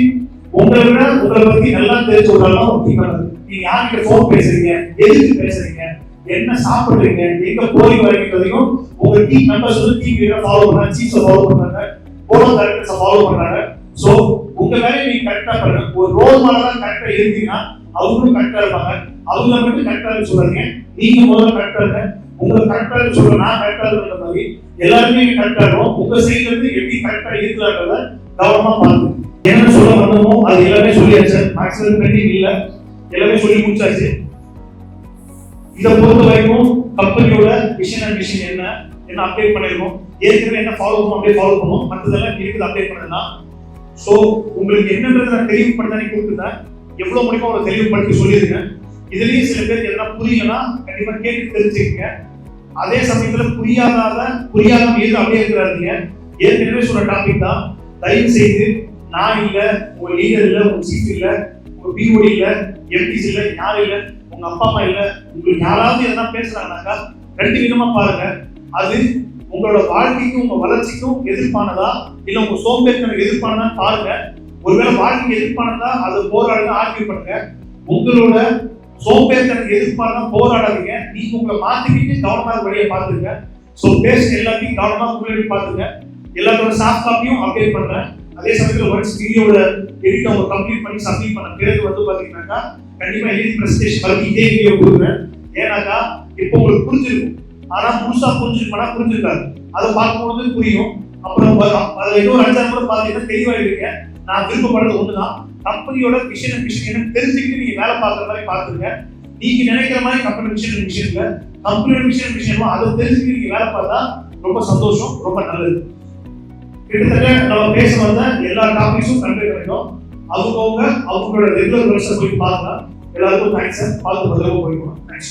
S1: உங்களை விட உங்களை பத்தி நல்லா தெரிஞ்சு விடலாம் ஒரு டீம் மெம்பர். நீங்க யார்கிட்ட போன் பேசுறீங்க, எதுக்கு பேசுறீங்க, என்ன சாப்பிடுறீங்க, எங்க போய் வரைக்கும் உங்க டீம் மெம்பர்ஸ் வந்து டீம் லீடரை ஃபாலோ பண்றாங்க, சீஃப்ஸை ஃபாலோ பண்றாங்க, போர்ட் ஆஃப் டைரக்டர்ஸை ஃபாலோ பண்றாங்க. ஸோ உங்க வேலையை நீங்க கரெக்டா பண்ணுங்க. ஒரு ரோல் மாடலா கரெக்டா இருந்தீங்கன்னா அவங்களும் கரெக்டா இருப்பாங்க. அவங்க மட்டும் கரெக்டா இருக்கு சொல்றீங்க, நீங்க முதல்ல கரெக்டா இருங்க. உங்களுக்கு கரெக்டா இருக்கு சொல்ற நான் கரெக்டா இருக்கிற மாதிரி எல்லாருமே கரெக்டா இருக்கும். உங்க சைட்ல இருந்து எப்படி கரெக்டா இருக்கிறாங்கிறத கவனமா பாருங்க. என்ன சொல்ல வந்தோமோ அது எல்லாமே சொல்லியாச்சு. மேக்ஸிமம் பெண்டிங் இல்ல, எல்லாமே சொல்லி முடிச்சாச்சு. இதை பொறுத்த வரைக்கும் கம்பெனியோட விஷன் அண்ட் மிஷன் என்ன அப்டேட் பண்ணிருக்கோம், ஏற்கனவே என்ன ஃபாலோ பண்ணணும் அப்படியே ஃபாலோ பண்ணணும், மற்றதெல்லாம் இருக்குது அப்டேட் பண்ணலாம். ஸோ உங்களுக்கு என்னன்றது நான் தெளிவுபடுத்தி கொடுத்துருந்தேன். எவ்வளவு முடியுமோ அவங்களை தெளிவுபடுத்தி சொல்லியிருக்கேன். இதுலயும் சில பேருக்கு எதனா புரியலன்னா கண்டிப்பா கேட்டு தெரிஞ்சுக்கங்க. அதே சமயத்துல புரியாத எது அப்படியே இருக்கிறாருங்க. ஏற்கனவே சொன்ன டாபிக் தான். தயவு செய்து நான் இல்ல, உங்க லீடர் இல்ல, உங்க சீஃப் இல்ல, உங்க பிஓடி இல்ல, எம்பிசி இல்ல, யாரும் இல்ல, உங்க அப்பா அம்மா இல்ல, உங்களுக்கு யாராவது எதனா பேசுறாங்கன்னாக்கா 2 விதமா பாருங்க. அது உங்களோட வாழ்க்கைக்கும் உங்க வளர்ச்சிக்கும் எதிர்ப்பானதா இல்ல உங்க சோம்பேறித்தனம் எதிர்ப்பானதா பாருங்க. ஒருவேளை வாழ்க்கைக்கு எதிர்ப்பானதா அது போராடுங்க, ஆர்கியூ பண்ணுங்க. உங்களோட சோம்பேறித்தனம் எதிர்ப்பானதா போராடாதீங்க. நீங்க உங்களை மாத்திக்கிட்டு கவனமாக வழியை பார்த்துங்க. ஸோ பேசுற எல்லாத்தையும் கவனமாக முன்னாடி பார்த்துங்க. எல்லாத்தோட சாஃப்ட் காப்பியும் அப்டேட் பண்றேன். அதே சமயத்தில் ஒன்ஸ் வீடியோட எடிட் அவங்க கம்ப்ளீட் பண்ணி சப்மிட் பண்ண பிறகு வந்து பாத்தீங்கன்னாக்கா கண்டிப்பா எடிட் பிரசன்டேஷன் பண்ணி இதே வீடியோ கொடுக்குறேன். ஏன்னாக்கா இப்போ உங்களுக்கு புரிஞ்சிருக்கும், ஆனா முழுசா புரிஞ்சிருக்காது. அதை பார்க்கும்போது புரியும். அப்புறம் அதுல இன்னொரு 5 கூட பாத்தீங்கன்னா தெளிவாயிருங்க. நான் விருப்பப்படுறது ஒண்ணுதான், கம்பெனியோட விஷன் அண்ட் மிஷன் என்ன தெரிஞ்சுக்கிட்டு நீங்க வேலை பார்க்குற மாதிரி பார்த்துருங்க. நீங்க நினைக்கிற மாதிரி கம்பெனி விஷன் அண்ட் மிஷன் இல்ல, கம்பெனியோட விஷன் அண்ட் மிஷன் அதை தெரிஞ்சுக்கிட்டு நீங்க வேலை பார்த்தா ரொம்ப சந்தோஷம், ரொம்ப நல்லது. கிட்டத்தட்ட நம்ம பேச வந்த எல்லா டாபிக்ஸும் கன்வே பண்ணிட்டோம். அவங்களோட ரெகுலர் போய் பார்க்கலாம். எல்லாருக்கும் தேங்க்ஸ் சார். பார்த்து பதிலாக போய்க்கலாம். தேங்க்ஸ்.